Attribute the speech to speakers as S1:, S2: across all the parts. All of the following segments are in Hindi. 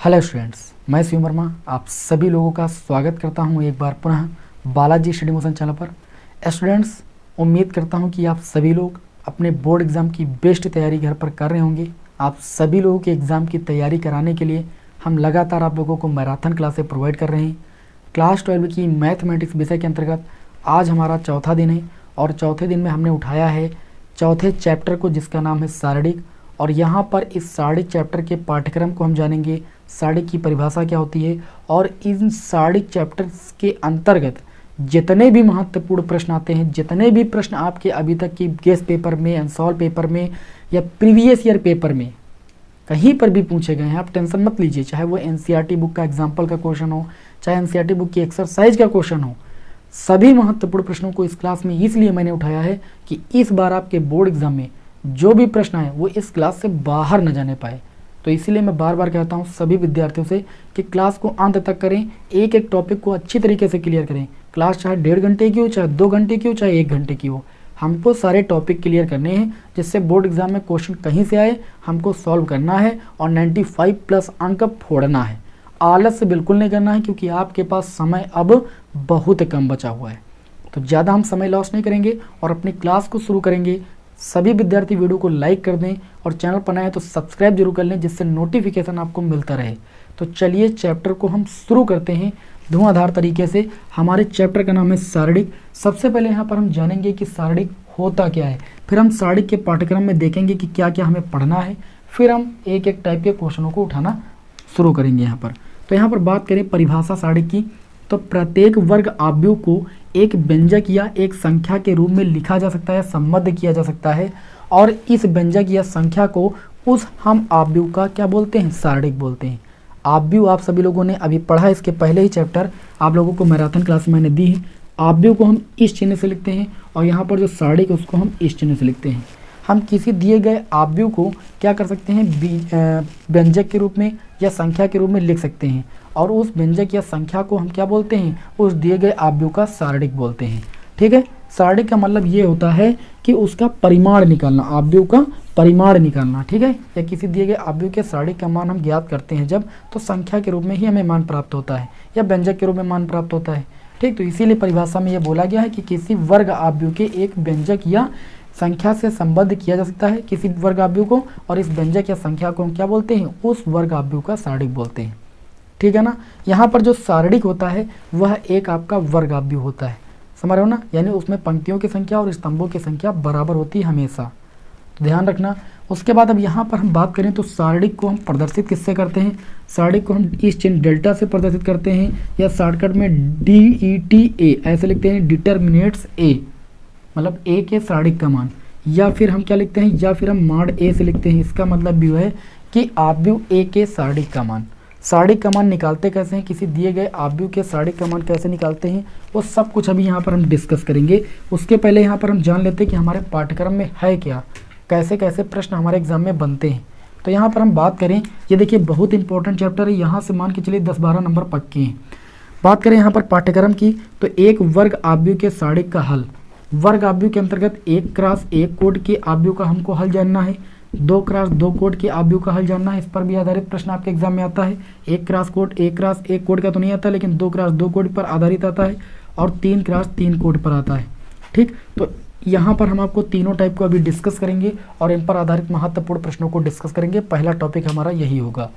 S1: हेलो स्टूडेंट्स, मैं शिव वर्मा आप सभी लोगों का स्वागत करता हूं एक बार पुनः बालाजी स्टडी मोशन चैनल पर। स्टूडेंट्स, उम्मीद करता हूं कि आप सभी लोग अपने बोर्ड एग्ज़ाम की बेस्ट तैयारी घर पर कर रहे होंगे। आप सभी लोगों के एग्ज़ाम की तैयारी कराने के लिए हम लगातार आप लोगों को मैराथन क्लासें प्रोवाइड कर रहे हैं। क्लास 12 की मैथमेटिक्स विषय के अंतर्गत आज हमारा चौथा दिन है और चौथे दिन में हमने उठाया है चौथे चैप्टर को, जिसका नाम है सारणिक। और यहाँ पर इस सारणिक चैप्टर के पाठ्यक्रम को हम जानेंगे, सारणिक की परिभाषा क्या होती है और इन सारणिक चैप्टर्स के अंतर्गत जितने भी महत्वपूर्ण प्रश्न आते हैं, जितने भी प्रश्न आपके अभी तक की गेस पेपर में, अनसॉल्व पेपर में या प्रीवियस ईयर पेपर में कहीं पर भी पूछे गए हैं, आप टेंशन मत लीजिए। चाहे वो एनसीईआरटी बुक का एग्जाम्पल का क्वेश्चन हो, चाहे एनसीईआरटी बुक की एक्सरसाइज का क्वेश्चन हो, सभी महत्वपूर्ण प्रश्नों को इस क्लास में इसलिए मैंने उठाया है कि इस बार आपके बोर्ड एग्जाम में जो भी प्रश्न आए वो इस क्लास से बाहर न जाने पाए। तो इसीलिए मैं बार बार कहता हूँ सभी विद्यार्थियों से कि क्लास को अंत तक करें, एक एक टॉपिक को अच्छी तरीके से क्लियर करें। क्लास चाहे 1.5 घंटे की हो, चाहे 2 घंटे की हो, चाहे 1 घंटे की हो, हमको सारे टॉपिक क्लियर करने हैं, जिससे बोर्ड एग्जाम में क्वेश्चन कहीं से आए हमको सॉल्व करना है और 95+ अंक फोड़ना है। आलस से बिल्कुल नहीं करना है, क्योंकि आपके पास समय अब बहुत कम बचा हुआ है। तो ज़्यादा हम समय लॉस नहीं करेंगे और अपनी क्लास को शुरू करेंगे। सभी विद्यार्थी वीडियो को लाइक कर दें और चैनल पर नए हैं तो सब्सक्राइब जरूर कर लें, जिससे नोटिफिकेशन आपको मिलता रहे। तो चलिए चैप्टर को हम शुरू करते हैं धुआंधार तरीके से। हमारे चैप्टर का नाम है सारणिक। सबसे पहले यहाँ पर हम जानेंगे कि सारणिक होता क्या है, फिर हम सारणिक के पाठ्यक्रम में देखेंगे कि क्या क्या हमें पढ़ना है, फिर हम एक एक टाइप के क्वेश्चनों को उठाना शुरू करेंगे यहाँ पर। तो यहाँ पर बात करें परिभाषा सारणिक की, तो प्रत्येक वर्ग आव्यूह को एक व्यंजक या एक संख्या के रूप में लिखा जा सकता है, संबद्ध किया जा सकता है, और इस व्यंजक या संख्या को उस हम आव्यूह का क्या बोलते हैं, सारणिक बोलते हैं। आव्यूह आप सभी लोगों ने अभी पढ़ा है, इसके पहले ही चैप्टर आप लोगों को मैराथन क्लास मैंने दी है। आव्यूह को हम इस चिन्ह से लिखते हैं और यहाँ पर जो सारणिक है उसको हम इस चिन्ह से लिखते हैं। हम किसी दिए गए आव्यूह को क्या कर सकते हैं, व्यंजक के रूप में या संख्या के रूप में लिख सकते हैं, और उस व्यंजक या संख्या को हम क्या बोलते हैं, उस दिए गए आव्यूह का सारणिक बोलते हैं। ठीक है, सारणिक का मतलब ये होता है कि उसका परिमाण निकालना, आव्यूह का परिमाण निकालना। ठीक है, या किसी दिए गए आव्यूह के सारणिक का मान हम ज्ञात करते हैं जब, तो संख्या के रूप में ही हमें मान प्राप्त होता है या व्यंजक के रूप में मान प्राप्त होता है। ठीक, तो इसीलिए परिभाषा में ये बोला गया है कि किसी वर्ग आव्यूह के एक व्यंजक या संख्या से संबद्ध किया जा सकता है किसी वर्ग आव्यूह को, और इस व्यंजक या संख्या को हम क्या बोलते हैं, उस वर्ग आव्यूह का सारणिक बोलते हैं। ठीक है ना, यहाँ पर जो सारणिक होता है वह एक आपका वर्ग आव्यूह होता है, समझ रहे हो ना, यानी उसमें पंक्तियों की संख्या और स्तंभों की संख्या बराबर होती है हमेशा, तो ध्यान रखना। उसके बाद अब यहाँ पर हम बात करें तो सारणिक को हम प्रदर्शित किससे करते हैं, सारणिक को हम इस चिन्ह डेल्टा से प्रदर्शित करते हैं, या शॉर्टकट में DETA ऐसे लिखते हैं, डिटर्मिनेट्स A, मतलब A के सारणिक का मान, या फिर हम क्या लिखते हैं, या फिर हम मॉड A से लिखते हैं। इसका मतलब भी है कि आव्यूह A के सारणिक का मान। सारणिक का मान निकालते कैसे हैं, किसी दिए गए आव्यूह के सारणिक का मान कैसे निकालते हैं, वो सब कुछ अभी यहाँ पर हम डिस्कस करेंगे। उसके पहले यहाँ पर हम जान लेते हैं कि हमारे पाठ्यक्रम में है क्या, कैसे कैसे प्रश्न हमारे एग्जाम में बनते हैं। तो यहाँ पर हम बात करें, ये देखिए बहुत इंपॉर्टेंट चैप्टर है, यहाँ से मान के चलिए 10-12 नंबर पक्के हैं। बात करें यहाँ पर पाठ्यक्रम की, तो एक वर्ग आव्यूह के सारणिक का हल, वर्ग आव्यूह के अंतर्गत 1x1 कोड के आव्यूह का हमको हल जानना है, 2x2 कोड के आव्यूह का हल जानना है। इस पर भी आधारित प्रश्न आपके एग्जाम में आता है। 1x1 कोड का तो नहीं आता, लेकिन 2x2 कोड पर आधारित आता है, और 3x3 कोड पर आता है। ठीक, तो यहाँ पर हम आपको तीनों टाइप को अभी डिस्कस करेंगे और इन पर आधारित महत्वपूर्ण प्रश्नों को डिस्कस करेंगे। पहला टॉपिक हमारा यही होगा।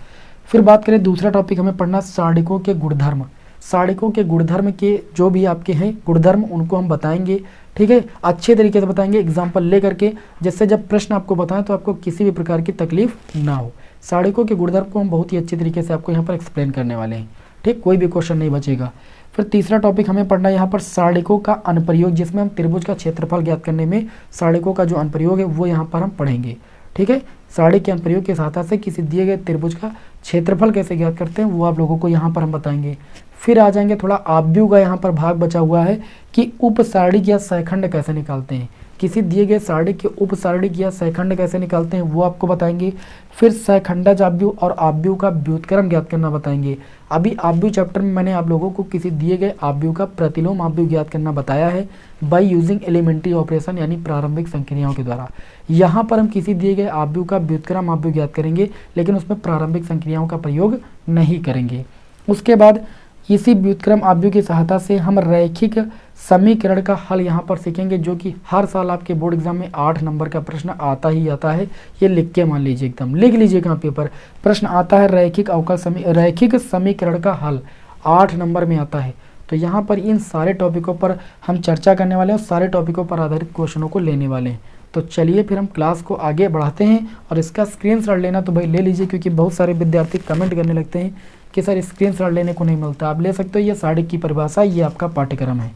S1: फिर बात करें दूसरा टॉपिक हमें पढ़ना सारणिकों के गुणधर्म। सारणिकों के गुणधर्म के जो भी आपके हैं गुणधर्म, उनको हम बताएंगे। ठीक है, अच्छे तरीके से बताएंगे एग्जाम्पल ले करके, जिससे जब प्रश्न आपको बताएं तो आपको किसी भी प्रकार की तकलीफ ना हो। सारणिकों के गुणधर्म को हम बहुत ही अच्छे तरीके से आपको यहाँ पर एक्सप्लेन करने वाले हैं। ठीक, कोई भी क्वेश्चन नहीं बचेगा। फिर तीसरा टॉपिक हमें पढ़ना है यहाँ पर सारणिकों का अनुप्रयोग, जिसमें हम त्रिभुज का क्षेत्रफल ज्ञात करने में सारणिकों का जो अनुप्रयोग है वो यहाँ पर हम पढ़ेंगे। ठीक है, सारणिक के अनुप्रयोग के साथ साथ किसी दिए गए त्रिभुज का क्षेत्रफल कैसे ज्ञात करते हैं वो आप लोगों को यहाँ पर हम बताएंगे। फिर आ जाएंगे थोड़ा आव्यूह का यहाँ पर भाग बचा हुआ है कि उप सारणिक या सहखंड कैसे निकालते हैं। किसी दिए गए सारणिक के उप सारणिक या सहखंड कैसे निकालते हैं वो आपको बताएंगे। फिर सहखंडज आव्यूह और आव्यूह का व्युत्क्रम ज्ञात करना बताएंगे। अभी आव्यूह चैप्टर में मैंने आप लोगों को किसी दिए गए आव्यूह का प्रतिलोम आव्यूह ज्ञात करना बताया है बाय यूजिंग एलिमेंट्री ऑपरेशन, यानी प्रारंभिक संक्रियाओं के द्वारा। यहाँ पर हम किसी दिए गए आव्यूह का व्युत्क्रम आव्यूह ज्ञात करेंगे, लेकिन उसमें प्रारंभिक संक्रियाओं का प्रयोग नहीं करेंगे। उसके बाद इसी व्युत्क्रम आव्यूह की सहायता से हम रैखिक समीकरण का हल यहाँ पर सीखेंगे, जो कि हर साल आपके बोर्ड एग्जाम में 8 नंबर का प्रश्न आता ही आता है। ये लिख के मान लीजिए, एकदम लिख लीजिए कॉपी पर, प्रश्न आता है रैखिक समीकरण का हल 8 नंबर में आता है। तो यहाँ पर इन सारे टॉपिकों पर हम चर्चा करने वाले हैं और सारे टॉपिकों पर आधारित क्वेश्चनों को लेने वाले हैं। तो चलिए फिर हम क्लास को आगे बढ़ाते हैं, और इसका स्क्रीनशॉट लेना तो भाई ले लीजिए, क्योंकि बहुत सारे विद्यार्थी कमेंट करने लगते हैं कि सर स्क्रीनशॉट लेने को नहीं मिलता। आप ले सकते हो, ये सारणिक की परिभाषा, ये आपका पाठ्यक्रम है,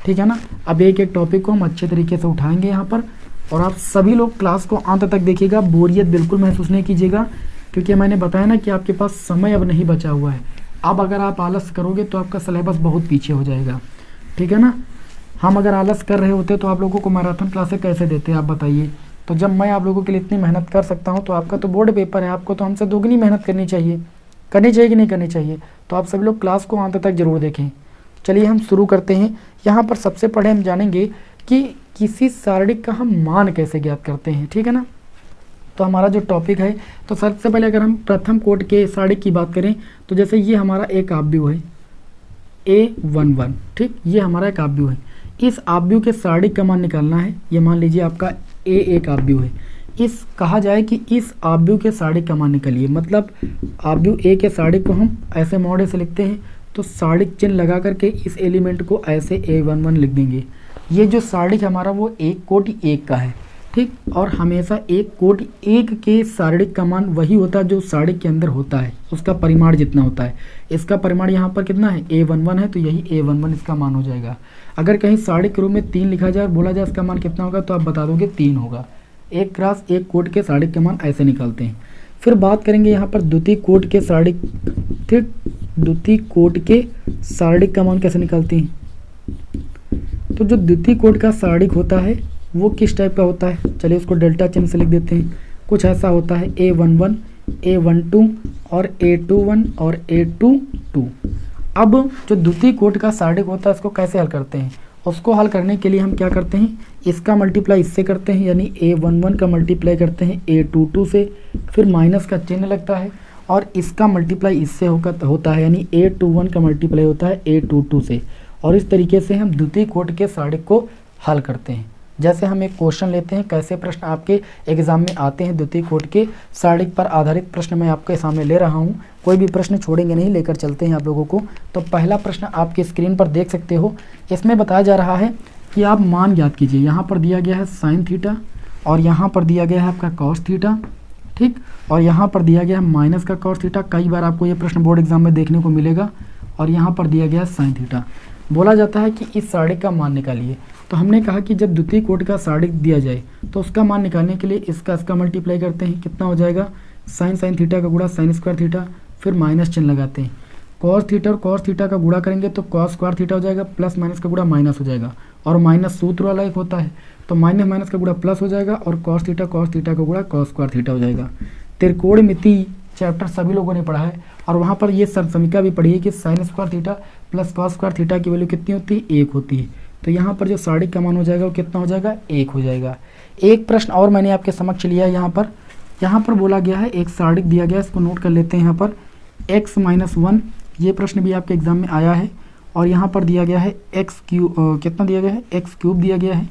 S1: ठीक है ना। अब एक एक टॉपिक को हम अच्छे तरीके से उठाएंगे यहाँ पर, और आप सभी लोग क्लास को अंत तक देखिएगा, बोरियत बिल्कुल महसूस नहीं कीजिएगा, क्योंकि मैंने बताया ना कि आपके पास समय अब नहीं बचा हुआ है। अब अगर आप आलस करोगे तो आपका सिलेबस बहुत पीछे हो जाएगा, ठीक है ना। हम अगर आलस कर रहे होते तो आप लोगों को मैराथन क्लासेस कैसे देते हैं आप बताइए। तो जब मैं आप लोगों के लिए इतनी मेहनत कर सकता हूँ, तो आपका तो बोर्ड पेपर है, आपको तो हमसे दोगुनी मेहनत करनी चाहिए कि नहीं करनी चाहिए। तो आप सभी लोग क्लास को अंत तक जरूर देखें। चलिए हम शुरू करते हैं। यहाँ पर सबसे पहले हम जानेंगे कि किसी सारणिक का हम मान कैसे ज्ञात करते हैं, ठीक है ना। तो हमारा जो टॉपिक है, तो सबसे पहले अगर हम प्रथम कोटि के सारणिक की बात करें, तो जैसे ये हमारा एक आव्यूह है A11, ठीक, ये हमारा एक आव्यूह है। इस आव्यूह के सारणिक का मान निकालना है। ये मान लीजिए आपका A एक आव्यूह है। इस कहा जाए कि इस आव्यूह के सारणिक का मान निकालिए, मतलब आव्यूह A के सारणिक को हम ऐसे मॉडल से लिखते हैं, तो सारणिक चिन्ह लगा करके इस एलिमेंट को ऐसे A11 लिख देंगे। ये जो सारणिक हमारा वो एक कोटि 1 का है, ठीक, और हमेशा एक कोटि 1 के सारणिक का मान वही होता है जो सारणिक के अंदर होता है, उसका परिमाण जितना होता है। इसका परिमाण यहाँ पर कितना है, A11 है, तो यही A11 इसका मान हो जाएगा। अगर कहीं सारणिक के रूप में 3 लिखा जाए और बोला जाए इसका मान कितना होगा, तो आप बता दोगे 3 होगा। 1 क्रॉस 1 कोटि के सारणिक के मान ऐसे निकालते हैं। फिर बात करेंगे यहाँ पर द्वितीय कोटि के सारणिक, ठीक, द्वितीय कोटि के सारणिक का मान कैसे निकालते हैं। तो जो द्वितीय कोटि का सारणिक होता है वो किस टाइप का होता है, चलिए उसको डेल्टा चिन्ह से लिख देते हैं। कुछ ऐसा होता है A11, A12 और A21 और A22। अब जो द्वितीय कोटि का सारणिक होता है उसको कैसे हल करते हैं, उसको हल करने के लिए हम क्या करते हैं, इसका मल्टीप्लाई इससे करते हैं, यानी A11 का मल्टीप्लाई करते हैं A22 से, फिर माइनस का चिन्ह लगता है, और इसका मल्टीप्लाई इससे होता है, यानी A21 का मल्टीप्लाई होता है A22 से। और इस तरीके से हम द्वितीय कोटि के सारणिक को हल करते हैं। जैसे हम एक क्वेश्चन लेते हैं, कैसे प्रश्न आपके एग्जाम में आते हैं, द्वितीय कोटि के सारणिक पर आधारित प्रश्न मैं आपके सामने ले रहा हूं, कोई भी प्रश्न छोड़ेंगे नहीं, लेकर चलते हैं आप लोगों को। तो पहला प्रश्न आपके स्क्रीन पर देख सकते हो। इसमें बताया जा रहा है कि आप मान ज्ञात कीजिए। यहाँ पर दिया गया है साइन थीटा, और यहाँ पर दिया गया है आपका कॉस थीटा, ठीक, और यहाँ पर दिया गया है माइनस का कॉस थीटा। कई बार आपको ये प्रश्न बोर्ड एग्जाम में देखने को मिलेगा। और यहाँ पर दिया गया है साइन थीटा। बोला जाता है कि इस सारणिक का मान निकालिए। तो हमने कहा कि जब द्वितीय कोटि का सारणिक दिया जाए तो उसका मान निकालने के लिए इसका मल्टीप्लाई करते हैं। कितना हो जाएगा, साइन थीटा का गुणा साइन स्क्वायर थीटा, फिर माइनस चिन्ह लगाते हैं। कॉस थीटा और कॉस थीटा का गुणा करेंगे तो कॉस स्क्वायर थीटा हो जाएगा, प्लस माइनस का गुणा माइनस हो जाएगा, और माइनस सूत्र वाला एक होता है, तो माइनस माइनस का गुणा प्लस हो जाएगा, और कॉस थीटा का गुणा कॉस स्क्वायर थीटा हो जाएगा। त्रिकोणमिति चैप्टर सभी लोगों ने पढ़ा है, और वहाँ पर ये समीकरण भी पढ़ी है कि sine square theta plus cos square theta की वैल्यू कितनी होती है, 1 होती है। तो यहाँ पर जो सारणिक का मान हो जाएगा वो कितना हो जाएगा, 1 हो जाएगा। एक प्रश्न और मैंने आपके समक्ष लिया है। यहाँ पर बोला गया है, एक सारणिक दिया गया है, इसको नोट कर लेते हैं। यहाँ पर x-1, ये प्रश्न भी आपके एग्जाम में आया है। और यहाँ पर दिया गया है कितना दिया गया है, x³ दिया गया है,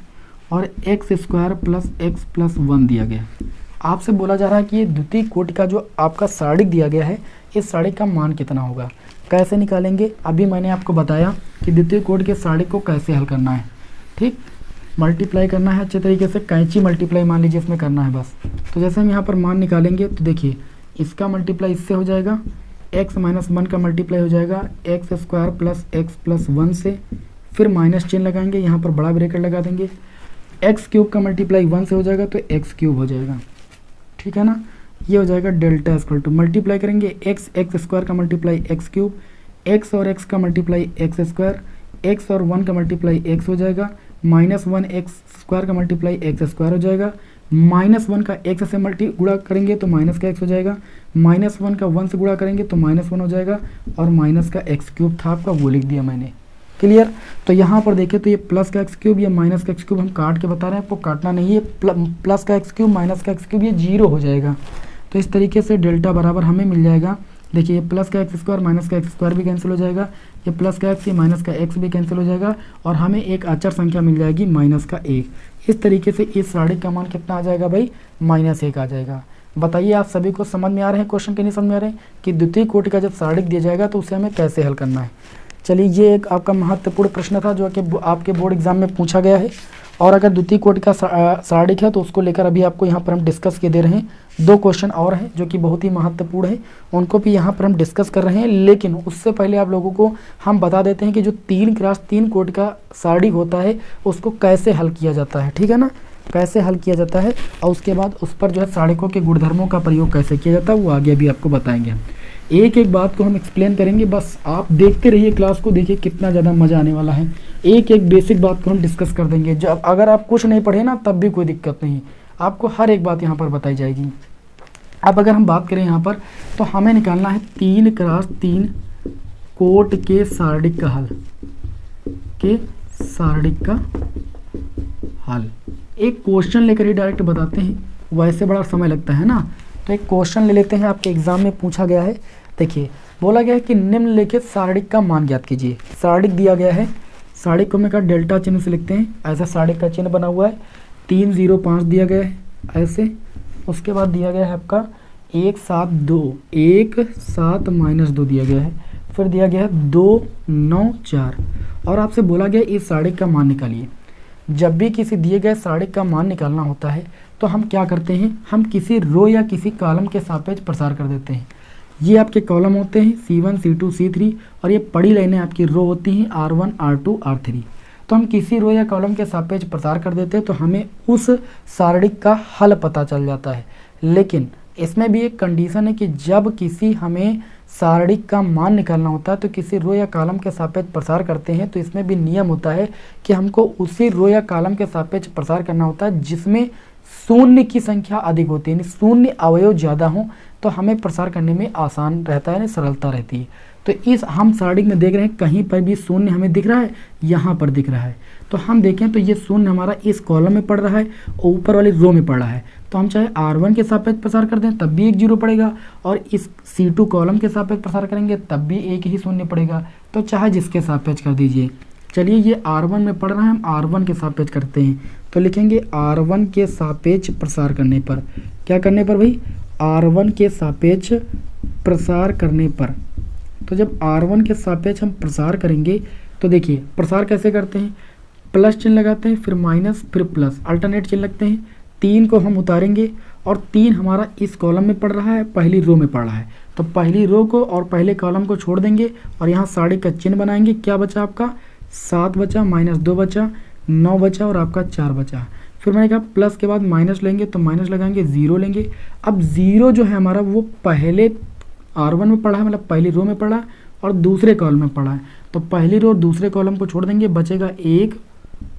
S1: और x² प्लस x+1 दिया गया है। आपसे बोला जा रहा है कि ये द्वितीय कोटि का जो आपका सारणिक दिया गया है, इस सारणिक का मान कितना होगा, कैसे निकालेंगे। अभी मैंने आपको बताया कि द्वितीय कोटि के सारणिक को कैसे हल करना है, ठीक, मल्टीप्लाई करना है अच्छे तरीके से, कैंची मल्टीप्लाई मान लीजिए इसमें करना है बस। तो जैसे हम यहाँ पर मान निकालेंगे तो देखिए इसका मल्टीप्लाई इससे हो जाएगा, x-1 का मल्टीप्लाई हो जाएगा x² प्लस x+1 से, फिर माइनस चिन्ह लगाएंगे, यहाँ पर बड़ा ब्रैकेट लगा देंगे। x³ का मल्टीप्लाई 1 से हो जाएगा तो x³ हो जाएगा, ठीक है ना। ये हो जाएगा डेल्टा इक्वल टू, मल्टीप्लाई करेंगे x² का मल्टीप्लाई x³, x और x का मल्टीप्लाई x², x और 1 का मल्टीप्लाई x हो जाएगा, -1 एक्स स्क्वायर का मल्टीप्लाई एक्स स्क्वायर हो जाएगा, -1 का एक्स से गुणा करेंगे तो माइनस का एक्स हो जाएगा, -1 का 1 से गुणा करेंगे तो -1 हो जाएगा, और माइनस का एक्स क्यूब था आपका वो लिख दिया मैंने। क्लियर। तो यहाँ पर देखें तो ये प्लस का एक्स क्यूब, ये माइनस का एक्स क्यूब हम काट के बता रहे हैं, आपको काटना नहीं है। प्लस का एक्स क्यूब माइनस का एक्स क्यूब ये 0 हो जाएगा। तो इस तरीके से डेल्टा बराबर हमें मिल जाएगा। देखिए ये प्लस का एक्स स्क्वायर माइनस का एक्स स्क्वायर भी कैंसिल हो जाएगा, ये प्लस का एक्स, ये माइनस का एक्स भी कैंसिल हो जाएगा, और हमें एक अचर संख्या मिल जाएगी -1। इस तरीके से इस सारणी का मान कितना आ जाएगा भाई, -1 आ जाएगा। बताइए आप सभी को समझ में आ रहे हैं क्वेश्चन के नहीं समझ में आ रहे हैं कि द्वितीय कोटि का जब सारणी दिया जाएगा तो उसे हमें कैसे हल करना है। चलिए ये एक आपका महत्वपूर्ण प्रश्न था जो कि आपके बोर्ड एग्जाम में पूछा गया है, और अगर द्वितीय कोटि का सारणी है तो उसको लेकर अभी आपको यहाँ पर हम डिस्कस किए दे रहे हैं। 2 क्वेश्चन और हैं जो कि बहुत ही महत्वपूर्ण है, उनको भी यहाँ पर हम डिस्कस कर रहे हैं। लेकिन उससे पहले आप लोगों को हम बता देते हैं कि जो 3x3 कोटि का सारणी होता है उसको कैसे हल किया जाता है, ठीक है ना, कैसे हल किया जाता है, और उसके बाद उस पर जो है सारणिकों के गुणधर्मों का प्रयोग कैसे किया जाता है वो आगे भी आपको बताएंगे। एक एक बात को हम एक्सप्लेन करेंगे, बस आप देखते रहिए क्लास को, देखिए कितना ज़्यादा मज़ा आने वाला है। एक एक बेसिक बात को हम डिस्कस कर देंगे। जब अगर आप कुछ नहीं पढ़े ना तब भी कोई दिक्कत नहीं, आपको हर एक बात यहाँ पर बताई जाएगी। अब अगर हम बात करें यहाँ पर तो हमें निकालना है 3x3 कोट के सारणिक का हल, एक क्वेश्चन लेकर ही डायरेक्ट बताते हैं, वैसे बड़ा समय लगता है ना। तो एक क्वेश्चन ले लेते हैं, आपके एग्जाम में पूछा गया है। देखिए बोला गया है कि निम्नलिखित सारणिक का मान ज्ञात कीजिए। सारणिक दिया गया है, सारणिक को मैं कहा डेल्टा चिन्ह से लिखते हैं, ऐसा सारणिक का चिन्ह बना हुआ है। 3 0 5 दिया गया है ऐसे, उसके बाद दिया गया है आपका 1 7 2, 1 7 -2 दिया गया है, फिर दिया गया है 2 9 4, और आपसे बोला गया इस सारणिक का मान निकालिए। जब भी किसी दिए गए सारणिक का मान निकालना होता है तो हम क्या करते हैं, हम किसी रो या किसी कॉलम के सापेक्ष प्रसार कर देते हैं। ये आपके कॉलम होते हैं C1 C2 C3, और ये बड़ी लाइनें आपकी रो होती हैं R1 R2 R3। तो हम किसी रो या कॉलम के सापेक्ष प्रसार कर देते हैं तो हमें उस सारणिक का हल पता चल जाता है। लेकिन इसमें भी एक कंडीशन है कि जब किसी हमें सारणिक का मान निकालना होता है तो किसी रो या कॉलम के सापेक्ष प्रसार करते हैं तो इसमें भी नियम होता है कि हमको उसी रो या कॉलम के सापेक्ष प्रसार करना होता है जिसमें शून्य की संख्या अधिक होती है, यानी शून्य अवयव ज़्यादा हों तो हमें प्रसार करने में आसान रहता है, सरलता रहती है। तो इस हम सारणिक में देख रहे हैं कहीं पर भी शून्य हमें दिख रहा है, यहाँ पर दिख रहा है, तो हम देखें तो ये शून्य हमारा इस कॉलम में पड़ रहा है और ऊपर वाली रो में पड़ रहा है। तो हम चाहे R1 के सापेक्ष प्रसार कर दें तब भी 1 0 पड़ेगा, और इस C2 कॉलम के सापेक्ष प्रसार करेंगे तब भी 1 ही शून्य पड़ेगा। तो चाहे जिसके सापेक्ष कर दीजिए। चलिए ये R1 में पड़ रहा है, हम R1 के सापेक्ष करते हैं तो लिखेंगे R1 के सापेक्ष प्रसार करने पर, क्या करने पर भाई, R1 के सापेक्ष प्रसार करने पर। तो जब R1 के सापेक्ष हम प्रसार करेंगे तो देखिए प्रसार कैसे करते हैं, प्लस चिन्ह लगाते हैं, फिर माइनस, फिर प्लस, अल्टरनेट चिन्ह लगते हैं। 3 को हम उतारेंगे और 3 हमारा इस कॉलम में पड़ रहा है, पहली रो में पड़ रहा है, तो पहली रो को और पहले कॉलम को छोड़ देंगे और यहाँ सारणिक का चिन्ह बनाएंगे। क्या बचा आपका, 7 बचा, -2 बचा, 9 बचा और आपका 4 बचा। फिर मैंने कहा प्लस के बाद माइनस लेंगे तो माइनस लगाएंगे, 0 लेंगे। अब 0 जो है हमारा वो पहले R1 में पड़ा है, मतलब पहली रो में पड़ा है और दूसरे कॉलम में पड़ा है, तो पहली रो और दूसरे कॉलम को छोड़ देंगे, बचेगा 1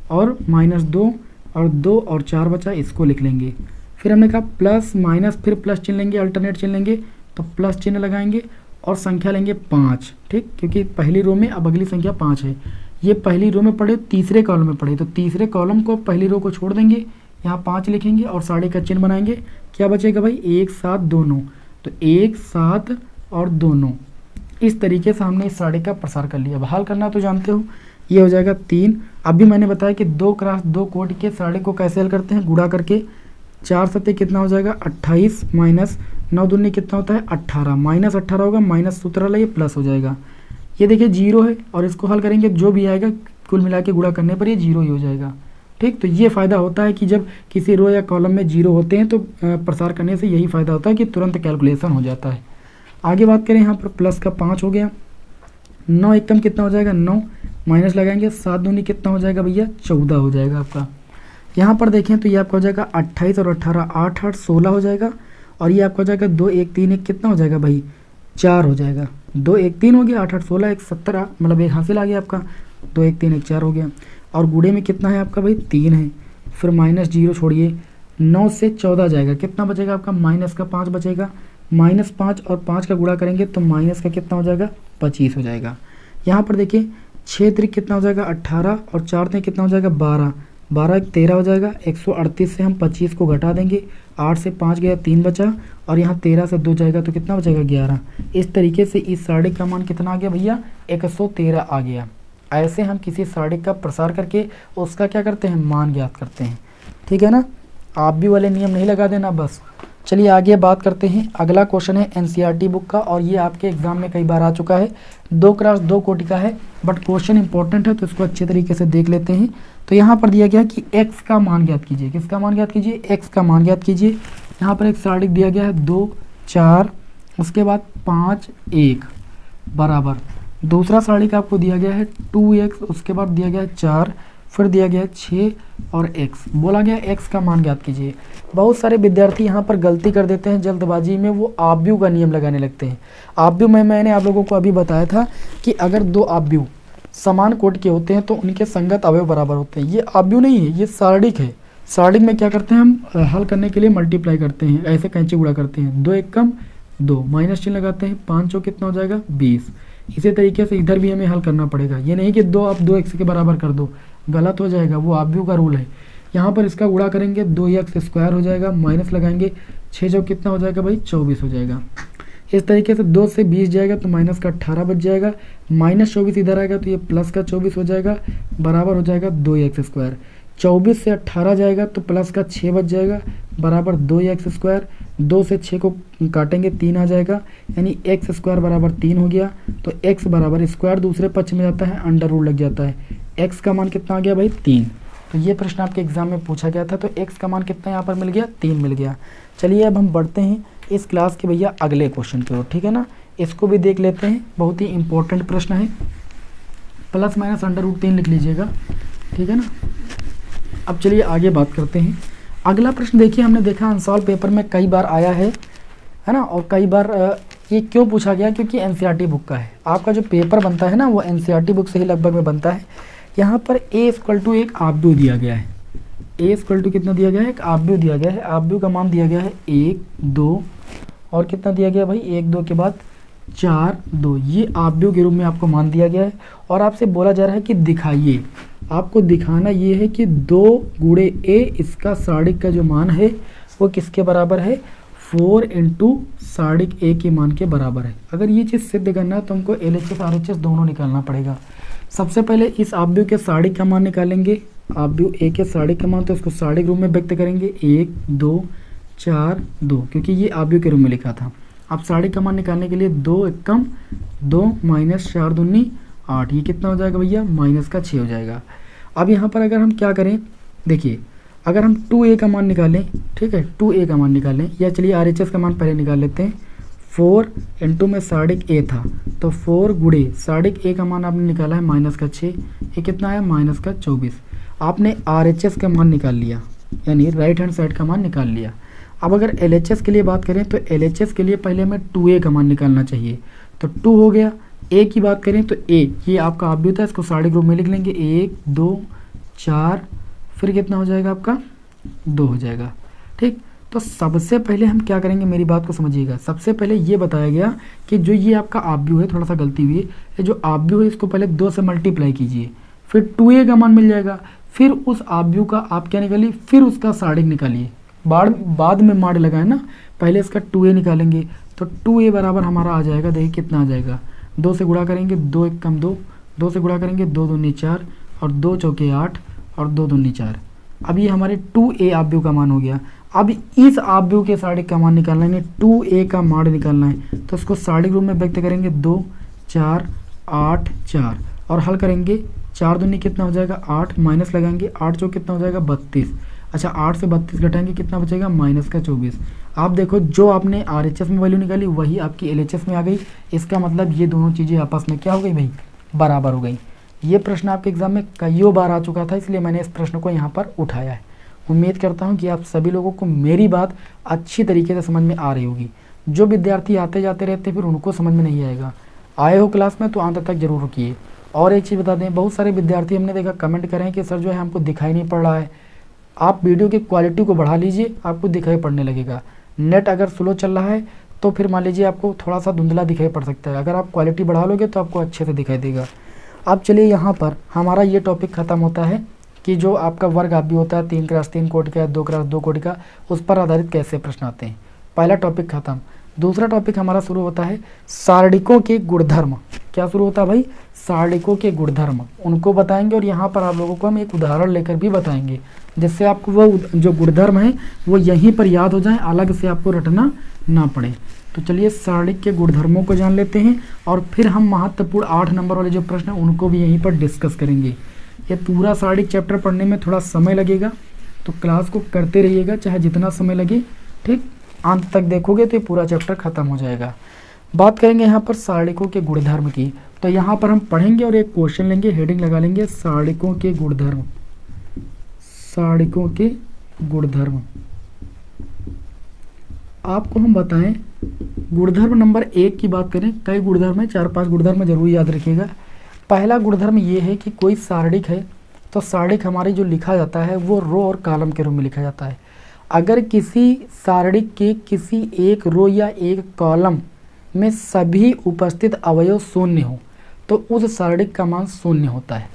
S1: और -2 और 2 और 4 बचा, इसको लिख लेंगे। फिर हमने कहा प्लस माइनस, फिर प्लस चिन्ह लेंगे, अल्टरनेट चिन्ह लेंगे, तो प्लस चिन्ह लगाएंगे और संख्या लेंगे 5, ठीक, क्योंकि पहली रो में अब अगली संख्या 5 है। ये पहली रो में पड़े, तीसरे कॉलम में पड़े, तो तीसरे कॉलम को पहली रो को छोड़ देंगे, यहाँ 5 लिखेंगे और सारणिक का चिन्ह बनाएंगे। क्या बचेगा भाई, 1 7 2 9, तो 1 7 और 2 9। इस तरीके से हमने इस सारणिक का प्रसार कर लिया। अब हल करना तो जानते हो, ये हो जाएगा 3। अभी मैंने बताया कि 2x2 कोटि के सारणिक को कैसे हल करते हैं, गुणा करके। 4 7 कितना हो जाएगा 28, माइनस 9 दूनी कितना होता है 18, -18 होगा, माइनस सूत्र लाइए, प्लस हो जाएगा। ये देखिए 0 है और इसको हल करेंगे जो भी आएगा कुल मिला के गुणा करने पर ये 0 ही हो जाएगा, ठीक। तो ये फ़ायदा होता है कि जब किसी रो या कॉलम में 0 होते हैं तो प्रसार करने से यही फ़ायदा होता है कि तुरंत कैलकुलेशन हो जाता है। आगे बात करें, यहाँ पर प्लस का 5 हो गया, 9 एकदम कितना हो जाएगा 9, माइनस लगाएंगे, 7 दूनी कितना हो जाएगा भैया 14 हो जाएगा आपका। यहाँ पर देखें तो ये आपका हो जाएगा 28 और 18, 8 8 16 हो जाएगा, और ये आपका हो जाएगा 2 1 3 1 कितना हो जाएगा भाई 4 हो जाएगा। 2 1 3 हो गया, 8 8 16 1 17, मतलब एक हासिल आ गया आपका, 2 1 3 1 4 हो गया। और गुणे में कितना है आपका भाई 3 है, फिर माइनस 0 छोड़िए, 9 से 14 जाएगा, कितना बचेगा आपका माइनस का 5 बचेगा, -5 और 5 का गुणा करेंगे तो माइनस का कितना हो जाएगा 25 हो जाएगा। यहाँ पर देखिए 6 त्रिक कितना हो जाएगा 18 और 4 त्रिक कितना हो जाएगा 12, 12 13 हो जाएगा। 138 से हम 25 को घटा देंगे, 8 से 5 गया 3 बचा, और यहाँ 13 से 2 जाएगा तो कितना बचेगा 11। इस तरीके से इस सारणी का मान कितना आ गया भैया 113 आ गया। ऐसे हम किसी सारणी का प्रसार करके उसका क्या करते हैं मान ज्ञात करते हैं, ठीक है ना। आप भी वाले नियम नहीं लगा देना बस। चलिए आगे बात करते हैं। अगला क्वेश्चन है एनसीईआरटी बुक का, और ये आपके एग्जाम में कई बार आ चुका है। 2x2 कोटि का है, बट क्वेश्चन इंपॉर्टेंट है तो इसको अच्छे तरीके से देख लेते हैं। तो यहाँ पर दिया गया कि x का मान ज्ञात कीजिए। किसका मान ज्ञात कीजिए, x का मान ज्ञात कीजिए। यहाँ पर एक सारणी दिया गया है 2 4, उसके बाद 5 1 बराबर, दूसरा सारणी का आपको दिया गया है 2x, उसके बाद दिया गया है 4, फिर दिया गया है 6 और x, बोला गया x का मान ज्ञात कीजिए। बहुत सारे विद्यार्थी यहाँ पर गलती कर देते हैं जल्दबाजी में, वो आव्यूह का नियम लगाने लगते हैं। आव्यूह में मैंने आप लोगों को अभी बताया था कि अगर दो आव्यूह समान कोटि के होते हैं तो उनके संगत अवयव बराबर होते हैं। ये आव्यूह नहीं है, ये सारणिक है। सारणिक में क्या करते हैं हम हल करने के लिए मल्टीप्लाई करते हैं, ऐसे कैंची गुणा करते हैं, 2 1 कम 2, माइनस चिन्ह लगाते हैं, 5 चौक कितना हो जाएगा 20। इसी तरीके से इधर भी हमें हल करना पड़ेगा। ये नहीं कि 2 आप 2x के बराबर कर दो, गलत हो जाएगा, वो आव्यूह का रूल है। यहाँ पर इसका गुणा करेंगे 2x² हो जाएगा, माइनस लगाएंगे 6 चौक कितना हो जाएगा भाई 24 हो जाएगा। इस तरीके से 2 से 20 जाएगा तो माइनस का 18 बच जाएगा, -24 इधर आएगा तो ये प्लस का 24 हो जाएगा, बराबर हो जाएगा 2x²। 24 से 18 जाएगा तो प्लस का 6 बच जाएगा, बराबर 2x²। 2 से 6 को काटेंगे 3 आ जाएगा, यानी x² बराबर 3 हो गया। तो x बराबर स्क्वायर दूसरे पक्ष में जाता है, अंडर रूट लग जाता है। x का मान कितना आ गया भाई 3। तो ये प्रश्न आपके एग्जाम में पूछा गया था, तो x का मान कितना यहाँ पर मिल गया 3 मिल गया। चलिए अब हम बढ़ते हैं इस क्लास के भैया अगले क्वेश्चन की ओर, ठीक है ना। इसको भी देख लेते हैं, बहुत ही इंपॉर्टेंट प्रश्न है। प्लस माइनस √3 लिख लीजिएगा, ठीक है ना। अब चलिए आगे बात करते हैं। अगला प्रश्न देखिए, हमने देखा अनसॉल्व पेपर में कई बार आया है ना, और कई बार ये क्यों पूछा गया, क्योंकि एनसीईआरटी बुक का है। आपका जो पेपर बनता है ना वो एनसीईआरटी बुक से ही लगभग में बनता है। यहाँ पर a = एक आव्यूह दिया गया है, a = कितना दिया गया है, एक आव्यूह दिया गया है। आव्यूह का मान दिया गया है 1 2 और कितना दिया गया भाई 1 2 के बाद 4 2, ये आव्यूह के रूप में आपको मान दिया गया है। और आपसे बोला जा रहा है कि दिखाइए, आपको दिखाना ये है कि 2 × a, इसका सारणिक का जो मान है वो किसके बराबर है, 4 × सारणिक a के मान के बराबर है। अगर ये चीज़ सिद्ध करना है तो हमको LHS RHS दोनों निकालना पड़ेगा। सबसे पहले इस आव्यूह के सारणिक का मान निकालेंगे, आव्यूह a के सारणिक का मान, तो इसको सारणिक रूप में व्यक्त करेंगे 1 2 4 2, क्योंकि ये आव्यूह के रूप में लिखा था। अब सारणिक का मान निकालने के लिए 2 1 कम 2 -4 दूनी 8, ये कितना हो जाएगा भैया -6 हो जाएगा। अब यहाँ पर अगर हम क्या करें, देखिए अगर हम 2a का मान निकालें, ठीक है 2a का मान निकालें, या चलिए RHS का मान पहले निकाल लेते हैं। 4 × में सारणिक a था तो 4 × सारणिक a का मान आपने निकाला है -6, ये कितना है -24। आपने RHS का मान निकाल लिया, यानी राइट हैंड साइड का मान निकाल लिया। अब अगर LHS के लिए बात करें तो LHS के लिए पहले हमें 2a का मान निकालना चाहिए, तो 2 हो गया। a की बात करें तो a ये आपका आव्यूह था, इसको सारणिक रूप में लिख लेंगे 1 2 4, फिर कितना हो जाएगा आपका 2 हो जाएगा, ठीक। तो सबसे पहले हम क्या करेंगे, मेरी बात को समझिएगा। सबसे पहले ये बताया गया कि जो ये आपका आव्यूह है, थोड़ा सा गलती हुई है, ये जो आव्यूह है इसको पहले 2 से मल्टीप्लाई कीजिए, फिर 2a का मान मिल जाएगा, फिर उस आव्यूह का आप क्या निकालिए, फिर उसका सारणिक निकालिए। बाद में माड लगाए ना, पहले इसका 2a निकालेंगे, तो 2a बराबर हमारा आ जाएगा, देखिए कितना आ जाएगा, 2 से गुणा करेंगे 2 1 कम 2, 2 से गुणा करेंगे 2 दूनी 4 और 2 चौके 8 और 2 दूनी 4। अब ये हमारे 2a आव्यूह का मान हो गया। अब इस आव्यूह के सारणिक का मान निकालना है, 2a का मान निकालना है, तो इसको सारणिक रूप में व्यक्त करेंगे 2 4 8 4 और हल करेंगे। 4 दूनी कितना हो जाएगा 8, माइनस लगाएंगे 8 चौक कितना हो जाएगा 32। अच्छा 8 से 32 घटाएंगे कितना बचेगा -24। आप देखो जो आपने RHS में वैल्यू निकाली वही आपकी LHS में आ गई। इसका मतलब ये दोनों चीज़ें आपस में क्या हो गई भाई, बराबर हो गई। ये प्रश्न आपके एग्जाम में कईयों बार आ चुका था, इसलिए मैंने इस प्रश्न को यहाँ पर उठाया है। उम्मीद करता हूँ कि आप सभी लोगों को मेरी बात अच्छी तरीके से समझ में आ रही होगी। जो विद्यार्थी आते जाते रहते फिर उनको समझ में नहीं आएगा, आए हो क्लास में तो अंत तक जरूर रुकिए और एक चीज़ बता दें, बहुत सारे विद्यार्थी हमने देखा कमेंट करें कि सर जो है हमको दिखाई नहीं पड़ रहा है। आप वीडियो की क्वालिटी को बढ़ा लीजिए, आपको दिखाई पड़ने लगेगा। नेट अगर स्लो चल रहा है तो फिर मान लीजिए आपको थोड़ा सा धुंधला दिखाई पड़ सकता है, अगर आप क्वालिटी बढ़ा लोगे तो आपको अच्छे से दिखाई देगा। अब चलिए यहाँ पर हमारा ये टॉपिक ख़त्म होता है कि जो आपका वर्ग आप भी होता है 3x3 कोटि का, 2x2 कोटि का, उस पर आधारित कैसे प्रश्न आते हैं। पहला टॉपिक खत्म। दूसरा टॉपिक हमारा शुरू होता है सारणिकों के गुणधर्म। क्या शुरू होता है भाई? सारणिकों के गुणधर्म, उनको बताएंगे और यहाँ पर आप लोगों को हम एक उदाहरण लेकर भी बताएंगे, जिससे आपको वो जो गुणधर्म है वो यहीं पर याद हो जाए, अलग से आपको रटना ना पड़े। तो चलिए सारणिक के गुणधर्मों को जान लेते हैं और फिर हम महत्वपूर्ण 8 नंबर वाले जो प्रश्न हैं उनको भी यहीं पर डिस्कस करेंगे। ये पूरा सारणिक चैप्टर पढ़ने में थोड़ा समय लगेगा, तो क्लास को करते रहिएगा चाहे जितना समय लगे, ठीक। अंत तक देखोगे तो ये पूरा चैप्टर खत्म हो जाएगा। बात करेंगे यहाँ पर सारणिकों के गुणधर्म की, तो यहाँ पर हम पढ़ेंगे और एक क्वेश्चन लेंगे, हेडिंग लगा लेंगे सारणिकों के गुणधर्म। सारणिकों के गुणधर्म आपको हम बताएं, गुणधर्म नंबर 1 की बात करें, कई गुणधर्म है, 4-5 गुणधर्म जरूर याद रखिएगा। पहला गुणधर्म ये है कि कोई सारणिक है तो सारणिक हमारी जो लिखा जाता है वो रो और कॉलम के रूप में लिखा जाता है। अगर किसी सारणिक के किसी एक रो या एक कॉलम में सभी उपस्थित अवयव शून्य हो तो उस सारणिक का मान शून्य होता है।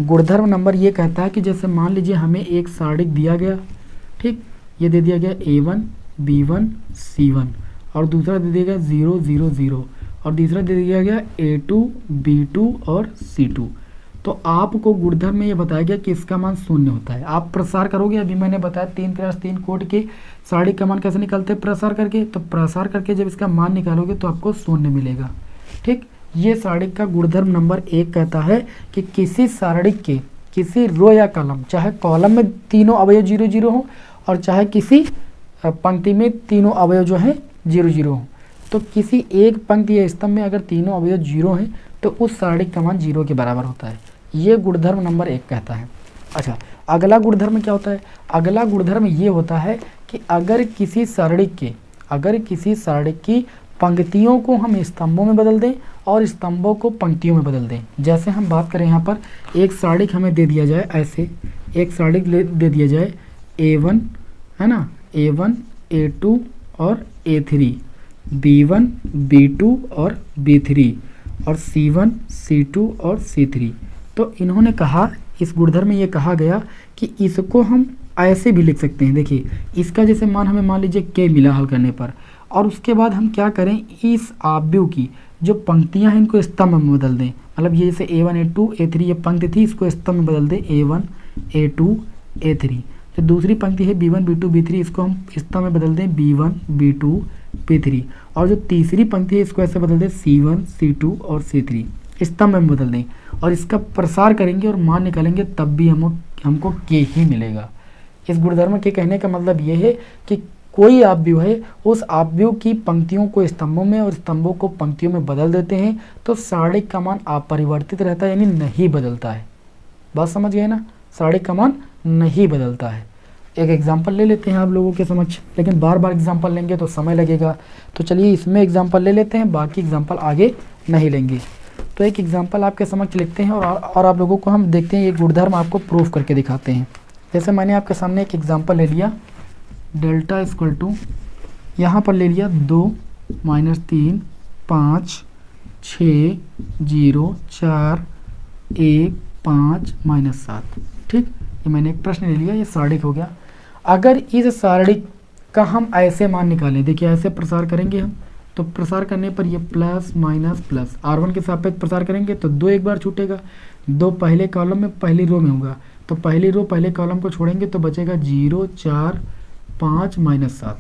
S1: गुणधर्म नंबर ये कहता है कि जैसे मान लीजिए हमें एक सारणिक दिया गया, ठीक, ये दे दिया गया A1 B1 C1 और दूसरा दे दिया गया 0 0 0 और तीसरा दे दिया गया A2 B2 और C2। तो आपको गुणधर्म में ये बताया गया कि इसका मान शून्य होता है। आप प्रसार करोगे, अभी मैंने बताया 3x3 कोटि के सारणिक का मान कैसे निकालते हैं, प्रसार करके। तो प्रसार करके जब इसका मान निकालोगे तो आपको शून्य मिलेगा, ठीक। ये सारणिक का गुणधर्म नंबर 1 कहता है कि किसी सारणिक के किसी रो या कॉलम, चाहे कॉलम में तीनों अवयव 0 0 हो और चाहे किसी पंक्ति में तीनों अवयव जो है 0 0 हो, तो किसी एक पंक्ति या स्तंभ में अगर तीनों अवयव 0 हैं तो उस सारणिक का मान 0 के बराबर होता है। ये गुणधर्म नंबर 1 कहता है। अच्छा, अगला गुणधर्म क्या होता है? अगला गुणधर्म ये होता है कि अगर किसी सारणिक की पंक्तियों को हम स्तंभों में बदल दें और स्तंभों को पंक्तियों में बदल दें। जैसे हम बात करें यहाँ पर एक सारणिक हमें दे दिया जाए, ऐसे एक सारणिक दे दिया जाए A1 है ना, A1 A2 और A3, B1 B2 और B3 और C1 C2 और C3। तो इन्होंने कहा, इस गुणधर्म में ये कहा गया कि इसको हम ऐसे भी लिख सकते हैं। देखिए इसका जैसे मान हमें मान लीजिए K मिला हल करने पर, और उसके बाद हम क्या करें, इस आव्यूह की जो पंक्तियां हैं इनको स्तंभ में बदल दें। मतलब ये जैसे A1 A2 A3 ये पंक्ति थी, इसको स्तंभ में बदल दें A1 A2 A3। जो दूसरी पंक्ति है B1 B2 B3 इसको हम स्तंभ में बदल दें B1 B2 B3। और जो तीसरी पंक्ति है इसको ऐसे बदल दें C1 C2 और C3, स्तंभ में बदल दें और इसका प्रसार करेंगे और मान निकालेंगे, तब भी हमको K ही मिलेगा। इस गुणधर्म के कहने का मतलब ये है कि कोई आव्यूह है, उस आव्यूह की पंक्तियों को स्तंभों में और स्तंभों को पंक्तियों में बदल देते हैं तो सारणिक का मान अपरिवर्तित रहता है, यानी नहीं बदलता है। बात समझ गए ना, सारणिक का मान नहीं बदलता है। एक एग्जाम्पल ले लेते हैं आप लोगों के समक्ष, लेकिन बार बार एग्जाम्पल लेंगे तो समय लगेगा, तो चलिए इसमें एग्जाम्पल ले लेते हैं, बाकी एग्जाम्पल आगे नहीं लेंगे। तो एक एग्जाम्पल आपके समक्ष लिखते हैं और आप लोगों को हम देखते हैं ये गुणधर्म आपको प्रूफ करके दिखाते हैं। जैसे मैंने आपके सामने एक एग्जाम्पल ले लिया, डेल्टा इक्वल टू यहाँ पर ले लिया 2 -3 5 6 0 4 1 5 -7, ठीक। ये मैंने एक प्रश्न ले लिया, ये सारणिक हो गया। अगर इस सारणिक का हम ऐसे मान निकालें, देखिए ऐसे प्रसार करेंगे हम, तो प्रसार करने पर ये प्लस माइनस प्लस R1 के सापेक्ष प्रसार करेंगे तो 2 एक बार छूटेगा, 2 पहले कॉलम में पहली रो में होगा, तो पहली रो पहले कॉलम को छोड़ेंगे तो बचेगा 0 4 5 -7।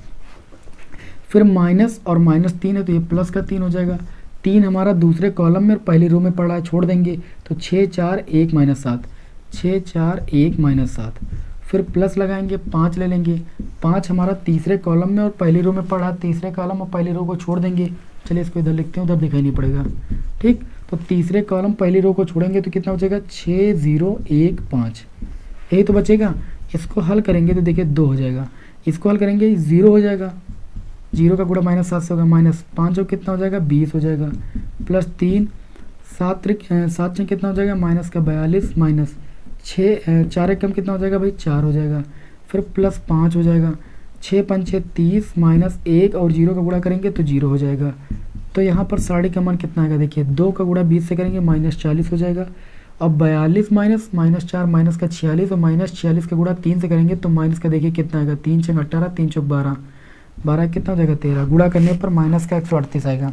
S1: फिर माइनस और -3 है तो ये प्लस का 3 हो जाएगा, 3 हमारा दूसरे कॉलम में और पहली रो में पड़ा है, छोड़ देंगे तो 6 4 1 -7, 6 4 1 -7। फिर प्लस लगाएंगे, 5 ले लेंगे, 5 हमारा तीसरे कॉलम में और पहली रो में पड़ा है, तीसरे कॉलम और पहली रो को छोड़ देंगे। चलिए इसको इधर लिखते हैं, उधर दिखाई नहीं पड़ेगा, ठीक। तो तीसरे कॉलम पहली रो को छोड़ेंगे तो कितना बचेगा 6 0 1 5, यही तो बचेगा। इसको हल करेंगे तो देखिए 2 हो जाएगा, इसको हल करेंगे 0 हो जाएगा, 0 का गुणा -7 से होगा, -5 जो कितना हो जाएगा 20 हो जाएगा, +3 7 6 कितना हो जाएगा माइनस का 42 माइनस 6 4 एक कम कितना हो जाएगा भाई 4 हो जाएगा, फिर प्लस 5 हो जाएगा, 6 5 6 30 माइनस 1 और 0 का गुणा करेंगे तो 0 हो जाएगा। तो यहाँ पर साड़ी का मान कितना आएगा देखिए, 2 का गुणा 20 से करेंगे माइनस 40 हो जाएगा। अब 42 माइनस माइनस 4 माइनस का 46 और माइनस 46 का गुणा 3 से करेंगे तो माइनस का देखिए कितना आएगा, 3 6 18 3 चौक 12 12 कितना हो जाएगा 13, गुणा करने पर माइनस का 138 आएगा।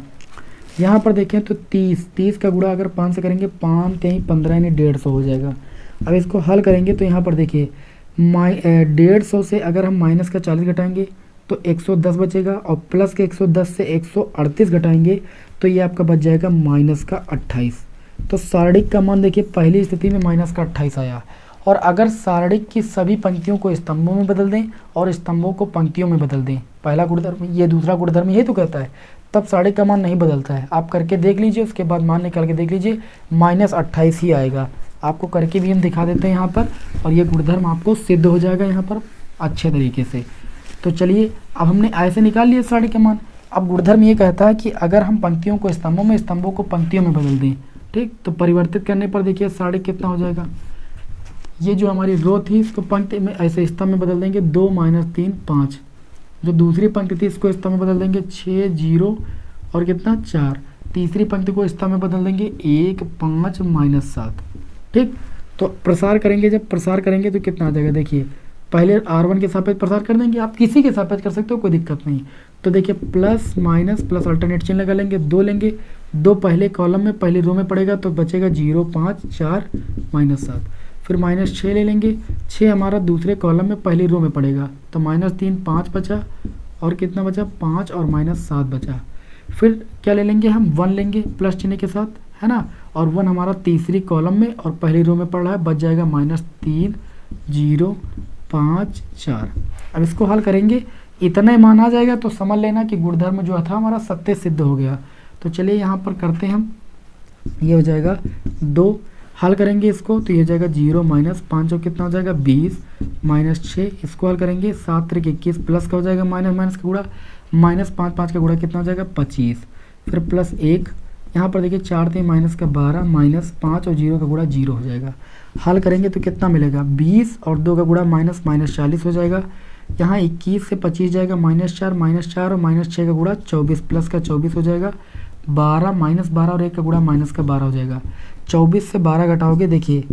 S1: यहाँ पर देखें तो 30 का गुणा अगर 5 से करेंगे 5 3 15 यानी 150 हो जाएगा। अब इसको हल करेंगे तो यहाँ पर देखिए 150 से अगर हम माइनस का 40 घटाएंगे तो 110 बचेगा, और प्लस के 110 से 138 घटाएंगे तो ये आपका बच जाएगा माइनस का 28। तो सारणिक का मान देखिए पहली स्थिति में माइनस का 28 आया, और अगर सारणिक की सभी पंक्तियों को स्तंभों में बदल दें और स्तंभों को पंक्तियों में बदल दें, पहला गुणधर्म ये दूसरा गुणधर्म ये तो कहता है, तब सारणिक का मान नहीं बदलता है। आप करके देख लीजिए, उसके बाद मान निकाल के देख लीजिए, माइनस 28 ही आएगा। आपको करके भी हम दिखा देते हैं यहाँ पर, और ये गुणधर्म आपको सिद्ध हो जाएगा यहाँ पर अच्छे तरीके से। तो चलिए अब हमने ऐसे निकाल लिया सारणिक का मान। अब गुणधर्म ये कहता है कि अगर हम पंक्तियों को स्तंभों में, स्तंभों को पंक्तियों में बदल दें, ठीक, तो परिवर्तित करने पर देखिए सारणिक कितना हो जाएगा, ये जो हमारी रो थी इसको पंक्ति में ऐसे स्तंभ में बदल देंगे 2 - 3 5, जो दूसरी पंक्ति थी इसको स्तंभ में बदल देंगे 6 0 और कितना 4, तीसरी पंक्ति को स्तंभ में बदल देंगे 1 5 -7, ठीक। तो प्रसार करेंगे, जब प्रसार करेंगे तो कितना आ जाएगा देखिए, पहले R1 के सापेक्ष प्रसार कर देंगे, आप किसी के सापेक्ष कर सकते हो, कोई दिक्कत नहीं। तो देखिए प्लस माइनस प्लस अल्टरनेट चिन्ह लगा लेंगे, 2 लेंगे, 2 पहले कॉलम में पहली रो में पड़ेगा तो बचेगा 0 5 4 -7, फिर -6 ले लेंगे, 6 हमारा दूसरे कॉलम में पहली रो में पड़ेगा तो -3 5 बचा, और कितना बचा 5 और -7 बचा। फिर क्या ले लेंगे हम 1 लेंगे प्लस चिन्ह के साथ, है ना, और 1 हमारा तीसरी कॉलम में और पहली रो में पड़ रहा है, बच जाएगा -3 0 5 4। अब इसको हल करेंगे, इतना ही मान आ जाएगा तो समझ लेना कि गुणधर्म जो था हमारा सत्य सिद्ध हो गया। तो चलिए यहाँ पर करते हैं हम, ये हो जाएगा 2, हल करेंगे इसको तो ये हो जाएगा 0 - 5 और कितना हो जाएगा 20 -6, इसको हल करेंगे 7 3 21 प्लस का हो जाएगा माइनस माइनस का गुणा, -5 5 का गुणा कितना हो जाएगा 25, फिर प्लस 1, यहाँ पर देखिए 4 3 माइनस का 12 -5 और 0 का गुणा 0 हो जाएगा। हल करेंगे तो कितना मिलेगा 20 और 2 का गुणा माइनस 40 हो जाएगा। यहाँ 21 से 25 जाएगा -4 और -6 का गुणा 24 प्लस का 24 हो जाएगा, 12 -12 और 1 का गुणा माइनस का 12 हो जाएगा। 24 से 12 घटाओगे देखिए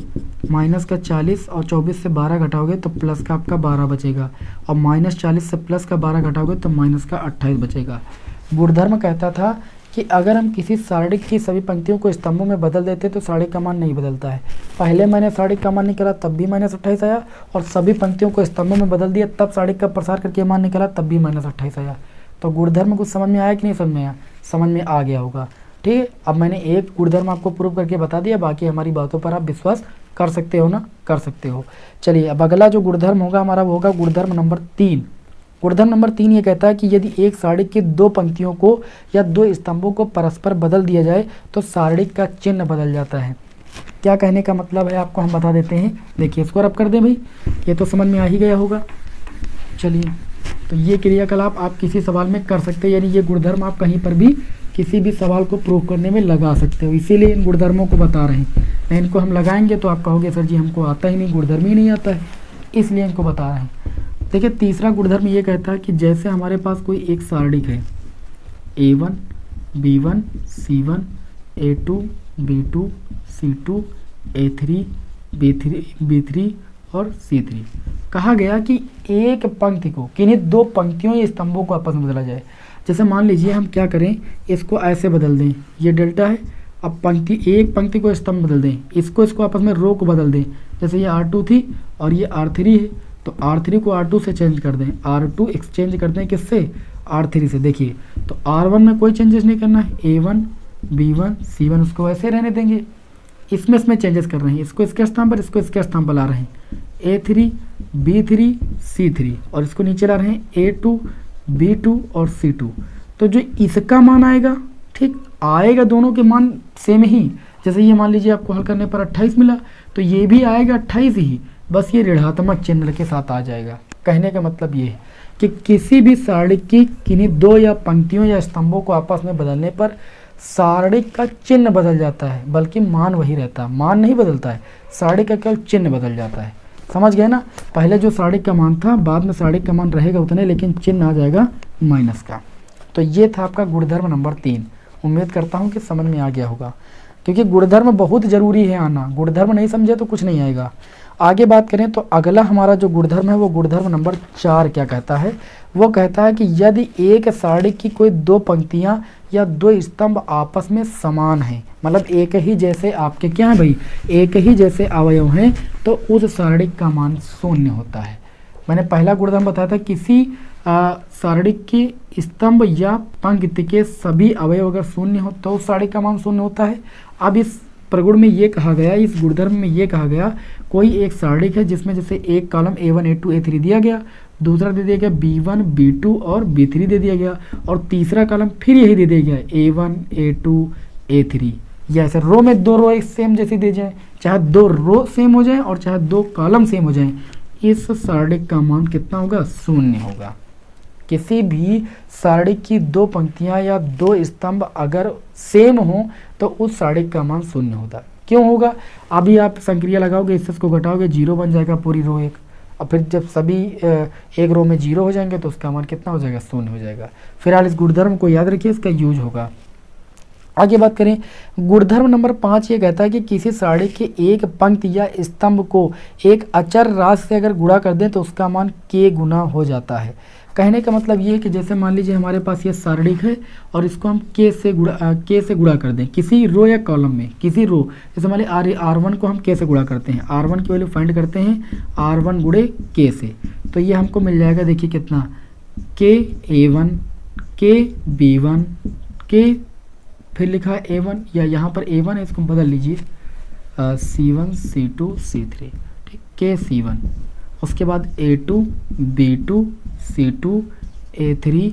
S1: माइनस का 40 और 24 से 12 घटाओगे तो प्लस का आपका 12 बचेगा, और -40 से प्लस का 12 घटाओगे तो माइनस का 28 बचेगा। गुणधर्म कहता था कि अगर हम किसी सारणिक की सभी पंक्तियों को स्तंभों में बदल देते तो सारणिक का मान नहीं बदलता है। पहले मैंने सारणिक का मान निकाला तब भी -28 आया, और सभी पंक्तियों को स्तंभों में बदल दिया तब सारणिक का प्रसार करके मान निकाला तब भी -28 आया। तो गुणधर्म कुछ समझ में आया कि नहीं समझ में आया? समझ में आ गया होगा, ठीक है। अब मैंने एक गुणधर्म आपको प्रूव करके बता दिया, बाकी हमारी बातों पर आप विश्वास कर सकते हो ना, कर सकते हो। चलिए अब अगला जो गुणधर्म होगा हमारा वो होगा गुणधर्म नंबर 3। गुणधर्म नंबर 3 ये कहता है कि यदि एक सारणिक की 2 पंक्तियों को या 2 स्तंभों को परस्पर बदल दिया जाए तो सारणिक का चिन्ह बदल जाता है। क्या कहने का मतलब है आपको हम बता देते हैं, देखिए इसको रब कर दें भाई, ये तो समझ में आ ही गया होगा। चलिए तो ये क्रियाकलाप आप किसी सवाल में कर सकते हैं, यानी ये गुणधर्म आप कहीं पर भी किसी भी सवाल को प्रूव करने में लगा सकते हो, इसीलिए इन गुणधर्मों को बता रहे हैं। नहीं इनको हम लगाएंगे तो आप कहोगे सर जी हमको आता ही नहीं, गुणधर्म ही नहीं आता है, इसलिए इनको बता रहे हैं। देखिए तीसरा गुणधर्म ये कहता है कि जैसे हमारे पास कोई एक सारणिक है A1 B1 C1 A2 B2 C2 A3 B3 और C3, कहा गया कि एक पंक्ति को किन्हीं 2 पंक्तियों या स्तंभों को आपस में बदला जाए। जैसे मान लीजिए हम क्या करें, इसको ऐसे बदल दें, ये डेल्टा है, अब एक पंक्ति को स्तंभ बदल दें, इसको आपस में रो को बदल दें। जैसे ये R2 थी और ये R3 है, तो R3 को R2 से चेंज कर दें, R2 एक्सचेंज करते हैं किससे, R3 से। देखिए तो R1 में कोई चेंजेस नहीं करना है, A1 B1 C1 उसको वैसे रहने देंगे, इसमें चेंजेस कर रहे हैं, इसको इसके स्थान पर, इसको इसके स्थान पर ला रहे हैं, A3 B3 C3 और इसको नीचे ला रहे हैं A2 B2 और C2। तो जो इसका मान आएगा, ठीक आएगा, दोनों के मान सेम ही। जैसे ये मान लीजिए आपको हल करने पर 28 मिला, तो ये भी आएगा 28 ही, बस ये ऋणात्मक चिन्ह के साथ आ जाएगा। कहने का मतलब ये है कि किसी भी सारणिक की किन्हीं 2 या पंक्तियों या स्तंभों को आपस में बदलने पर सारणिक का चिन्ह बदल जाता है, बल्कि मान वही रहता है, मान नहीं बदलता है, सारणिक का केवल चिन्ह बदल जाता है। समझ गए ना, पहले जो सारणिक का मान था बाद में सारणिक का मान रहेगा उतने, लेकिन चिन्ह आ जाएगा माइनस का। तो ये था आपका गुणधर्म नंबर 3। उम्मीद करता हूँ कि समझ में आ गया होगा, क्योंकि गुणधर्म बहुत ज़रूरी है आना, गुणधर्म नहीं समझे तो कुछ नहीं आएगा। आगे बात करें तो अगला हमारा जो गुणधर्म है वो गुणधर्म नंबर 4 क्या कहता है, वो कहता है कि यदि एक सारणिक की कोई दो पंक्तियां या दो स्तंभ आपस में समान हैं, मतलब एक ही जैसे आपके क्या है भाई, एक ही जैसे अवयव हैं, तो उस सारणिक का मान शून्य होता है। मैंने पहला गुणधर्म बताया था, किसी सारणिक की स्तंभ या पंक्ति के सभी अवयव अगर शून्य हो तो उस सारणिक का मान शून्य होता है। अब इस प्रगुण में ये कहा गया, इस गुणधर्म में ये कहा गया, कोई एक सारणिक है जिसमें जैसे एक कॉलम A1 A2 A3 दिया गया, दूसरा दे दिया गया B1 B2 और B3 दे दिया गया, और तीसरा कॉलम फिर यही दे दिया गया A1 A2 A3। या ऐसे रो में दो रो एक सेम जैसी दे जाए, चाहे दो रो सेम हो जाए और चाहे दो कॉलम सेम हो जाए, इस सारणिक का मान कितना होगा, शून्य होगा। किसी भी सारणिक की दो पंक्तियां या दो स्तंभ अगर सेम हो तो उस सारणिक का मान शून्य होता। क्यों होगा, अभी आप संक्रिया लगाओगे, इससे इसको घटाओगे, 0 बन जाएगा पूरी रो एक, और फिर जब सभी एक रो में 0 हो जाएंगे तो उसका मान कितना हो जाएगा, शून्य हो जाएगा। फिलहाल इस गुणधर्म को याद रखिए, इसका यूज होगा। आगे बात करें, गुणधर्म नंबर 5 ये कहता है कि किसी सारणिक के एक पंक्ति या स्तंभ को एक अचर राशि से अगर गुणा कर दें तो उसका मान k गुना हो जाता है। कहने का मतलब ये है कि जैसे मान लीजिए हमारे पास ये सारणिक है और इसको हम k से गुणा कर दें किसी रो या कॉलम में, किसी रो, जैसे मान लीजिए R1 को हम k से गुणा करते हैं, R1 की वैल्यू फाइंड करते हैं R1 गुणे k से, तो ये हमको मिल जाएगा, देखिए कितना, k A1 k B1 k, फिर लिखा है A1, या यहाँ पर A1 है इसको बदल लीजिए C1 C2 C3, ठीक, k C1, उसके बाद A2 B2 C2 A3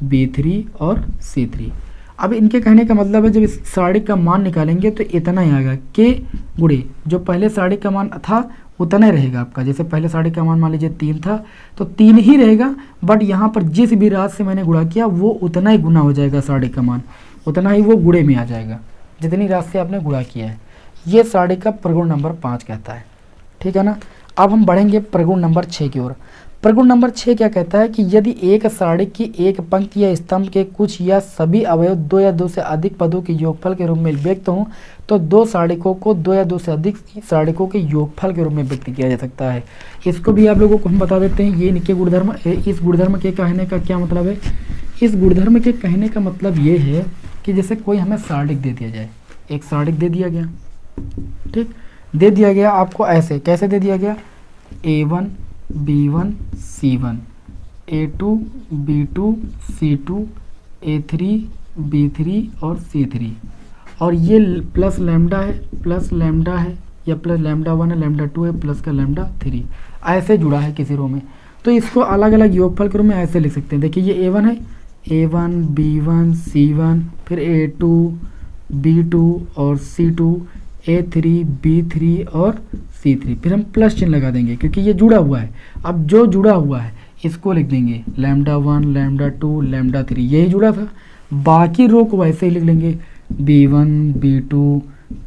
S1: B3 और C3। अब इनके कहने का मतलब है जब इस सारणिक का मान निकालेंगे तो इतना ही आएगा, k गुणे जो पहले सारणिक का मान था उतना ही रहेगा आपका। जैसे पहले सारणिक का मान लीजिए 3 था तो 3 ही रहेगा, बट यहाँ पर जिस भी राशि से मैंने गुणा किया वो उतना ही गुना हो जाएगा, सारणिक का मान उतना ही वो गुणे में आ जाएगा जितनी राशि से आपने गुणा किया है। ये सारणिक का प्रगुण नंबर 5 कहता है, ठीक है ना। अब हम बढ़ेंगे प्रगुण नंबर 6 की ओर। प्रगुण नंबर 6 क्या कहता है कि यदि एक सारणिक की एक पंक्ति या स्तंभ के कुछ या सभी अवयव दो या दो से अधिक पदों के योगफल के रूप में व्यक्त हों तो दो सारणिकों को दो या दो से अधिक सारणिकों के योगफल के रूप में व्यक्त किया जा सकता है। इसको भी आप लोगों को हम बता देते हैं, ये इनके गुणधर्म, इस गुणधर्म के कहने का क्या मतलब है। इस गुणधर्म के कहने का मतलब ये है कि जैसे कोई हमें सारणिक दे दिया जाए, एक सारणिक दे दिया गया, ठीक, दे दिया गया आपको ऐसे, कैसे दे दिया गया, A1 B1 C1 A2 B2 C2 A3 B3 और C3, और ये प्लस लैम्डा है, प्लस लैम्डा है, या प्लस लैम्डा 1 है, लैम्डा 2 है, प्लस का लैम्डा 3, ऐसे जुड़ा है किसी रो में। तो इसको अलग अलग योगफल के रूप में ऐसे लिख सकते हैं। देखिए ये A1 है, A1 B1 C1, फिर A2 B2 और C2 A3 B3 और C3, फिर हम प्लस चिन्ह लगा देंगे क्योंकि ये जुड़ा हुआ है। अब जो जुड़ा हुआ है इसको लिख देंगे लैम्डा 1 लैम्डा 2 लैम्डा 3, यही जुड़ा था। बाकी रो को वैसे ही लिख लेंगे B1 B2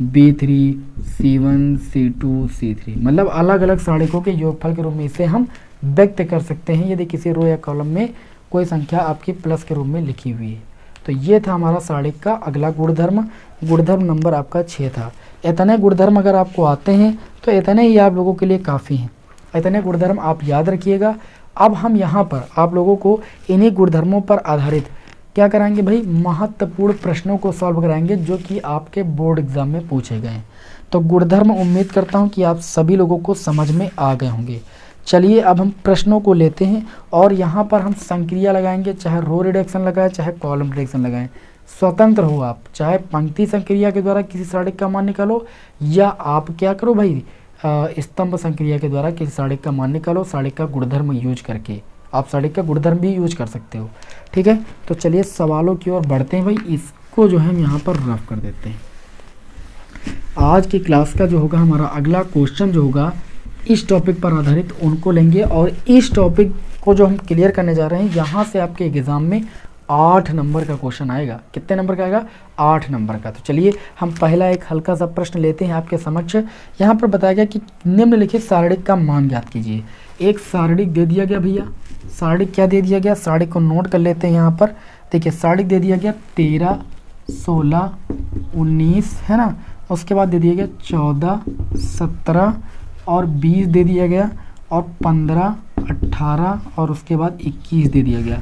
S1: B3 C1 C2 C3, मतलब अलग अलग सारणिकों के योगफल के रूप में इसे हम व्यक्त कर सकते हैं यदि किसी रो या कॉलम में कोई संख्या आपकी प्लस के रूप में लिखी हुई है। तो ये था हमारा सारणिक का अगला गुणधर्म, गुणधर्म नंबर आपका 6 था। इतने गुणधर्म अगर आपको आते हैं तो इतने ही आप लोगों के लिए काफ़ी हैं, इतने गुणधर्म आप याद रखिएगा। अब हम यहाँ पर आप लोगों को इन्हीं गुणधर्मों पर आधारित क्या कराएंगे भाई, महत्वपूर्ण प्रश्नों को सॉल्व कराएंगे जो कि आपके बोर्ड एग्जाम में पूछे गए हैं। तो गुणधर्म उम्मीद करता हूँ कि आप सभी लोगों को समझ में आ गए होंगे। चलिए अब हम प्रश्नों को लेते हैं और यहाँ पर हम संक्रिया लगाएंगे, चाहे रो रिडक्शन लगाएं चाहे कॉलम रिडक्शन लगाएं, स्वतंत्र हो आप। चाहे पंक्ति संक्रिया के द्वारा किसी सारणिक का मान निकालो या आप क्या करो भाई, स्तंभ संक्रिया के द्वारा किसी सारणिक का मान निकालो, सारणिक का गुणधर्म यूज करके आप सारणिक का गुणधर्म भी यूज कर सकते हो। ठीक है, तो चलिए सवालों की ओर बढ़ते हैं भाई। इसको जो है हम यहाँ पर रफ कर देते हैं। आज की क्लास का जो होगा हमारा अगला क्वेश्चन जो होगा इस टॉपिक पर आधारित उनको लेंगे और इस टॉपिक को जो हम क्लियर करने जा रहे हैं यहाँ से आपके एग्ज़ाम में 8 नंबर का क्वेश्चन आएगा। कितने नंबर का आएगा? 8 नंबर का। तो चलिए हम पहला एक हल्का सा प्रश्न लेते हैं आपके समक्ष। यहाँ पर बताया गया कि निम्नलिखित सारणिक का मान ज्ञात कीजिए। एक सारणिक दे दिया गया भैया, सारणिक क्या दे दिया गया, सारणिक को नोट कर लेते हैं। यहाँ पर देखिए सारणिक दे दिया गया 13, 16, 19 है ना। उसके बाद दे दिया गया 14, 17 और 20 दे दिया गया, और 15, 18 और उसके बाद 21 दे दिया गया।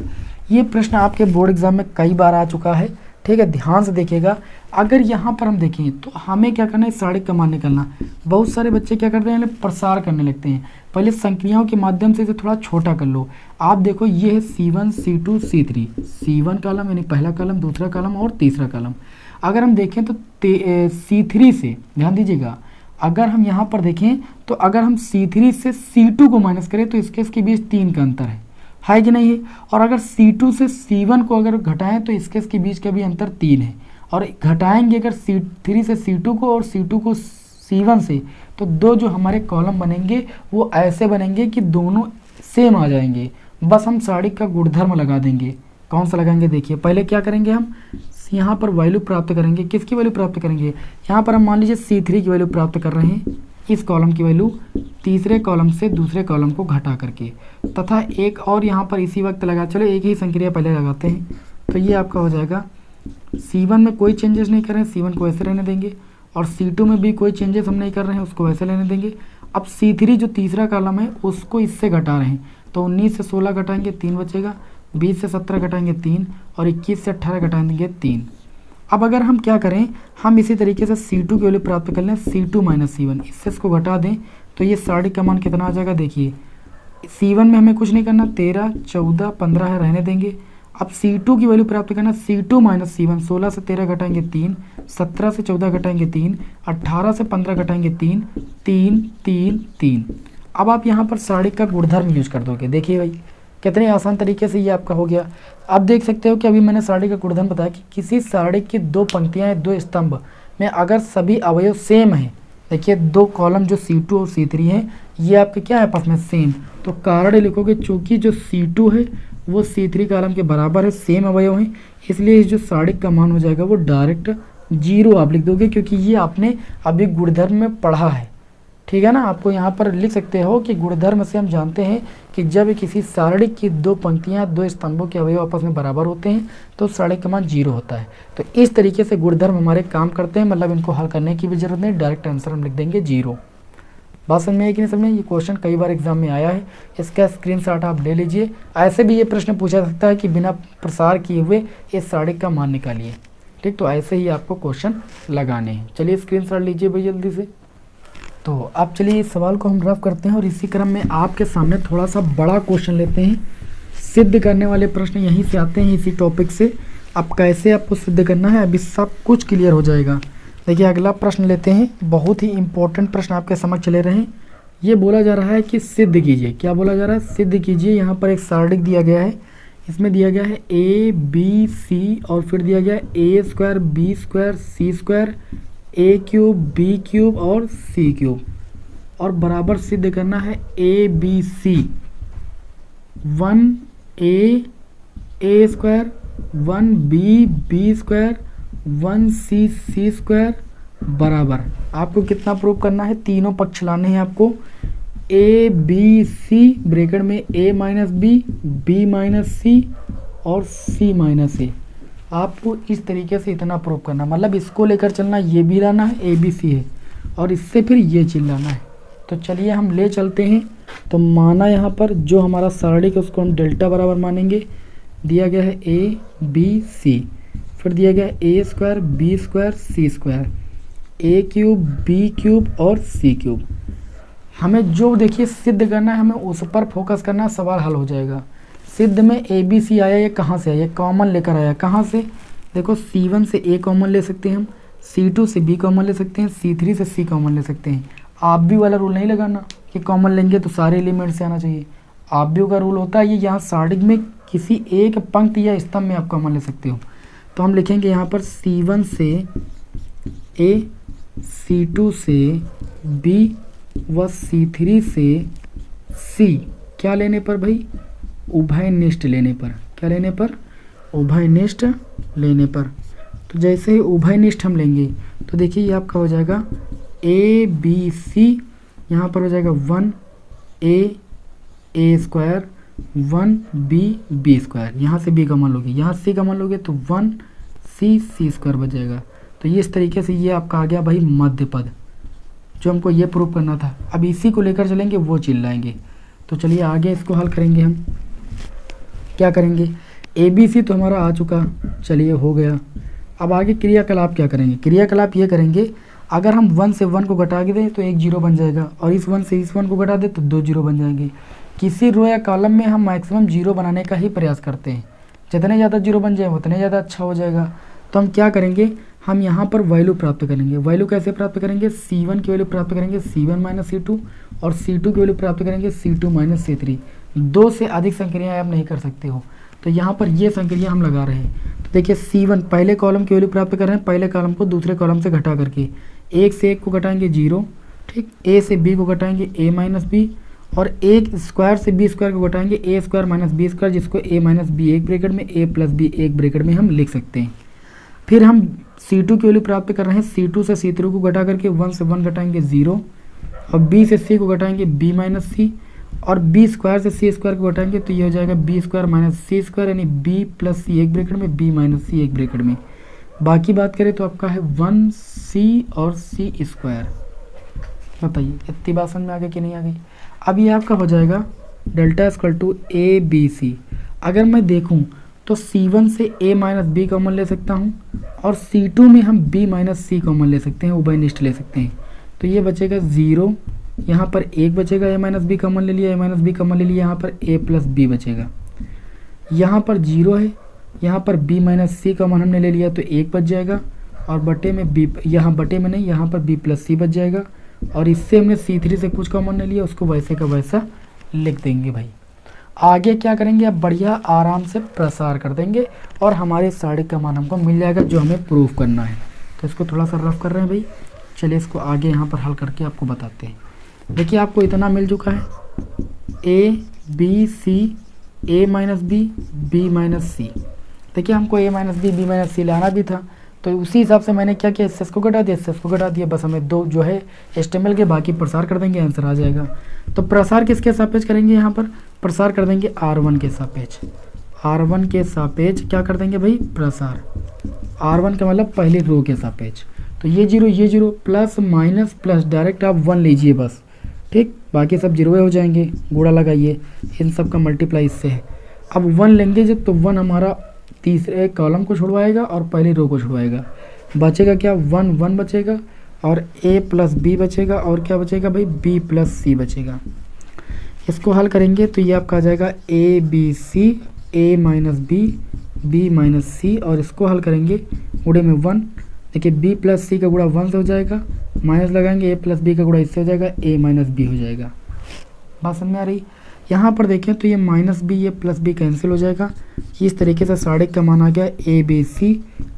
S1: ये प्रश्न आपके बोर्ड एग्जाम में कई बार आ चुका है, ठीक है, ध्यान से देखिएगा। अगर यहाँ पर हम देखें तो हमें क्या करना है, सारणिक का मान निकालना। बहुत सारे बच्चे क्या करते हैं, प्रसार करने लगते हैं। पहले संक्रियाओं के माध्यम से इसे थोड़ा छोटा कर लो। आप देखो ये है C1, C2, C3, C1 column यानी पहला कॉलम, दूसरा कॉलम और तीसरा कॉलम। अगर हम देखें तो C3 से ध्यान दीजिएगा, अगर हम यहाँ पर देखें तो अगर हम C3 से C2 को माइनस करें तो इसके बीच 3 का अंतर है कि नहीं है। और अगर C2 से C1 को अगर घटाएं तो इसके बीच का भी अंतर 3 है। और घटाएंगे अगर C3 से C2 को और C2 को C1 से, तो दो जो हमारे कॉलम बनेंगे वो ऐसे बनेंगे कि दोनों सेम आ जाएंगे। बस हम सारणिक का गुणधर्म लगा देंगे। कौन सा लगाएंगे, देखिए पहले क्या करेंगे, हम यहाँ पर वैल्यू प्राप्त करेंगे। किसकी वैल्यू प्राप्त करेंगे, यहाँ पर हम मान लीजिए C3 की वैल्यू प्राप्त कर रहे हैं, इस कॉलम की वैल्यू तीसरे कॉलम से दूसरे कॉलम को घटा करके, तथा एक और यहाँ पर इसी वक्त लगा, चलो एक ही संक्रिया पहले लगाते हैं। तो ये आपका हो जाएगा C1 में कोई चेंजेस नहीं कर रहे हैं, C1 को ऐसे रहने देंगे, और C2 में भी कोई चेंजेस हम नहीं कर रहे हैं, उसको वैसे रहने देंगे। अब C3 जो तीसरा कॉलम है उसको इससे घटा रहे हैं, तो 19 से 16 घटाएंगे 3 बचेगा, 20 से 17 घटाएंगे 3, और 21 से 18 घटाएंगे 3। अब अगर हम क्या करें, हम इसी तरीके से C2 की वैल्यू प्राप्त कर लें, C2 माइनस C1, इससे इसको घटा दें तो ये सारणिक का मान कितना आ जाएगा, देखिए C1 में हमें कुछ नहीं करना, 13, 14, 15 है, रहने देंगे। अब C2 की वैल्यू प्राप्त करना, C2 माइनस C1, 16 से 13 घटाएंगे 3, 17 से 14 घटाएंगे 3, 18 से 15 घटाएंगे 3, 3, 3, 3। अब आप यहाँ पर सारणिक का गुणधर्म यूज कर दोगे। देखिए भाई कितने आसान तरीके से ये आपका हो गया। आप देख सकते हो कि अभी मैंने सारणिक का गुणधर्म बताया कि किसी सारणिक की दो पंक्तियाँ दो स्तंभ में अगर सभी अवयव सेम हैं, देखिए दो कॉलम जो C2 और C3 हैं ये आपके क्या है आपस में सेम, तो कारण लिखोगे चूँकि जो C2 है वो C3 कॉलम के बराबर है, सेम अवयव हैं, इसलिए जो सारणिक का मान हो जाएगा वो डायरेक्ट 0 आप लिख दोगे, क्योंकि ये आपने अभी गुणधर्म में पढ़ा है, ठीक है ना। आपको यहाँ पर लिख सकते हो कि गुणधर्म से हम जानते हैं कि जब किसी सारणिक की दो पंक्तियाँ दो स्तंभों के अवयव आपस में बराबर होते हैं तो सारणिक का मान 0 होता है। तो इस तरीके से गुणधर्म हमारे काम करते हैं, मतलब इनको हल करने की भी जरूरत नहीं, डायरेक्ट आंसर हम लिख देंगे 0। बात समझ में आई कि नहीं समझ में? ये क्वेश्चन कई बार एग्जाम में आया है, इसका स्क्रीनशॉट आप ले लीजिए। ऐसे भी ये प्रश्न पूछा सकता है कि बिना प्रसार किए हुए इस सारणिक का मान निकालिए, ठीक। तो ऐसे ही आपको क्वेश्चन लगाने हैं। चलिए स्क्रीनशॉट लीजिए भाई जल्दी से। तो अब चलिए इस सवाल को हम रफ करते हैं और इसी क्रम में आपके सामने थोड़ा सा बड़ा क्वेश्चन लेते हैं। सिद्ध करने वाले प्रश्न यहीं से आते हैं, इसी टॉपिक से। अब कैसे आपको सिद्ध करना है अभी सब कुछ क्लियर हो जाएगा। देखिए अगला प्रश्न लेते हैं, बहुत ही इंपॉर्टेंट प्रश्न आपके समक्ष ले रहे हैं। ये बोला जा रहा है कि सिद्ध कीजिए। क्या बोला जा रहा है? सिद्ध कीजिए। यहाँ पर एक सारणिक दिया गया है, इसमें दिया गया है ABC और फिर दिया गया है A² B² C², A³ B³ और C³ और बराबर सिद्ध करना है ABC 1A A² 1B B² 1C C² बराबर आपको कितना प्रूव करना है? तीनों पक्ष लाने हैं आपको। ABC ब्रैकेट में A minus B, B minus C और C माइनस A। आपको इस तरीके से इतना प्रूव करना, मतलब इसको लेकर चलना, ये भी लाना है ABC है और इससे फिर ये चीज लाना है। तो चलिए हम ले चलते हैं। तो माना यहाँ पर जो हमारा सारणिक है उसको हम डेल्टा बराबर मानेंगे। दिया गया है ABC, फिर दिया गया है A² B² C², A³ B³ और C³। हमें जो देखिए सिद्ध करना है, हमें उस पर फोकस करना है, सवाल हल हो जाएगा। सिद्ध में ABC आया, ये कहाँ से आया? कॉमन लेकर आया। कहाँ से? देखो C1 से A कॉमन ले सकते हैं हम, C2 से B कॉमन ले सकते हैं, C3 से C कॉमन ले सकते हैं। आप भी वाला रूल नहीं लगाना कि कॉमन लेंगे तो सारे एलिमेंट से आना चाहिए। आप भी का रूल होता है ये, यहाँ सारणिक में किसी एक पंक्ति या स्तंभ में आप कॉमन ले सकते हो। तो हम लिखेंगे यहाँ पर C1 से A, C2 से B व C3 से C। क्या लेने पर भाई? उभयनिष्ठ लेने पर। क्या लेने पर? उभयनिष्ठ लेने पर। तो जैसे ही उभयनिष्ठ हम लेंगे तो देखिए ये आपका हो जाएगा ए बी सी, यहाँ पर हो जाएगा 1a स्क्वायर 1b स्क्वायर, यहाँ से b का मान लोगे, यहाँ c का मान लोगे तो 1c स्क्वायर बच जाएगा। तो ये इस तरीके से ये आपका आ गया भाई मध्य पद, जो हमको ये प्रूव करना था। अब इसी को लेकर चलेंगे, वो चिल्लाएंगे। तो चलिए आगे इसको हल करेंगे। हम क्या करेंगे, ए बी सी तो हमारा आ चुका, चलिए हो गया। अब आगे क्रियाकलाप क्या करेंगे, क्रियाकलाप ये करेंगे, अगर हम 1 से 1 को घटा के दें तो एक 0 बन जाएगा, और इस 1 से इस 1 को घटा दें तो 2 0 बन जाएंगे। किसी रो या कॉलम में हम मैक्सिमम 0 बनाने का ही प्रयास करते हैं, जितने ज़्यादा 0 बन जाए उतने ज़्यादा अच्छा हो जाएगा। तो हम क्या करेंगे, हम यहाँ पर वैल्यू प्राप्त करेंगे। वैल्यू कैसे प्राप्त करेंगे, C1 की वैल्यू प्राप्त करेंगे C1 माइनस C2, और C2 की वैल्यू प्राप्त करेंगे C2 माइनस C3। 2 से अधिक संक्रियाएँ आप नहीं कर सकते हो, तो यहाँ पर ये संक्रिया हम लगा रहे हैं। तो देखिए C1 पहले कॉलम की वैल्यू प्राप्त कर रहे हैं, पहले कॉलम को दूसरे कॉलम से घटा करके, 1 से 1 को घटाएंगे 0, ठीक, a से b को घटाएंगे a माइनस बी, और 1 स्क्वायर से b स्क्वायर को घटाएंगे a square minus b square, जिसको a माइनस बी एक ब्रैकेट में a प्लस b एक ब्रैकेट में हम लिख सकते हैं। फिर हम C2 की वैल्यू प्राप्त कर रहे हैं, C2 से C3 को घटा करके 1 से 1 घटाएंगे 0, और b से c को घटाएंगे b माइनस सी, और b स्क्वायर से c स्क्वायर को घटाएंगे तो ये हो जाएगा b स्क्वायर माइनस सी स्क्वायर, यानी b प्लस सी एक ब्रैकेट में b माइनस सी एक ब्रैकेट में। बाकी बात करें तो आपका है 1c और c स्क्वायर। बताइए इतनी बात समझ में आ गई कि नहीं आ गई। अब ये आपका हो जाएगा delta equal to a b c. अगर मैं देखूं तो C1 से a माइनस बी कॉमन ले सकता हूं, और C2 में हम b माइनस सी कॉमन ले सकते हैं, उभयनिष्ठ ले सकते हैं। तो ये बचेगा 0, यहाँ पर 1 बचेगा, a माइनस बी कॉमन ले लिया, a माइनस बी कॉमन ले लिया, यहाँ पर a प्लस बी बचेगा। यहाँ पर 0 है, यहाँ पर b माइनस सी कॉमन हमने ले लिया तो 1 बच जाएगा, और बटे में b, यहाँ बटे में नहीं, यहाँ पर b प्लस सी बच जाएगा, और इससे हमने C3 से कुछ कॉमन ले लिया, उसको वैसे का वैसा लिख देंगे भाई। आगे क्या करेंगे, अब बढ़िया आराम से प्रसार कर देंगे और हमारे साढ़े का मान हमको मिल जाएगा जो हमें प्रूफ करना है। तो इसको थोड़ा सा रफ कर रहे हैं भाई, चलिए इसको आगे यहाँ पर हल करके आपको बताते हैं। देखिए आपको इतना मिल चुका है, a b c a minus B b minus C. देखिए हमको a minus B b minus C लाना भी था, तो उसी हिसाब से मैंने क्या किया, एस को घटा दिया, एस को घटा दिया, बस हमें 2 जो है HTML के, बाकी प्रसार कर देंगे, आंसर आ जाएगा। तो प्रसार किसके सापेक्ष करेंगे, यहाँ पर प्रसार कर देंगे R1 के सापेक्ष। R1 के सापेक्ष क्या कर देंगे भाई, प्रसार। R1 का मतलब पहली रो के सापेक्ष। तो ये 0 प्लस माइनस प्लस डायरेक्ट आप 1 लीजिए बस, ठीक, बाकी सब 0 हो जाएंगे, गुणा लगाइए, इन सब का मल्टीप्लाई इससे है। अब 1 लेंगे जब तो 1 हमारा तीसरे कॉलम को छुड़वाएगा और पहली रो को छुड़वाएगा, बचेगा क्या, 1 बचेगा, और a प्लस बी बचेगा, और क्या बचेगा भाई, b प्लस सी बचेगा। इसको हल करेंगे तो ये आपका आ जाएगा a b c a minus B b minus C, और इसको हल करेंगे गुणे में 1। देखिए b प्लस सी का गुणा 1 से हो जाएगा, माइनस लगाएंगे, a प्लस बी का गुणा इससे हो जाएगा, a माइनस बी हो जाएगा। बात समझ में आ रही। यहाँ पर देखें तो ये माइनस बी, ये प्लस बी कैंसिल हो जाएगा। इस तरीके से साढ़े का मान आ गया a b c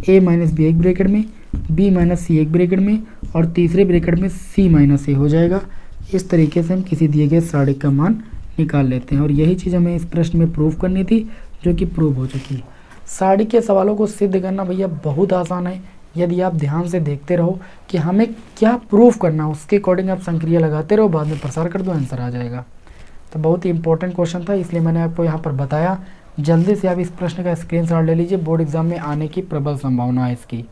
S1: a minus b एक ब्रैकेट में, b माइनस सी एक ब्रैकेट में, और तीसरे ब्रैकेट में c माइनस ए हो जाएगा। इस तरीके से हम किसी दिए गए साढ़े का मान निकाल लेते हैं, और यही चीज़ हमें इस प्रश्न में प्रूव करनी थी, जो कि प्रूव हो चुकी है। साढ़े के सवालों को सिद्ध करना भैया बहुत आसान है, यदि आप ध्यान से देखते रहो कि हमें क्या प्रूफ करना है, उसके अकॉर्डिंग आप संक्रिया लगाते रहो, बाद में प्रसार कर दो, आंसर आ जाएगा। तो बहुत ही इंपॉर्टेंट क्वेश्चन था, इसलिए मैंने आपको यहाँ पर बताया। जल्दी से आप इस प्रश्न का स्क्रीनशॉट ले लीजिए, बोर्ड एग्जाम में आने की प्रबल संभावना है इसकी।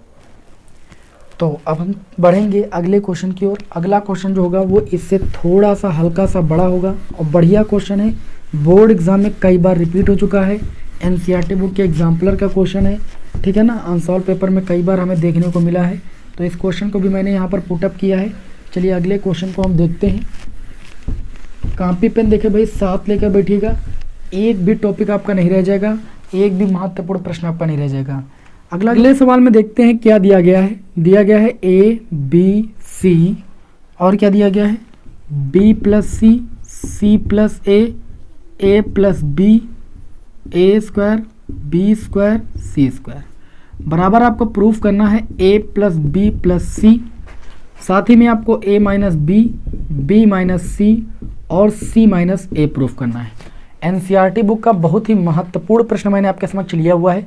S1: तो अब हम बढ़ेंगे अगले क्वेश्चन की ओर। अगला क्वेश्चन जो होगा वो इससे थोड़ा सा हल्का सा बड़ा होगा, और बढ़िया क्वेश्चन है, बोर्ड एग्जाम में कई बार रिपीट हो चुका है, NCERT बुक के एग्जाम्पलर का क्वेश्चन है, ठीक है ना, अनसॉल्व पेपर में कई बार हमें देखने को मिला है। तो इस क्वेश्चन को भी मैंने यहाँ पर पुटअप किया है। चलिए अगले क्वेश्चन को हम देखते हैं। कॉपी पेन देखे भाई साथ लेकर बैठिएगा, एक भी टॉपिक आपका नहीं रह जाएगा, एक भी महत्वपूर्ण प्रश्न आपका नहीं रह जाएगा। अगले सवाल में देखते हैं क्या दिया गया है। दिया गया है a b c, और क्या दिया गया है, b plus c c plus a plus b a square b square c square बराबर आपको प्रूफ करना है a plus b plus c, साथ ही में आपको a minus b b minus c और c माइनस a प्रूफ करना है। एनसीईआरटी बुक का बहुत ही महत्वपूर्ण प्रश्न मैंने आपके समक्ष लिया हुआ है।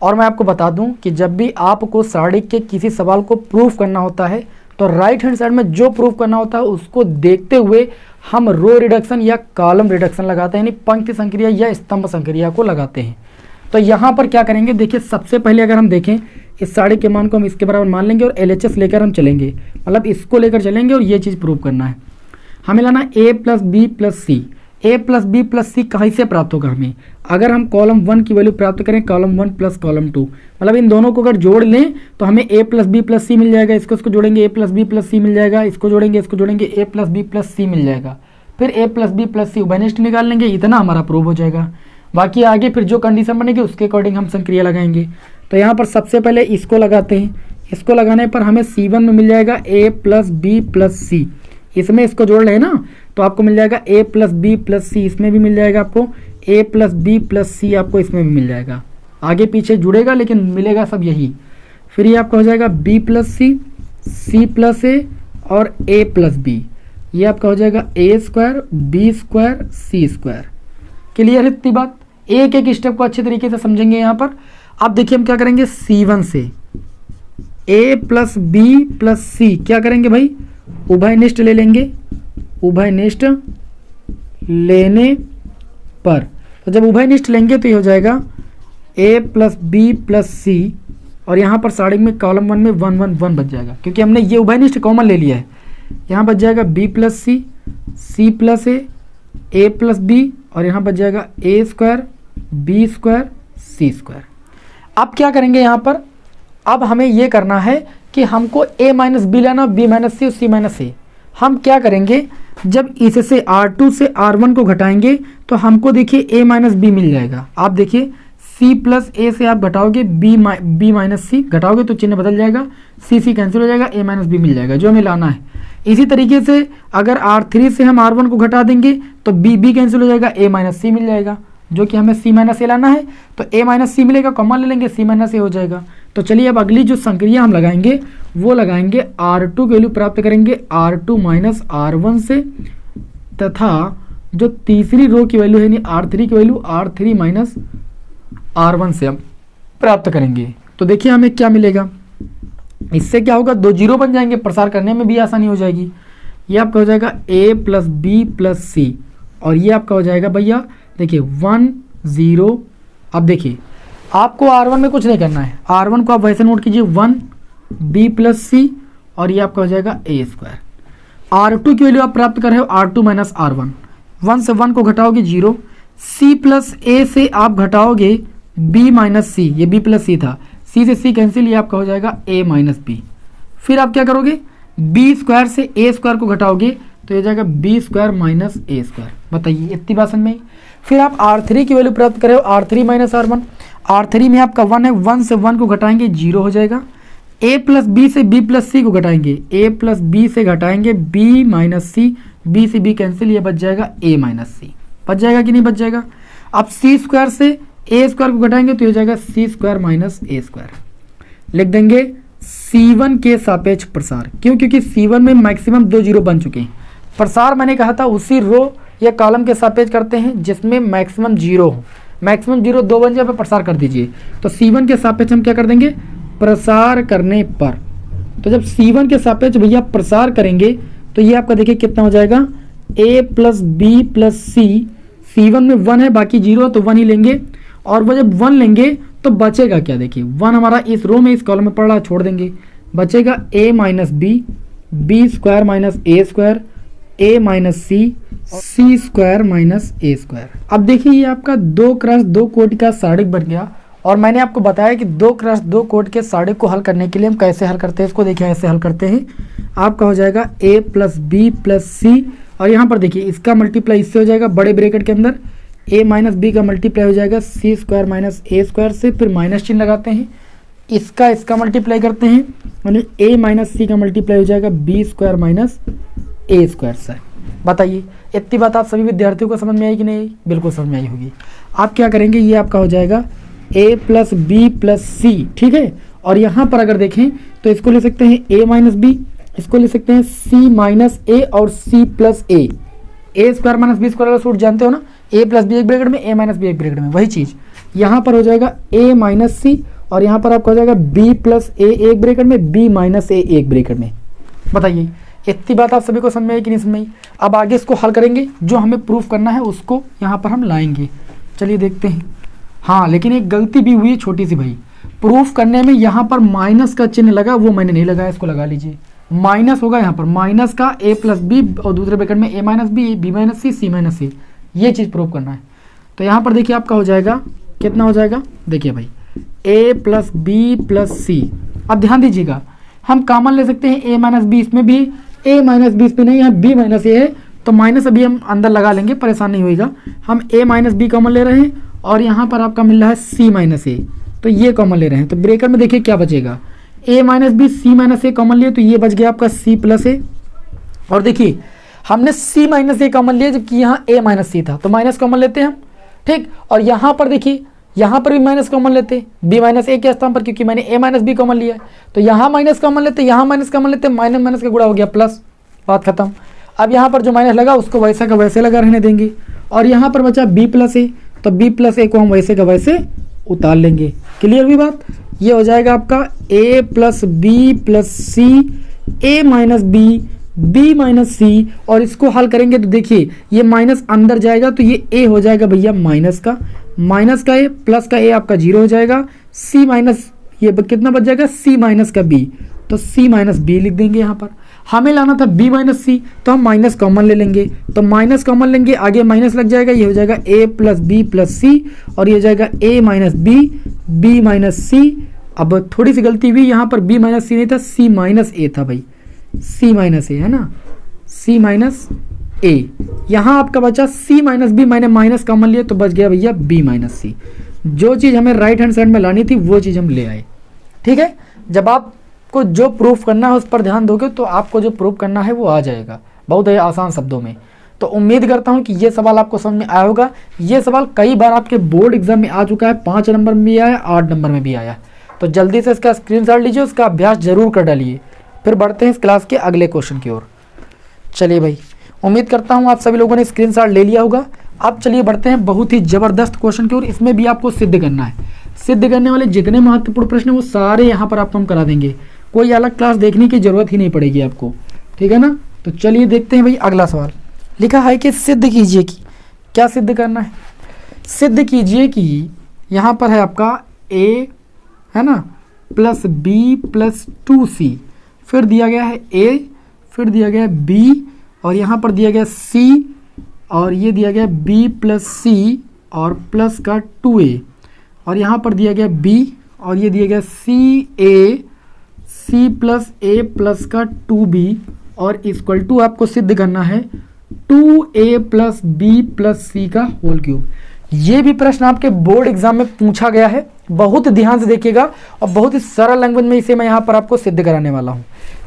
S1: और मैं आपको बता दूं कि जब भी आपको सारणिक के किसी सवाल को प्रूफ करना होता है तो राइट हैंड साइड में जो प्रूफ करना होता है उसको देखते हुए हम रो रिडक्शन या कॉलम रिडक्शन लगाते हैं, यानी पंक्ति संक्रिया या स्तंभ संक्रिया को लगाते हैं। तो यहाँ पर क्या करेंगे, देखिए सबसे पहले अगर हम देखें इस सारणिक के मान को हम इसके बराबर मान लेंगे और LHS लेकर हम चलेंगे, मतलब इसको लेकर चलेंगे और ये चीज़ प्रूव करना है। हमें लाना a plus B plus C. a plus B plus C कहीं से प्राप्त होगा हमें, अगर हम कॉलम 1 की वैल्यू प्राप्त करें, कॉलम 1 प्लस कॉलम 2, मतलब इन दोनों को अगर जोड़ लें तो हमें a प्लस बी प्लस सी मिल जाएगा, इसको जोड़ेंगे a प्लस बी प्लस सी मिल जाएगा, इसको जोड़ेंगे a प्लस बी प्लस सी मिल जाएगा, फिर a प्लस बी प्लस सी उभयनिष्ठ निकाल लेंगे, इतना हमारा प्रूव हो जाएगा। बाकी आगे फिर जो कंडीशन बनेगी उसके अकॉर्डिंग हम संक्रिया लगाएंगे। तो यहाँ पर सबसे पहले इसको लगाते हैं, इसको लगाने पर हमें C1 में मिल जाएगा a प्लस बी प्लस सी, इसमें इसको जोड़ लें ना तो आपको मिल जाएगा a प्लस बी प्लस सी, इसमें भी मिल जाएगा आपको a प्लस बी प्लस सी, आपको इसमें भी मिल जाएगा, आगे पीछे जुड़ेगा लेकिन मिलेगा सब यही। फिर ये आपका हो जाएगा b plus c, c plus a और a प्लस बी, ये आपका हो जाएगा a square b square c square. Clear है इतनी बात? एक एक स्टेप को अच्छे तरीके से समझेंगे यहाँ पर। अब देखिए हम क्या करेंगे, C1 से a प्लस बी प्लस सी क्या करेंगे भाई, उभयनिष्ठ ले लेंगे, उभयनिष्ठ लेने पर, तो जब उभयनिष्ठ लेंगे तो ये हो जाएगा a प्लस बी प्लस सी, और यहाँ पर सारणिक में कॉलम 1 में 1 1 1 बच जाएगा क्योंकि हमने ये उभयनिष्ठ कॉमन ले लिया है। यहाँ बच जाएगा b plus c, c plus a plus b, और यहाँ बच जाएगा a square b square c square. अब क्या करेंगे यहाँ पर, अब हमें ये करना है कि हमको a माइनस बी लेना, b माइनस सी और c माइनस ए। हम क्या करेंगे, जब इससे R2 से R1 को घटाएंगे तो हमको देखिए a माइनस बी मिल जाएगा। आप देखिए c प्लस ए से आप घटाओगे b माइनस सी, घटाओगे तो चिन्ह बदल जाएगा, c कैंसिल हो जाएगा, a माइनस बी मिल जाएगा जो हमें लाना है। इसी तरीके से अगर R3 से हम R1 को घटा देंगे तो b कैंसिल हो जाएगा, a माइनस सी मिल जाएगा, जो कि हमें c माइनस ए लाना है, तो a माइनस सी मिलेगा, कॉमन ले लेंगे, c माइनस ए हो जाएगा। तो चलिए अब अगली जो संक्रिया हम लगाएंगे वो लगाएंगे R2 की वैल्यू प्राप्त करेंगे R2 माइनस R1 से, तथा जो तीसरी रो की वैल्यू है यानी R3 की वैल्यू R3 माइनस R1 से हम प्राप्त करेंगे। तो देखिए हमें क्या मिलेगा, इससे क्या होगा, 2 जीरो बन जाएंगे, प्रसार करने में भी आसानी हो जाएगी। ये आपका हो जाएगा a प्लस बी प्लस सी, और ये आपका हो जाएगा भैया देखिए 1 0। अब देखिए आपको R1 में कुछ नहीं करना है, R1 को आप वैसे नोट कीजिए 1 b प्लस सी, और ये आपका हो जाएगा a स्क्वायर। R2 की वैल्यू आप प्राप्त कर रहे हो R2 माइनस R1, 1 से 1 को घटाओगे 0, c प्लस ए से आप घटाओगे b माइनस सी, ये b प्लस सी था, c से c कैंसिल, ये आपका हो जाएगा a माइनस बी। फिर आप क्या करोगे, b स्क्वायर से a स्क्वायर को घटाओगे तो ये जाएगा b square minus a square. बताइए इतनी बात समझ में आई? फिर आप R3 की वैल्यू प्राप्त करें R3 माइनस R1, R3 में आपका 1 है, 1 से 1 को घटाएंगे 0 हो जाएगा, a प्लस बी से b प्लस सी को घटाएंगे, a प्लस बी से घटाएंगे b माइनस सी, b से b कैंसिल, ये बच जाएगा a माइनस सी। बच जाएगा कि नहीं बच जाएगा? अब c स्क्वायर से a स्क्वायर को घटाएंगे तो ये हो जाएगा c square minus a square. लिख देंगे C1 के सापेक्ष प्रसार, क्यों? क्योंकि C1 में मैक्सिमम 2 जीरो बन चुके हैं। प्रसार मैंने कहा था उसी रो या कॉलम के सापेक्ष करते हैं जिसमें मैक्सिमम 0 हो, मैक्सिमम 0 2 बन जाए, प्रसार कर दीजिए। तो C1 के सापेक्ष हम क्या कर देंगे, प्रसार करने पर। तो जब C1 के सापेक्ष भैया प्रसार करेंगे तो ये आपका देखिए कितना हो जाएगा, a plus B plus c, C1 में 1 है बाकी 0 तो 1 ही लेंगे, और वो जब 1 लेंगे तो बचेगा क्या, देखिए 1 हमारा इस रो में इस कॉलम में पड़ रहा है, छोड़ देंगे, बचेगा a minus b square minus a square, a minus C square minus a square. अब देखिए ये आपका 2x2 कोटि का सारणिक बन गया, और मैंने आपको बताया कि 2x2 कोटि के सारणिक को हल करने के लिए हम कैसे हल करते हैं, इसको देखिए ऐसे हल करते हैं। आपका हो जाएगा a प्लस बी प्लस सी, और यहाँ पर देखिए इसका मल्टीप्लाई इससे हो जाएगा बड़े ब्रैकेट के अंदर, a माइनस बी का मल्टीप्लाई हो जाएगा सी स्क्वायर माइनस ए स्क्वायर से, फिर माइनस चिन्ह लगाते हैं, इसका मल्टीप्लाई करते हैं, यानी a माइनस सी का मल्टीप्लाई हो जाएगा B square minus a square से। बताइए इतनी बात आप सभी विद्यार्थियों को समझ में आई कि नहीं? बिल्कुल समझ में आई होगी। आप क्या करेंगे, ये आपका हो जाएगा a प्लस बी प्लस सी, ठीक है। और यहाँ पर अगर देखें तो इसको ले सकते हैं a माइनस बी, इसको ले सकते हैं c माइनस ए और c प्लस ए, स्क्वायर माइनस बी स्क्वायर वाला सूत्र जानते हो ना, ए प्लस बी एक ब्रैकेट में, ए माइनस बी एक ब्रैकेट में, वही चीज़ यहाँ पर हो जाएगा ए माइनस सी, और यहाँ पर आपका हो जाएगा बी प्लस ए एक ब्रैकेट में, बी माइनस ए एक ब्रैकेट में। बताइए इतनी बात आप सभी को समझ में आई कि नहीं समझ में आई? अब आगे इसको हल करेंगे, जो हमें प्रूफ करना है उसको यहाँ पर हम लाएंगे। चलिए देखते हैं। हाँ लेकिन एक गलती भी हुई है छोटी सी भाई, प्रूफ करने में यहाँ पर माइनस का चिन्ह लगा, वो मैंने नहीं लगाया, इसको लगा लीजिए। माइनस होगा यहाँ पर माइनस का ए प्लस बी और दूसरे ब्रैकेट में ए minus B minus C minus सी, ये चीज़ प्रूफ करना है। तो यहाँ पर देखिए आपका हो जाएगा, कितना हो जाएगा, देखिए भाई ए प्लस बी प्लस सी। अब ध्यान दीजिएगा, हम कॉमन ले सकते हैं ए माइनस बी, इसमें भी ए माइनस बी इसमें नहीं है, बी माइनस ए है, तो माइनस अभी हम अंदर लगा लेंगे, परेशान नहीं होएगा। हम ए माइनस बी कॉमन ले रहे हैं और यहाँ पर आपका मिल रहा है सी माइनस ए, तो ये कॉमन ले रहे हैं। तो ब्रेकर में देखिए क्या बचेगा, ए माइनस बी सी माइनस ए कॉमन लिए, तो ये बच गया आपका सी प्लस ए। और देखिए हमने सी माइनस ए कॉमन लिया जबकि यहाँ ए माइनस सी था, तो माइनस कॉमन लेते हैं हम, ठीक। और यहाँ पर देखिए, यहाँ पर भी माइनस कॉमन लेते हैं बी माइनस ए के स्थान पर, क्योंकि मैंने ए माइनस बी कॉमन लिया है, तो यहाँ माइनस कॉमन लेते हैं, यहाँ माइनस कॉमन लेते हैं, माइनस माइनस का गुणा हो गया प्लस, बात खत्म। अब यहाँ पर जो माइनस लगा उसको वैसा का वैसे लगा रहने देंगे, और यहाँ पर बचा बी प्लस ए, तो बी प्लस ए को हम वैसे का वैसे उतार लेंगे। क्लियर हुई बात? ये हो जाएगा आपका ए प्लस बी प्लस सी, ए माइनस बी माइनस सी, और इसको हल करेंगे तो देखिए ये माइनस अंदर जाएगा, तो ये ए हो जाएगा भैया माइनस का ए, प्लस का ए आपका जीरो हो जाएगा, सी माइनस ये कितना बच जाएगा, सी माइनस का बी, तो सी माइनस बी लिख देंगे। यहाँ पर हमें लाना था बी माइनस सी, तो हम माइनस कॉमन ले लेंगे, तो माइनस कॉमन लेंगे, आगे माइनस लग जाएगा, ये हो जाएगा ए प्लस बी प्लस सी, और ये हो जाएगा ए माइनस बी माइनस सी। अब थोड़ी सी गलती हुई, यहाँ पर बी माइनस सी नहीं था, सी माइनस ए था भाई, सी माइनस ए है ना, सी माइनस ए। यहाँ आपका बचा सी माइनस बी, मैंने माइनस कॉमन लिया तो बच गया भैया बी माइनस सी। जो चीज़ हमें राइट हैंड साइड में लानी थी वो चीज़ हम ले आए, ठीक है। जब आपको जो प्रूफ करना है उस पर ध्यान दोगे तो आपको जो प्रूफ करना है वो आ जाएगा, बहुत ही आसान शब्दों में। तो उम्मीद करता हूँ कि ये सवाल आपको समझ में आया होगा। ये सवाल कई बार आपके बोर्ड एग्जाम में आ चुका है, 5 नंबर में भी आया, 8 नंबर में भी आया। तो जल्दी से इसका स्क्रीनशॉट लीजिए, उसका अभ्यास जरूर कर डालिए। फिर बढ़ते हैं इस क्लास के अगले क्वेश्चन की ओर। चलिए भाई, उम्मीद करता हूँ आप सभी लोगों ने स्क्रीनशॉट ले लिया होगा। अब चलिए बढ़ते हैं बहुत ही ज़बरदस्त क्वेश्चन की ओर। इसमें भी आपको सिद्ध करना है, सिद्ध करने वाले जितने महत्वपूर्ण प्रश्न हैं वो सारे यहाँ पर आपको हम करा देंगे, कोई अलग क्लास देखने की जरूरत ही नहीं पड़ेगी आपको, ठीक है ना। तो चलिए देखते हैं भाई अगला सवाल। लिखा है कि सिद्ध कीजिए कि, क्या सिद्ध करना है, सिद्ध कीजिए कि यहाँ पर है आपका ए है ना प्लस बी प्लस 2c, फिर दिया गया है ए, फिर दिया गया है बी, और यहाँ पर दिया गया सी, और ये दिया गया बी प्लस सी और प्लस का 2a, और यहाँ पर दिया गया बी, और ये दिया गया सी प्लस ए प्लस का 2b, और इक्वल टू आपको सिद्ध करना है 2a प्लस बी प्लस सी का होल क्यूब। ये भी प्रश्न आपके बोर्ड एग्जाम में पूछा गया है, बहुत ध्यान से देखिएगा, और बहुत ही सरल लैंग्वेज में इसे मैं यहाँ पर आपको सिद्ध कराने वाला हूँ।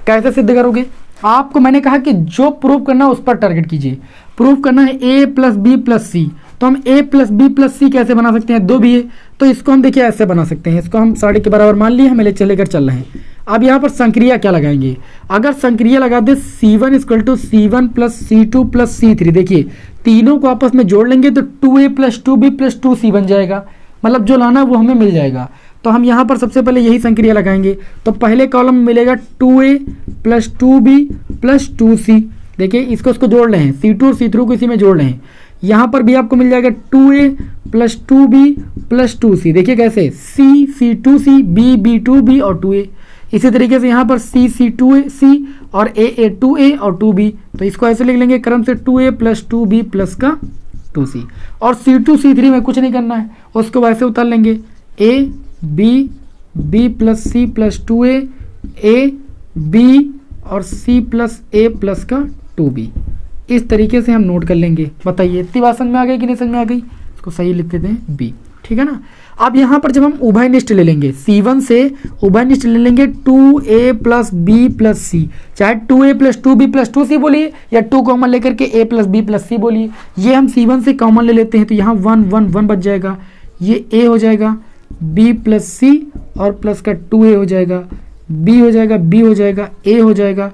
S1: कैसे सिद्ध करोगे? आपको मैंने कहा कि जो प्रूफ करना है उस पर टारगेट कीजिए। प्रूफ करना है ए प्लस बी प्लस सी, तो हम ए प्लस बी प्लस सी कैसे बना सकते हैं, 2 भी है, तो इसको हम देखिए ऐसे बना सकते हैं। इसको हम साढ़े के बराबर मान लिए, हम लेकर लेकर चल रहे हैं। अब यहाँ पर संक्रिया क्या लगाएंगे? अगर संक्रिया लगा दे C1 equal to C1 plus C2 plus C3, देखिए तीनों को आपस में जोड़ लेंगे तो 2a plus 2b plus 2c बन जाएगा, मतलब जो लाना है वो हमें मिल जाएगा। तो हम यहाँ पर सबसे पहले यही संक्रिया लगाएंगे, तो पहले कॉलम में मिलेगा 2a plus 2b plus 2c, देखिए इसको जोड़ रहे हैं, C2 और C3 को इसी में जोड़ रहे हैं। यहाँ पर भी आपको मिल जाएगा 2a plus 2b plus 2c, देखिए कैसे c 2c b 2b और 2a। इसी तरीके से यहाँ पर c 2c और a 2a और 2b, तो इसको ऐसे लिख लेंगे क्रम से 2a प्लस 2b प्लस का 2c। और C2 C3 में कुछ नहीं करना है, उसको वैसे उतार लेंगे a b plus c plus 2a b और c प्लस a प्लस का 2b। इस तरीके से हम नोट कर लेंगे। बताइए इतनी बात समझ में आ गई कि नहीं समझ में आ गई? इसको सही लिख देते हैं b, ठीक है ना। अब यहाँ पर जब हम उभयनिष्ठ ले लेंगे, C1 से उभयनिष्ठ ले लेंगे 2a प्लस बी प्लस सी, चाहे 2a plus 2b plus 2c बोलिए या 2 कॉमन लेकर के a प्लस बी प्लस सी बोलिए। ये हम C1 से कॉमन ले लेते हैं, तो यहाँ 1 1 1 बच जाएगा, ये a हो जाएगा b प्लस सी और प्लस का 2a हो जाएगा, b हो जाएगा, b हो जाएगा, a हो जाएगा,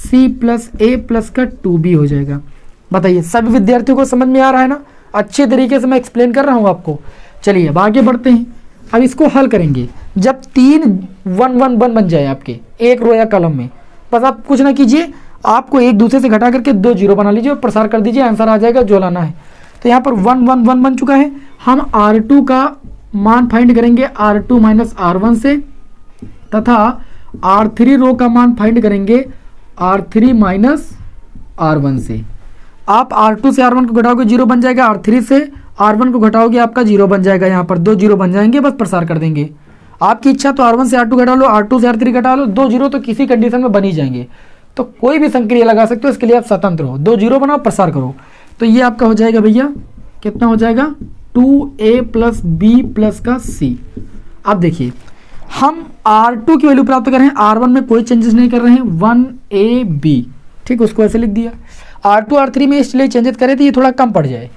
S1: c प्लस a प्लस का 2b हो जाएगा। बताइए सभी विद्यार्थियों को समझ में आ रहा है ना? अच्छे तरीके से मैं एक्सप्लेन कर रहा हूँ आपको। चलिए अब आगे बढ़ते हैं। अब इसको हल करेंगे जब 3 1 1 1 बन जाए आपके एक रो या कॉलम में, बस आप कुछ ना कीजिए, आपको एक दूसरे से घटा करके 2 जीरो बना लीजिए और प्रसार कर दीजिए, आंसर आ जाएगा जो लाना है। तो यहाँ पर 1 1 1 बन चुका है। हम R2 का मान फाइंड करेंगे R2 माइनस R1 से, तथा R3 रो का मान फाइंड करेंगे R3 माइनस R1 से। आप R2 से R1 को घटाओगे 0 बन जाएगा, R3 से R1 को घटाओगे आपका 0 बन जाएगा, यहाँ पर 2 जीरो बन जाएंगे, बस प्रसार कर देंगे। आपकी इच्छा तो R1 से R2 घटा लो, R2 से R3 घटा लो, 2 जीरो तो किसी कंडीशन में बन ही जाएंगे, तो कोई भी संक्रिया लगा सकते हो, इसके लिए आप स्वतंत्र हो। 2 जीरो बनाओ, प्रसार करो, तो ये आपका हो जाएगा भैया, कितना हो जाएगा 2a प्लस बी प्लस का c। अब देखिए हम R2 की वैल्यू प्राप्त कर रहे हैं, R1 में कोई चेंजेस नहीं कर रहे हैं, 1ab, ठीक, उसको ऐसे लिख दिया। R2 R3 में इसलिए चेंजेस करें तो ये थोड़ा कम पड़ जाए,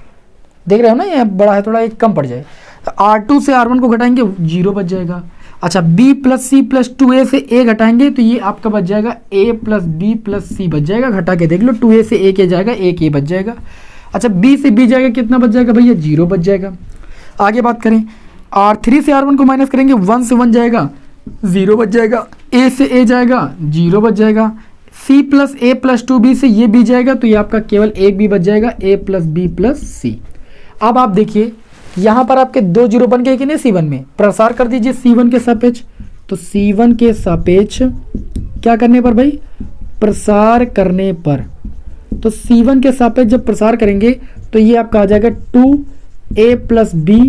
S1: देख रहे हो ना, ये बड़ा है थोड़ा, ये कम पड़ जाए, तो R2 से R1 को घटाएंगे 0 बच जाएगा। अच्छा b plus C plus 2a से a घटाएंगे तो ये आपका बच जाएगा a प्लस बी प्लस सी बच जाएगा, घटा के देख लो, 2a से a के जाएगा, एक a बच जाएगा। अच्छा b से b जाएगा, कितना बच जाएगा भैया 0 बच जाएगा। आगे बात करें, R3 से R1 को माइनस करेंगे, 1 से 1 जाएगा 0 बच जाएगा, a से a जाएगा 0 बच जाएगा, c plus a plus 2b से ये b जाएगा, तो ये आपका केवल एक b बच जाएगा, a plus b plus c। अब आप देखिए यहाँ पर आपके 2 जीरो बन गए कि नहीं, C1 में प्रसार कर दीजिए C1 के सापेक्ष, तो C1 के सापेक्ष क्या करने पर भाई, प्रसार करने पर, तो C1 के सापेक्ष जब प्रसार करेंगे तो ये आपका आ जाएगा 2a प्लस बी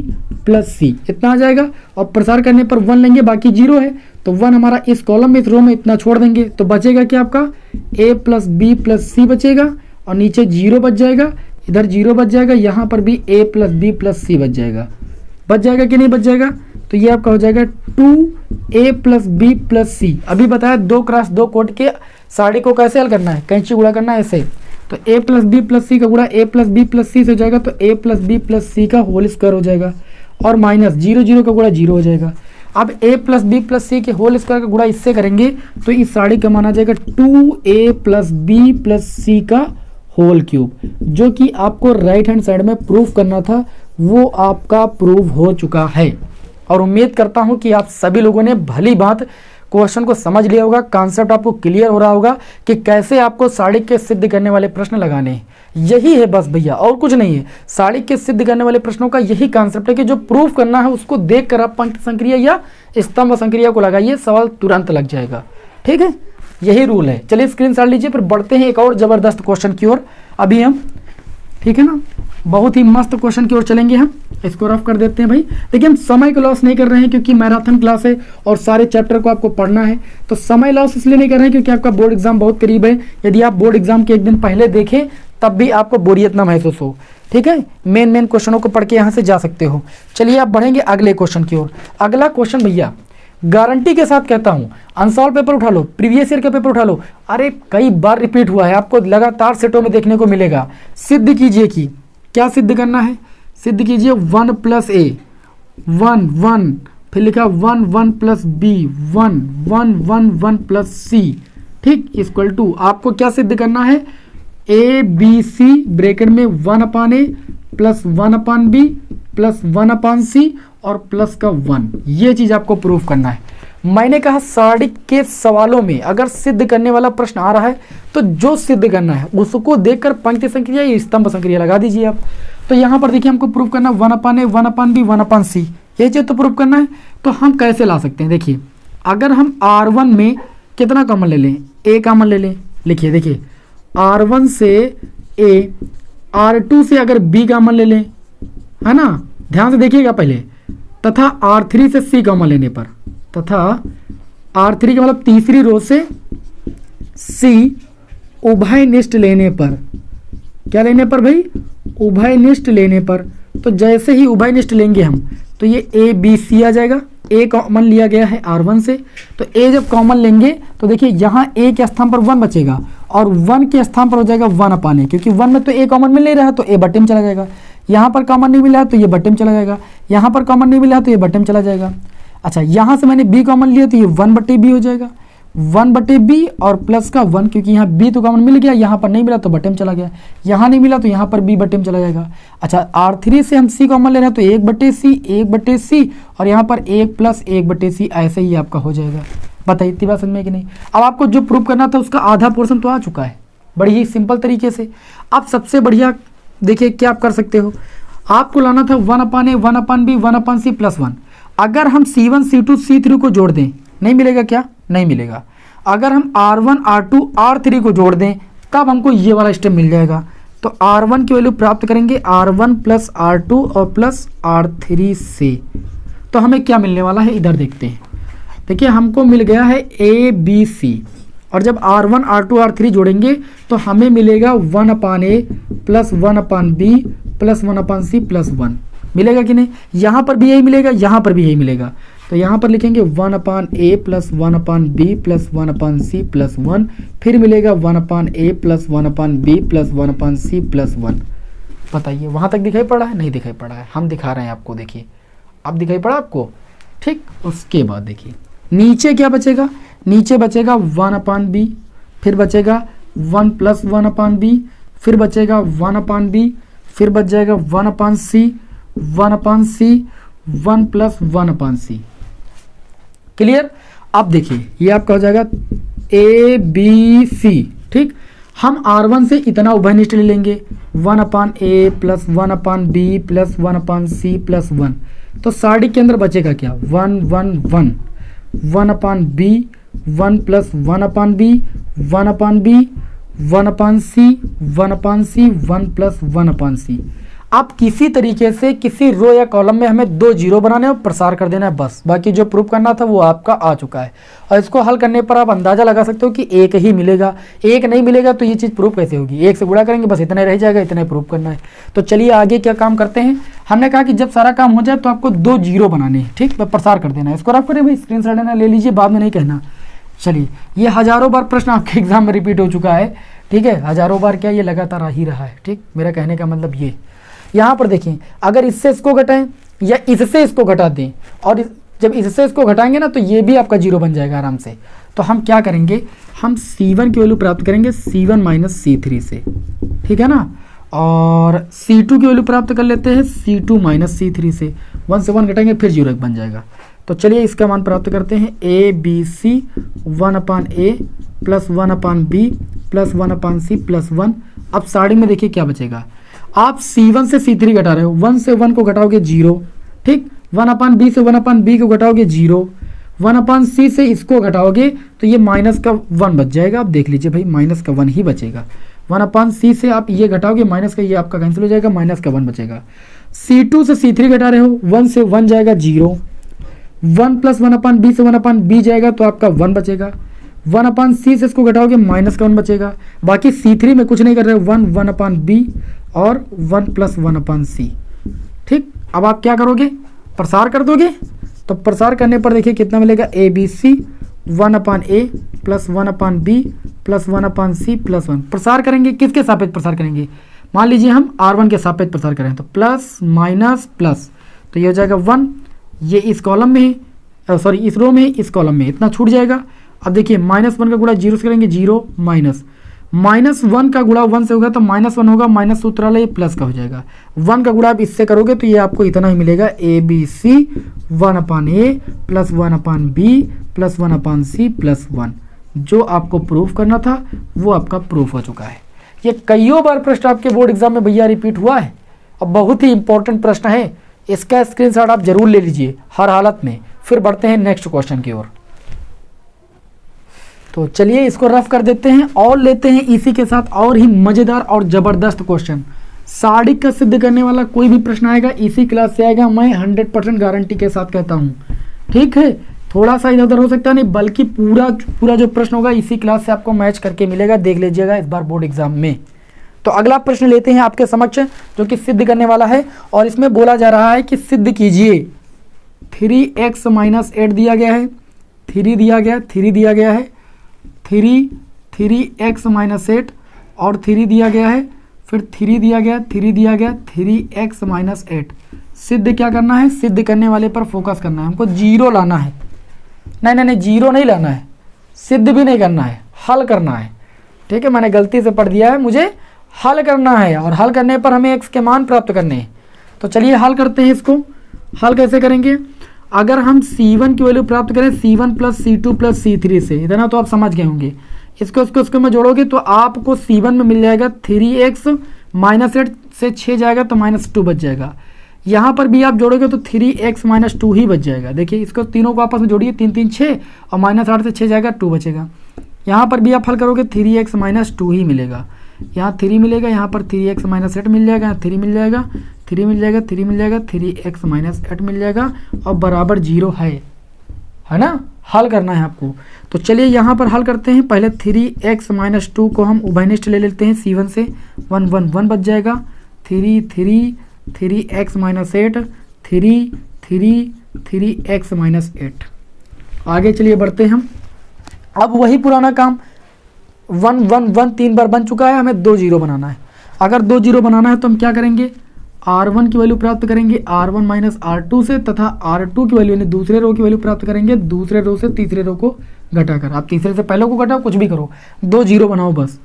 S1: प्लस सी, इतना आ जाएगा, और प्रसार करने पर 1 लेंगे, बाकी 0 है, तो 1 हमारा इस कॉलम में, इस रो में इतना छोड़ देंगे, तो बचेगा क्या आपका a प्लस बी प्लस सी बचेगा, और नीचे 0 बच जाएगा, इधर 0 बच जाएगा, यहाँ पर भी a प्लस बी प्लस सी बच जाएगा कि नहीं बच जाएगा, तो ये आपका हो जाएगा 2a प्लस बी प्लस सी। अभी बताया 2 क्रॉस 2 कोट के साड़ी को कैसे हल करना है, कैंची गुणा करना है ऐसे, तो a प्लस बी प्लस सी का गुणा a प्लस बी प्लस सी से हो जाएगा, तो a प्लस बी प्लस सी का होल स्क्वायर हो जाएगा, और माइनस 0 0 का गुणा 0 हो जाएगा। अब a प्लस बी प्लस सी के होल स्क्वायर का गुणा इससे करेंगे तो इस साड़ी का मान आ जाएगा 2a प्लस बी प्लस सी का होल क्यूब, जो कि आपको राइट हैंड साइड में प्रूफ करना था, वो आपका प्रूव हो चुका है। और उम्मीद करता हूं कि आप सभी लोगों ने भली बात क्वेश्चन को समझ लिया होगा, कॉन्सेप्ट आपको क्लियर हो रहा होगा कि कैसे आपको साड़ी के सिद्ध करने वाले प्रश्न लगाने हैं। यही है बस भैया, और कुछ नहीं है। साड़ी के सिद्ध करने वाले प्रश्नों का यही कॉन्सेप्ट है कि जो प्रूफ करना है उसको देखकर आप पंक्ति संक्रिया या स्तंभ संक्रिया को लगाइए, सवाल तुरंत लग जाएगा। ठीक है, यही रूल है। चलिए स्क्रीनशॉट लीजिए, फिर बढ़ते हैं एक और जबरदस्त क्वेश्चन की ओर। अभी हम, ठीक है ना, बहुत ही मस्त क्वेश्चन की ओर चलेंगे। हम इसको रफ कर देते हैं भाई। देखिए हम समय को लॉस नहीं कर रहे हैं क्योंकि मैराथन क्लास है और सारे चैप्टर को आपको पढ़ना है, तो समय लॉस इसलिए नहीं कर रहे हैं क्योंकि आपका बोर्ड एग्जाम बहुत करीब है। यदि आप बोर्ड एग्जाम के एक दिन पहले देखें तब भी आपको बोरियत ना महसूस हो। ठीक है, मेन क्वेश्चनों को पढ़ के यहाँ से जा सकते हो। चलिए आप बढ़ेंगे अगले क्वेश्चन की ओर। अगला क्वेश्चन भैया गारंटी के साथ कहता हूं, अनसॉल्व पेपर उठा लो, प्रीवियस ईयर का पेपर उठा लो, अरे कई बार रिपीट हुआ है, आपको लगातार सेटों में देखने को मिलेगा। सिद्ध कीजिए कि क्या सिद्ध करना है, सिद्ध कीजिए 1 प्लस ए 1 1, फिर लिखा 1 1 प्लस बी 1 1 1 1 प्लस सी, ठीक, इक्वल टू आपको क्या सिद्ध करना है, ए बी सी ब्रैकेट में 1 अपान ए प्लस 1 अपान बी प्लस 1 अपान सी और प्लस का 1, ये चीज आपको प्रूफ करना है। मैंने कहा साड़ी के सवालों में अगर सिद्ध करने वाला प्रश्न आ रहा है तो जो सिद्ध करना है उसको देखकर पंक्ति संक्रिया या स्तंभ संक्रिया लगा दीजिए आप। तो यहाँ पर देखिए हमको प्रूफ करना है 1 अपान ए 1 अपान बी 1 अपान सी, ये चीज तो प्रूफ करना है। तो हम कैसे ला सकते हैं, देखिए अगर हम R1 में कितना कॉमन ले लें, ए कॉमन ले लें, लिखिए देखिए R1 से ए, R2 से अगर बी कॉमन ले लें, है ना, ध्यान से देखिएगा पहले, तथा R3 से C कॉमन लेने पर, तथा R3 के मतलब तीसरी रो से C उभयनिष्ठ लेने पर, क्या लेने पर भाई, उभयनिष्ठ लेने पर। तो जैसे ही उभयनिष्ठ लेंगे हम तो ये A B C आ जाएगा। A कॉमन लिया गया है R1 से, तो A जब कॉमन लेंगे तो देखिए यहाँ A के स्थान पर 1 बचेगा और 1 के स्थान पर हो जाएगा 1 अपान ए, क्योंकि 1 में तो A कॉमन मिल नहीं रहा है तो A बट्टे में चला जाएगा, यहाँ पर कॉमन नहीं मिला है तो ये बट्टे में चला जाएगा, यहाँ पर कॉमन नहीं मिला है तो ये बट्टे में चला जाएगा। अच्छा यहाँ से मैंने B कॉमन लिया तो ये 1 बट्टे B हो जाएगा, 1/b और प्लस का 1, क्योंकि यहाँ b तो कॉमन मिल गया, यहाँ पर नहीं मिला तो बटे में चला गया, यहाँ नहीं मिला तो यहाँ पर b बटे में चला जाएगा। अच्छा R3 से हम c कॉमन ले रहे हैं तो 1/c और यहाँ पर 1 + 1/c ऐसे ही आपका हो जाएगा। बताइए इतनी बात समझ में कि नहीं। अब आपको जो प्रूव करना था उसका आधा पोर्शन तो आ चुका है बड़ी ही सिंपल तरीके से। अब सबसे बढ़िया देखिए क्या आप कर सकते हो, आपको लाना था 1/a 1/b 1/c + 1। अगर हम C1 C2 C3 को जोड़ दें, नहीं मिलेगा क्या, नहीं मिलेगा। अगर हम R1 R2 R3 को जोड़ दें तब हमको ये वाला स्टेप मिल जाएगा। तो R1 की वैल्यू प्राप्त करेंगे R1 + R2 और प्लस R3 से। तो हमें क्या मिलने वाला है इधर देखते हैं। देखिए हमको मिल गया है ABC, और जब R1 R2 R3 जोड़ेंगे तो हमें मिलेगा 1/a + 1/b + 1/c + 1 मिलेगा कि नहीं। यहाँ पर भी यही मिलेगा, यहाँ पर भी यही मिलेगा। तो यहाँ पर लिखेंगे 1/a + 1/b + 1/c + 1, फिर मिलेगा 1/a + 1/b + 1/c + 1। बताइए वहाँ तक दिखाई पड़ा है, नहीं दिखाई पड़ा है, हम दिखा रहे हैं आपको। देखिए अब दिखाई पड़ा आपको, ठीक। उसके बाद देखिए नीचे क्या बचेगा, नीचे बचेगा 1/b, फिर बचेगा 1 + 1/b, फिर बचेगा 1/b, फिर बच जाएगा 1/c 1/c 1 + 1/c। क्लियर। अब देखिए ये आपका हो जाएगा ABC, ठीक। हम R1 से इतना उभयनिष्ठ ले लेंगे 1/a + 1/b + 1/c + 1। तो साड़ी के अंदर बचेगा क्या, 1 1 1 1/b 1 + 1/b 1/b 1/c 1/c 1 + 1/c। अब किसी तरीके से किसी रो या कॉलम में हमें 2 जीरो बनाने और प्रसार कर देना है बस। बाकी जो प्रूफ करना था वो आपका आ चुका है, और इसको हल करने पर आप अंदाजा लगा सकते हो कि 1 ही मिलेगा। 1 नहीं मिलेगा तो ये चीज़ प्रूफ कैसे होगी, 1 से गुणा करेंगे बस इतना ही रह जाएगा, इतना ही प्रूफ करना है। तो चलिए आगे क्या काम करते हैं। हमने कहा कि जब सारा काम हो जाए तो आपको 2 जीरो बनाने हैं, ठीक, प्रसार कर देना है। इसको रफ करें भाई, स्क्रीन शॉट लेना ले लीजिए, बाद में नहीं कहना। चलिए ये हज़ारों बार प्रश्न आपके एग्जाम में रिपीट हो चुका है, ठीक है, हज़ारों बार क्या, ये लगातार आ ही रहा है, ठीक। मेरा कहने का मतलब ये, यहाँ पर देखें अगर इससे इसको घटाएं या इससे इसको घटा दें, और जब इससे इसको घटाएंगे ना तो ये भी आपका जीरो बन जाएगा आराम से। तो हम क्या करेंगे, हम C1 की वैल्यू प्राप्त करेंगे C1 - C3 से, ठीक है ना, और C2 की वैल्यू प्राप्त कर लेते हैं C2 - C3 से। 1 से 1 घटाएंगे फिर 0 बन जाएगा। तो चलिए इसका मान प्राप्त करते हैं ABC 1/a + 1/b + 1/c + 1। अब साड़ी में देखिए क्या बचेगा, आप C1 से C3 घटा रहे हो, 1 से 1 को घटाओगे 0, ठीक, 1/b से 1/b को घटाओगे 0, 1/c से इसको घटाओगे तो ये -1 बच जाएगा। आप देख लीजिए भाई -1 ही बचेगा। 1/c से आप ये घटाओगे माइनस का, ये आपका कैंसिल हो जाएगा, -1 बचेगा। C2 से C3 घटा रहे हो, 1 से 1 जाएगा 0, 1 + 1/b से 1/b जाएगा तो आपका 1 बचेगा। 1/c से इसको घटाओगे -1 बचेगा। बाकी C3 में कुछ नहीं कर रहे हो, 1/b और 1 + 1/c, ठीक। अब आप क्या करोगे, प्रसार कर दोगे। तो प्रसार करने पर देखिए कितना मिलेगा, ABC 1/a + 1/b + 1/c + 1। प्रसार करेंगे किसके सापेक्ष प्रसार करेंगे, मान लीजिए हम R1 के सापेक्ष प्रसार करें तो प्लस माइनस प्लस, तो ये हो जाएगा 1, ये इस कॉलम में है, सॉरी इस रो में है, इस कॉलम में इतना छूट जाएगा। अब देखिए -1 का गुणा 0 से करेंगे 0 -1 का गुणा 1 से होगा तो -1 होगा, माइनस सूत्र वाला ये प्लस का हो जाएगा। 1 का गुणा आप इससे करोगे तो ये आपको इतना ही मिलेगा, ABC 1/a + 1/b + 1/c + 1। जो आपको प्रूफ करना था वो आपका प्रूफ हो चुका है। ये कईयों बार प्रश्न आपके बोर्ड एग्जाम में भैया रिपीट हुआ है और बहुत ही इंपॉर्टेंट प्रश्न है। इसका स्क्रीनशॉट आप जरूर ले लीजिए हर हालत में। फिर बढ़ते हैं नेक्स्ट क्वेश्चन की ओर। तो चलिए इसको रफ कर देते हैं और लेते हैं इसी के साथ और ही मज़ेदार और ज़बरदस्त क्वेश्चन। साड़ी का सिद्ध करने वाला कोई भी प्रश्न आएगा इसी क्लास से आएगा, मैं 100% गारंटी के साथ कहता हूँ, ठीक है। थोड़ा सा इधर उधर हो सकता है नहीं, बल्कि पूरा जो प्रश्न होगा इसी क्लास से आपको मैच करके मिलेगा, देख लीजिएगा इस बार बोर्ड एग्जाम में। तो अगला प्रश्न लेते हैं आपके समक्ष जो कि सिद्ध करने वाला है, और इसमें बोला जा रहा है कि सिद्ध कीजिए 3x - 8 दिया गया है, 3 दिया गया, 3 दिया गया है, 3x - 8 और 3 दिया गया है, फिर 3 दिया गया, 3 दिया गया, 3x - 8। सिद्ध क्या करना है, सिद्ध करने वाले पर फोकस करना है, हमको जीरो लाना है। नहीं 0 नहीं लाना है, सिद्ध भी नहीं करना है, हल करना है। ठीक है, मैंने गलती से पढ़ दिया है, मुझे हल करना है और हल करने पर हमें x के मान प्राप्त करने हैं। तो चलिए हल करते हैं इसको। हल कैसे करेंगे? अगर हम c1 की वैल्यू प्राप्त करें c1 plus C2 plus C3 से, इतना तो आप समझ गए होंगे। इसको में जोड़ोगे तो आपको c1 में मिल जाएगा 3x माइनस 8 से 6 जाएगा तो -2 बच जाएगा। यहाँ पर भी आप जोड़ोगे तो 3x माइनस 2 ही बच जाएगा। देखिए इसको तीनों को आपस में जोड़िए, 3 3 6 और -8 से 6 जाएगा 2 बचेगा। यहाँ पर भी आप हल करोगे 3x माइनस 2 ही मिलेगा। यहाँ 3 मिलेगा, यहाँ पर 3x माइनस 8 मिल जाएगा, 3 मिल जाएगा, 3 मिल जाएगा, 3 मिल जाएगा, 3x माइनस 8 मिल जाएगा और बराबर 0 है ना। हल करना है आपको। तो चलिए यहाँ पर हल करते हैं। पहले 3x माइनस 2 को हम उभयनिष्ठ ले लेते हैं c1 से, 1 1 1 बच जाएगा। 3x minus 8, 3x minus 8। आगे चलिए बढ़ते हैं हम। अब वही पुराना काम, 1 1 1 3 बार बन चुका है, हमें 2 0 बनाना है। अगर 2 0 बनाना है तो हम क्या करेंगे? R1 की वैल्यू प्राप्त करेंगे R1 माइनस R2 से, तथा R2 की वैल्यू यानी दूसरे रो की वैल्यू प्राप्त करेंगे दूसरे रो से तीसरे रो को घटाकर। आप तीसरे से पहले को घटाओ, कुछ भी करो, 2 0 बनाओ बस।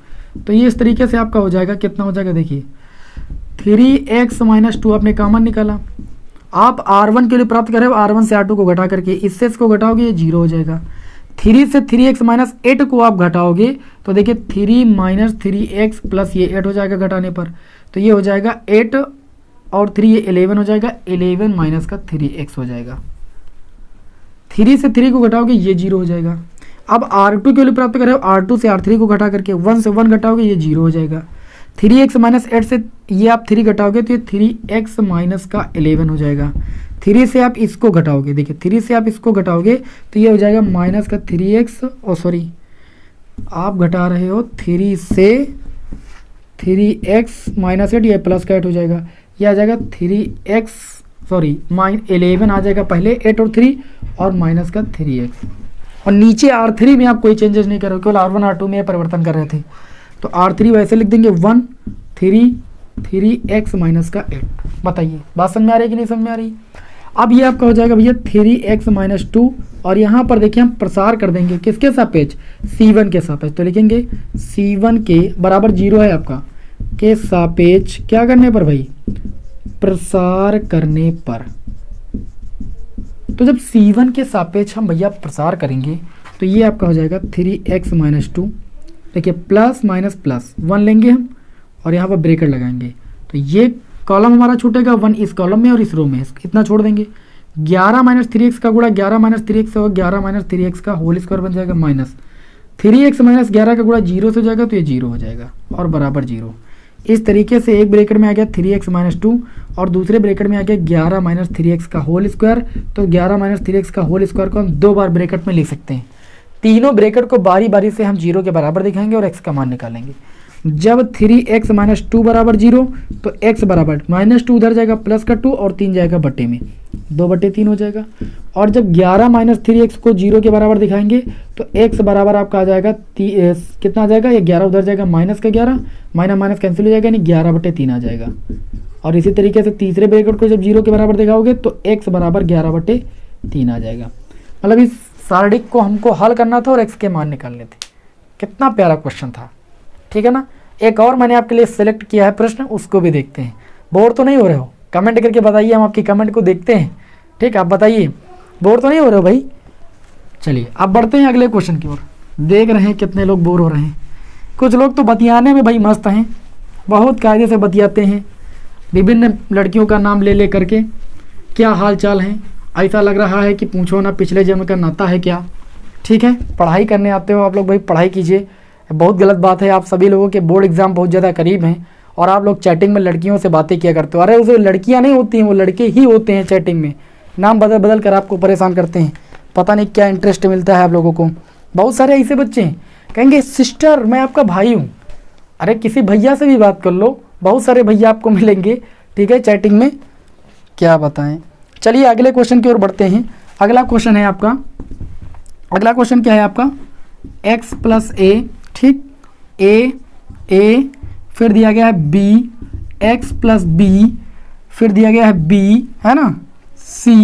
S1: तो ये इस तरीके से आपका हो जाएगा। कितना हो जाएगा? देखिए 3x माइनस 2 आपने कॉमन निकाला। आप R1 के लिए प्राप्त करें R1 से R2 को घटा करके, इससे इसको घटाओगे ये 0 हो जाएगा। 3 से 3x माइनस 8 को आप घटाओगे तो देखिए 3 माइनस 3x प्लस ये 8 हो जाएगा घटाने पर, तो ये हो जाएगा 8 और 3 ये 11 हो जाएगा, 11 माइनस का 3x हो जाएगा। 3 से 3 को घटाओगे ये 0 हो जाएगा। अब R2 की वैल्यू प्राप्त करें R2 से R3 को घटा करके 1 से 1 घटाओगे ये 0 हो जाएगा। 3x माइनस 8 से ये आप 3 घटाओगे तो ये 3x माइनस का 11 हो जाएगा। 3 से आप इसको घटाओगे, देखिए 3 से आप इसको घटाओगे तो ये हो जाएगा माइनस का 3x, सॉरी आप घटा रहे हो 3 से 3x माइनस 8, ये प्लस का 8 हो जाएगा। ये आ जाएगा 3x, सॉरी 11 आ जाएगा पहले, 8 और 3 और माइनस का 3x। और नीचे R3 में आप कोई चेंजेस नहीं कर रहे हो, केवल R1 R2 में परिवर्तन कर रहे थे। तो R3 वैसे लिख देंगे 1 3x माइनस का 8। बताइए बात समझ में आ रही है कि नहीं समझ में आ रही? अब ये आपका हो जाएगा भैया 3x माइनस 2, और यहाँ पर देखिए हम प्रसार कर देंगे किसके सापेक्ष? c1 के सापेक्ष। तो लिखेंगे c1 के बराबर 0 है आपका, के सापेक्ष क्या करने पर भाई? प्रसार करने पर। तो जब c1 के सापेक्ष हम भैया प्रसार करेंगे तो ये आपका हो जाएगा 3x माइनस 2। देखिए प्लस माइनस प्लस 1 लेंगे हम और यहाँ पर ब्रैकेट लगाएंगे, तो ये कॉलम हमारा छूटेगा 1 इस कॉलम में और इस रो में, इतना छोड़ देंगे। 11 माइनस 3x का गुणा 11 माइनस 3x होगा, 11 माइनस 3x का होल स्क्वायर बन जाएगा माइनस 3x माइनस 11 का गुणा 0 से हो जाएगा, तो ये 0 हो जाएगा और बराबर 0। इस तरीके से एक ब्रैकेट में आ गया 3x माइनस 2 और दूसरे ब्रैकेट में आ गया 11 माइनस 3x का होल स्क्वायर। तो 11 माइनस 3x का होल स्क्वायर को हम 2 बार ब्रैकेट में लिख सकते हैं। तीनों ब्रैकेट को बारी बारी से हम 0 के बराबर दिखाएंगे और x का मान निकालेंगे। जब 3x माइनस 2 बराबर 0 तो x बराबर -2 उधर जाएगा प्लस का 2 और 3 जाएगा बटे में, 2/3 हो जाएगा। और जब 11 माइनस 3x को 0 के बराबर दिखाएंगे तो x बराबर आपका आ जाएगा कितना आ जाएगा? ये 11 उधर जाएगा माइनस का 11, माइनस माइनस कैंसिल हो जाएगा, यानी 11/3 आ जाएगा। और इसी तरीके से तीसरे ब्रैकेट को जब 0 के बराबर दिखाओगे तो x बराबर 11/3 आ जाएगा। मतलब इस सारणिक को हमको हल करना था और x के मान निकालने थे। कितना प्यारा क्वेश्चन था, ठीक है ना। एक और मैंने आपके लिए सिलेक्ट किया है प्रश्न, उसको भी देखते हैं। बोर तो नहीं हो रहे हो? कमेंट करके बताइए, हम आपकी कमेंट को देखते हैं। ठीक, आप बताइए बोर तो नहीं हो रहे हो भाई? चलिए अब बढ़ते हैं अगले क्वेश्चन की ओर। देख रहे हैं कितने लोग बोर हो रहे हैं। कुछ लोग तो बतियाने में भाई मस्त हैं, बहुत कायदे से बतियाते हैं, विभिन्न लड़कियों का नाम ले ले करके क्या हाल चाल है, ऐसा लग रहा है कि पूछो ना पिछले जन्म का नाता है क्या। ठीक है, पढ़ाई करने आते हो आप लोग भाई, पढ़ाई कीजिए। बहुत गलत बात है, आप सभी लोगों के बोर्ड एग्जाम बहुत ज़्यादा करीब हैं और आप लोग चैटिंग में लड़कियों से बातें किया करते हो। अरे उसे लड़कियां नहीं होती हैं, वो लड़के ही होते हैं चैटिंग में, नाम बदल बदल कर आपको परेशान करते हैं। पता नहीं क्या इंटरेस्ट मिलता है आप लोगों को। बहुत सारे ऐसे बच्चे हैं, कहेंगे सिस्टर मैं आपका भाई हूँ। अरे किसी भैया से भी बात कर लो, बहुत सारे भैया आपको मिलेंगे, ठीक है, चैटिंग में, क्या बताएं। चलिए अगले क्वेश्चन की ओर बढ़ते हैं। अगला क्वेश्चन है आपका, अगला क्वेश्चन क्या है आपका? x प्लस ए, ठीक, ए फिर दिया गया है b, x प्लस बी, फिर दिया गया है b, है ना, c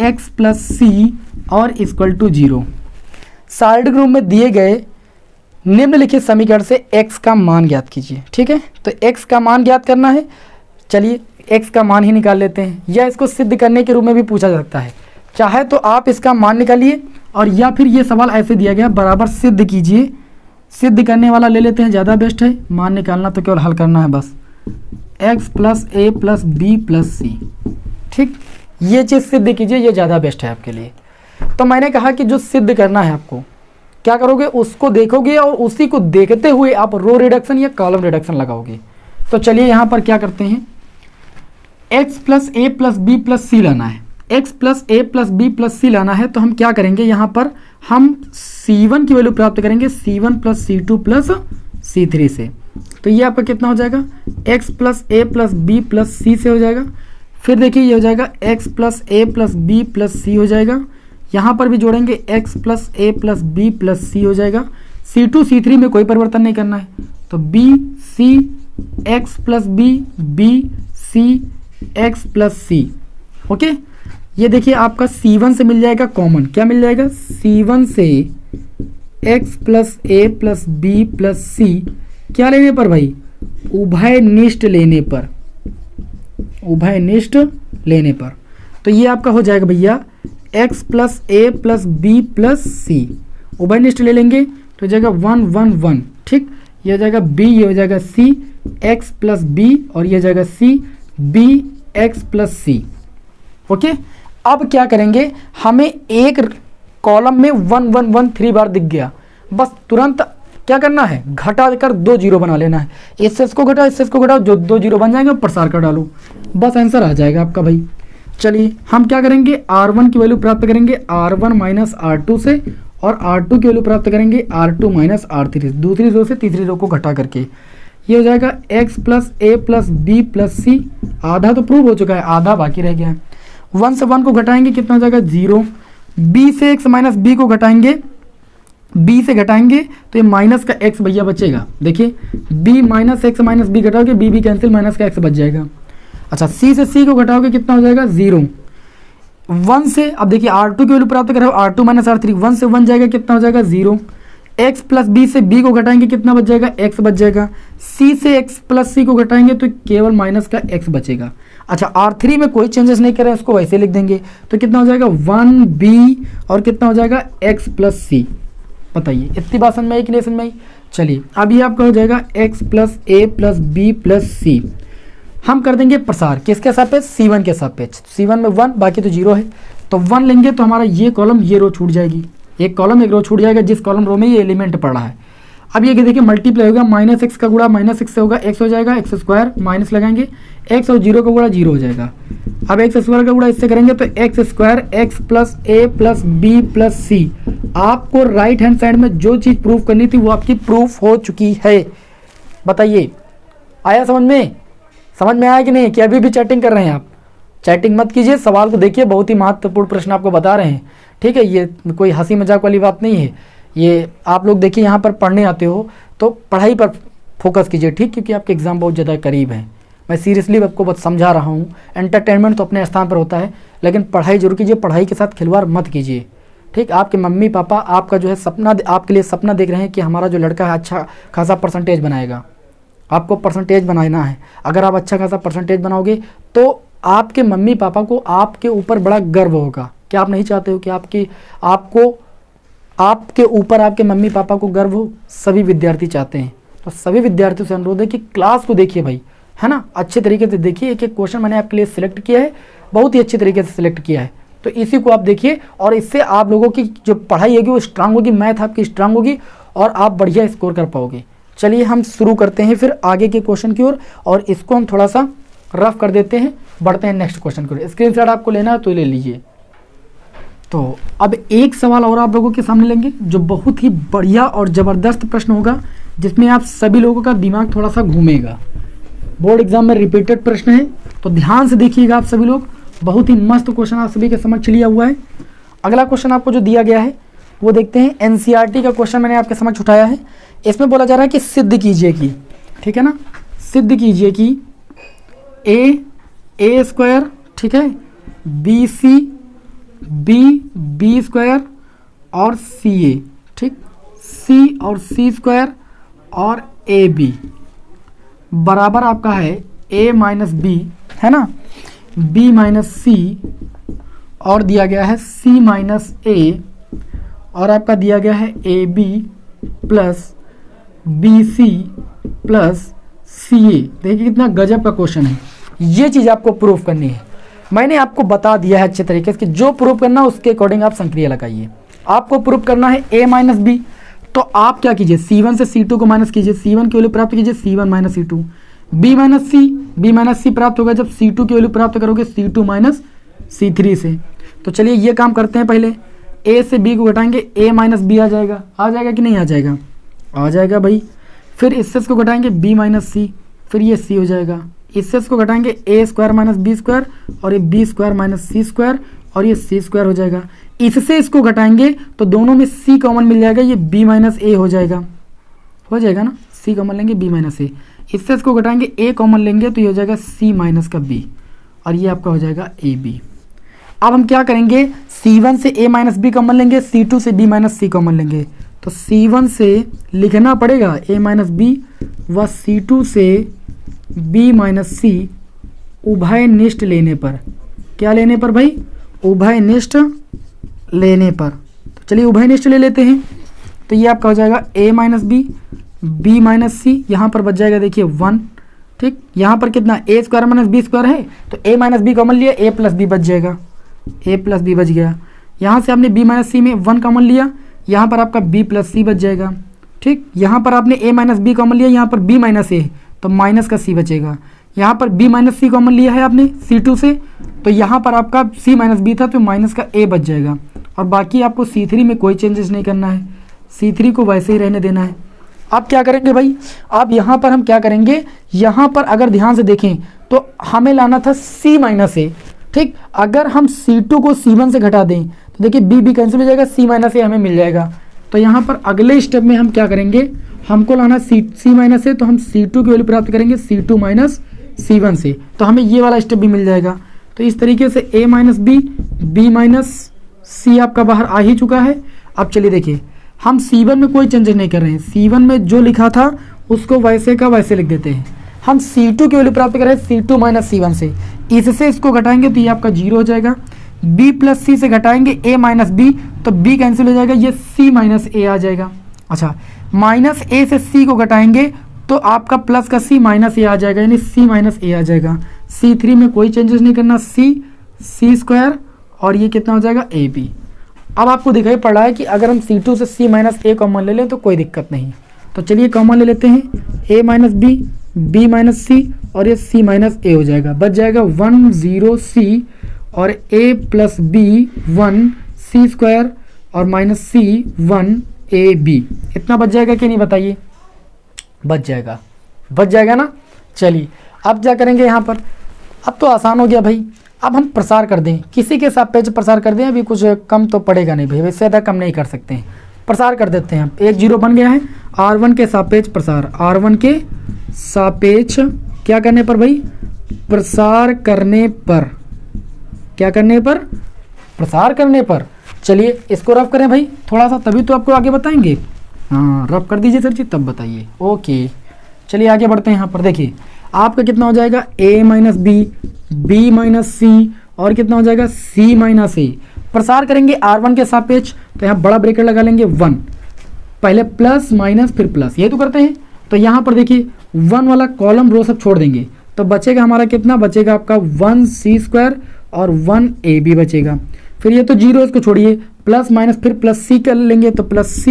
S1: x प्लस सी और इक्वल टू 0। सारणिक रूप में दिए गए निम्नलिखित समीकरण से x का मान ज्ञात कीजिए। ठीक है, तो x का मान ज्ञात करना है। चलिए x का मान ही निकाल लेते हैं, या इसको सिद्ध करने के रूप में भी पूछा जा सकता है। चाहे तो आप इसका मान निकालिए, और या फिर ये सवाल ऐसे दिया गया बराबर सिद्ध कीजिए। सिद्ध करने वाला ले लेते हैं, ज़्यादा बेस्ट है। मान निकालना तो केवल हल करना है बस। x plus a plus B plus सी, ठीक, ये चीज़ सिद्ध कीजिए, ये ज़्यादा बेस्ट है आपके लिए। तो मैंने कहा कि जो सिद्ध करना है आपको, क्या करोगे, उसको देखोगे और उसी को देखते हुए आप रो रिडक्शन या कॉलम रिडक्शन लगाओगे। तो चलिए यहाँ पर क्या करते हैं, x plus a plus B plus सी लाना है। x plus a plus B plus सी लाना है, तो हम क्या करेंगे, यहाँ पर हम c1 की वैल्यू प्राप्त करेंगे c1 plus c2 plus c3 से। तो ये आपका कितना हो जाएगा, x plus a plus B plus सी से हो जाएगा। फिर देखिए ये हो जाएगा x plus a plus B plus सी हो जाएगा। यहाँ पर भी जोड़ेंगे x plus a plus B plus सी हो जाएगा। c2 c3 में कोई परिवर्तन नहीं करना है, तो b c x plus B B C x plus C. Okay, ये देखिए आपका c1 से मिल जाएगा कॉमन, क्या मिल जाएगा, c1 से x plus a plus B plus सी, क्या लेने पर भाई, उभयनिष्ठ लेने पर, उभयनिष्ठ लेने पर। तो ये आपका हो जाएगा भैया x plus a plus B plus सी, उभयनिष्ठ ले लेंगे तो हो जाएगा 1 1 1, ठीक। ये हो जाएगा b, ये हो जाएगा c x प्लस बी, और ये हो जाएगा c b x plus C. Okay, अब क्या करेंगे, हमें एक कॉलम में 1 1 1 3 बार दिख गया, बस तुरंत क्या करना है, घटा कर 2 जीरो बना लेना है। इससे इसको घटाओ, इससे इसको घटाओ, जो 2 जीरो बन जाएंगे प्रसार कर डालो, बस आंसर आ जाएगा आपका भाई। चलिए हम क्या करेंगे, r1 की वैल्यू प्राप्त करेंगे r1 माइनस r2 से, और r2 की वैल्यू प्राप्त करेंगे r2 माइनस r3 से, दूसरी रो से तीसरी रो को घटा करके। ये हो जाएगा x plus a plus B plus सी, आधा तो प्रूव हो चुका है, आधा बाकी रह गया है। 1 से 1 को घटाएंगे, कितना हो जाएगा 0। b से x माइनस बी को घटाएंगे, b से घटाएंगे तो ये माइनस का x भैया बचेगा। देखिए b minus X minus B घटाओगे, b कैंसिल, माइनस का x बच जाएगा। अच्छा, c से c को घटाओगे, कितना हो जाएगा 0। 1 से, अब देखिए r2 की वैल्यू प्राप्त करो, r2 माइनस r3, 1 से 1 जाएगा, कितना हो जाएगा 0। x प्लस b से b को घटाएंगे, कितना बच जाएगा, x बच जाएगा। c से x प्लस c को घटाएंगे तो केवल माइनस का x बचेगा। अच्छा, r3 में कोई चेंजेस नहीं कर रहे हैं, इसको वैसे लिख देंगे, तो कितना हो जाएगा 1b, और कितना हो जाएगा x प्लस c। बताइए इतनी बात समझ में आई कि नहीं समझ में आई। चलिए अब ये आपका हो जाएगा x plus a plus B plus सी। हम कर देंगे प्रसार, किसके सापेक्ष, c1 के सापेक्ष। c1 में 1, बाकी तो 0 है, तो 1 लेंगे तो हमारा ये कॉलम ये रो छूट जाएगी, एक कॉलम एक रो छूट जाएगा, जिस कॉलम रो में ये एलिमेंट पड़ रहा है। अब ये देखिए मल्टीप्लाई होगा, माइनस एक्स का गुणा माइनस एक्स से होगा, एक्स हो जाएगा, एक्स स्क्वायर, माइनस लगाएंगे, एक्स और 0 का गुणा 0 हो जाएगा। अब एक्स स्क्वायर का गुणा इससे करेंगे तो x square x plus a plus B plus सी। आपको राइट हैंड साइड में जो चीज़ प्रूव करनी थी वो आपकी प्रूफ हो चुकी है। बताइए आया समझ में, समझ में आया कि नहीं, कि अभी भी चैटिंग कर रहे हैं आप। चैटिंग मत कीजिए, सवाल को देखिए, बहुत ही महत्वपूर्ण प्रश्न आपको बता रहे हैं, ठीक है। ये कोई हंसी मजाक वाली बात नहीं है, ये आप लोग देखिए यहाँ पर पढ़ने आते हो तो पढ़ाई पर फोकस कीजिए, ठीक, क्योंकि आपके एग्ज़ाम बहुत ज़्यादा करीब है। मैं सीरियसली आपको बस समझा रहा हूँ, एंटरटेनमेंट तो अपने स्थान पर होता है, लेकिन पढ़ाई जरूर कीजिए, पढ़ाई के साथ खिलवाड़ मत कीजिए, ठीक। आपके मम्मी पापा आपका जो है सपना, आपके लिए सपना देख रहे हैं कि हमारा जो लड़का है अच्छा खासा परसेंटेज बनाएगा। आपको परसेंटेज बनाना है, अगर आप अच्छा खासा परसेंटेज बनाओगे तो आपके मम्मी पापा को आपके ऊपर बड़ा गर्व होगा। क्या आप नहीं चाहते हो कि आपके ऊपर आपके मम्मी पापा को गर्व हो? सभी विद्यार्थी चाहते हैं। तो सभी विद्यार्थियों से अनुरोध है कि क्लास को देखिए भाई, है ना, अच्छे तरीके से देखिए। एक एक क्वेश्चन मैंने आपके लिए सिलेक्ट किया है, बहुत ही अच्छे तरीके से सिलेक्ट किया है, तो इसी को आप देखिए, और इससे आप लोगों की जो पढ़ाई होगी वो स्ट्रांग होगी, मैथ आपकी स्ट्रांग होगी और आप बढ़िया स्कोर कर पाओगे। चलिए हम शुरू करते हैं फिर आगे के क्वेश्चन की ओर, और इसको हम थोड़ा सा रफ कर देते हैं, बढ़ते हैं नेक्स्ट क्वेश्चन की ओर। स्क्रीनशॉट आपको लेना है तो ले लीजिए। तो अब एक सवाल और आप लोगों के सामने लेंगे जो बहुत ही बढ़िया और ज़बरदस्त प्रश्न होगा, जिसमें आप सभी लोगों का दिमाग थोड़ा सा घूमेगा। बोर्ड एग्जाम में रिपीटेड प्रश्न है, तो ध्यान से देखिएगा आप सभी लोग। बहुत ही मस्त क्वेश्चन आप सभी के समक्ष लिया हुआ है। अगला क्वेश्चन आपको जो दिया गया है वो देखते हैं। एनसीईआरटी का क्वेश्चन मैंने आपके समक्ष उठाया है। इसमें बोला जा रहा है कि सिद्ध कीजिए कि, ठीक है ना, सिद्ध कीजिए कि ए स्क्वायर, ठीक है, बी सी बी स्क्वायर और सी ए, सी और सी स्क्वायर और ए बी बराबर आपका है ए माइनस बी, है ना, बी माइनस सी और दिया गया है सी माइनस ए और आपका दिया गया है A B plus B C plus C A. देखिए कितना गजब का क्वेश्चन है। ये चीज़ आपको प्रूव करनी है। मैंने आपको बता दिया है अच्छे तरीके से कि जो प्रूव करना है उसके अकॉर्डिंग आप संक्रिया लगाइए। आपको प्रूव करना है ए माइनस बी, तो आप क्या कीजिए, C1 से C2 को माइनस कीजिए, C1 की वैल्यू प्राप्त कीजिए C1 minus C2, B minus C प्राप्त होगा जब C2 की वैल्यू प्राप्त करोगे C2 माइनस C3 से। तो चलिए ये काम करते हैं। पहले A से B को घटाएंगे, A माइनस B आ जाएगा कि नहीं आ जाएगा? आ जाएगा भाई। फिर इससे इसको घटाएंगे B माइनस C, फिर ये C हो जाएगा। इससे इसको घटाएंगे A square minus B square और ये B square minus C square और ये C स्क्वायर हो जाएगा। इससे इसको घटाएंगे तो दोनों में C कॉमन मिल जाएगा, ये B माइनस A हो जाएगा ना, C कॉमन लेंगे B माइनस A। इससे इसको घटाएंगे A कॉमन लेंगे तो ये हो जाएगा C माइनस का B और ये आपका हो जाएगा AB। अब हम क्या करेंगे, C1 से A माइनस B कॉमन लेंगे, C2 से B माइनस C कॉमन लेंगे। तो C1 से लिखना पड़ेगा A माइनस B व C2 से B माइनस C उभय निष्ठ लेने पर। क्या लेने पर भाई? उभय निष्ठ लेने पर। तो चलिए उभय निष्ठ ले लेते हैं। तो ये आपका हो जाएगा A minus B, B minus C, यहाँ पर बच जाएगा देखिए 1, ठीक। यहाँ पर कितना A square minus B square है तो A माइनस B कॉमन लिया, A प्लस B बच जाएगा, A प्लस B बच गया। यहाँ से आपने B माइनस C में 1 कॉमन लिया, यहाँ पर आपका B प्लस C बच जाएगा, ठीक। यहाँ पर आपने A माइनस B कॉमन लिया, यहाँ पर B माइनस A तो माइनस का C बचेगा। यहाँ पर B माइनस C कॉमन लिया है आपने C2 से, तो यहाँ पर आपका C माइनस B था तो माइनस का A बच जाएगा। और बाकी आपको C3 में कोई चेंजेस नहीं करना है, C3 को वैसे ही रहने देना है। अब क्या करेंगे भाई, अब यहाँ पर हम क्या करेंगे, यहाँ पर अगर ध्यान से देखें तो हमें लाना था C माइनस A, ठीक। अगर हम C2 को C1 से घटा दें तो देखिए B कैंसिल हो जाएगा, C माइनस A हमें मिल जाएगा। तो यहाँ पर अगले स्टेप में हम क्या करेंगे, हमको लाना C माइनस A, तो हम C2 की वैल्यू प्राप्त करेंगे C2 माइनस C1 से, तो हमें ये वाला स्टेप भी मिल जाएगा। तो इस तरीके से A minus B, B minus C आपका बाहर आ ही चुका है। अब चलिए देखिए, हम C1 में कोई चेंजेस नहीं कर रहे हैं, C1 में जो लिखा था उसको वैसे का वैसे लिख देते हैं। हम C2 की वैल्यू प्राप्त कर रहे हैं C2 माइनस C1 से, इससे इसको घटाएंगे तो ये आपका 0 हो जाएगा। B प्लस C से घटाएंगे A माइनस B तो B कैंसिल हो जाएगा, ये C माइनस A आ जाएगा। अच्छा, माइनस A से C को घटाएंगे तो आपका प्लस का C माइनस A आ जाएगा, यानी C माइनस A आ जाएगा। C3 में कोई चेंजेस नहीं करना, C स्क्वायर और ये कितना हो जाएगा AB। अब आपको दिखाई पड़ रहा है कि अगर हम C2 से C माइनस A कॉमन ले लें तो कोई दिक्कत नहीं। तो चलिए कॉमन ले लेते हैं, A minus B, B minus C और ये C माइनस A हो जाएगा। बच जाएगा 1 0 C और A plus B 1 C square और माइनस C 1 AB। इतना बच जाएगा कि नहीं बताइए? बच जाएगा ना। चलिए अब क्या करेंगे यहाँ पर, अब तो आसान हो गया भाई। अब हम प्रसार कर दें, किसी के सापेक्ष प्रसार कर दें, अभी कुछ कम तो पड़ेगा नहीं भाई, वैसे ज़्यादा कम नहीं कर सकते हैं, प्रसार कर देते हैं। एक 0 बन गया है, R1 के सापेक्ष प्रसार, R1 के सापेक्ष क्या करने पर भाई, प्रसार करने पर, क्या करने पर, प्रसार करने पर। चलिए इसको रफ करें भाई थोड़ा सा, तभी तो आपको आगे बताएंगे। हाँ रफ कर दीजिए सर जी, तब बताइए। ओके चलिए आगे बढ़ते हैं। यहाँ पर देखिए आपका कितना हो जाएगा, A minus B, B minus C और कितना हो जाएगा C माइनस A। प्रसार करेंगे R1 के सापेक्ष, तो यहाँ बड़ा ब्रैकेट लगा लेंगे 1, पहले प्लस माइनस फिर प्लस, ये तो करते हैं। तो यहाँ पर देखिए 1 वाला कॉलम रो सब छोड़ देंगे तो बचेगा हमारा कितना, बचेगा आपका 1 C स्क्वायर और 1 AB बचेगा। फिर ये तो 0, इसको छोड़िए, प्लस माइनस फिर प्लस C कर लेंगे तो प्लस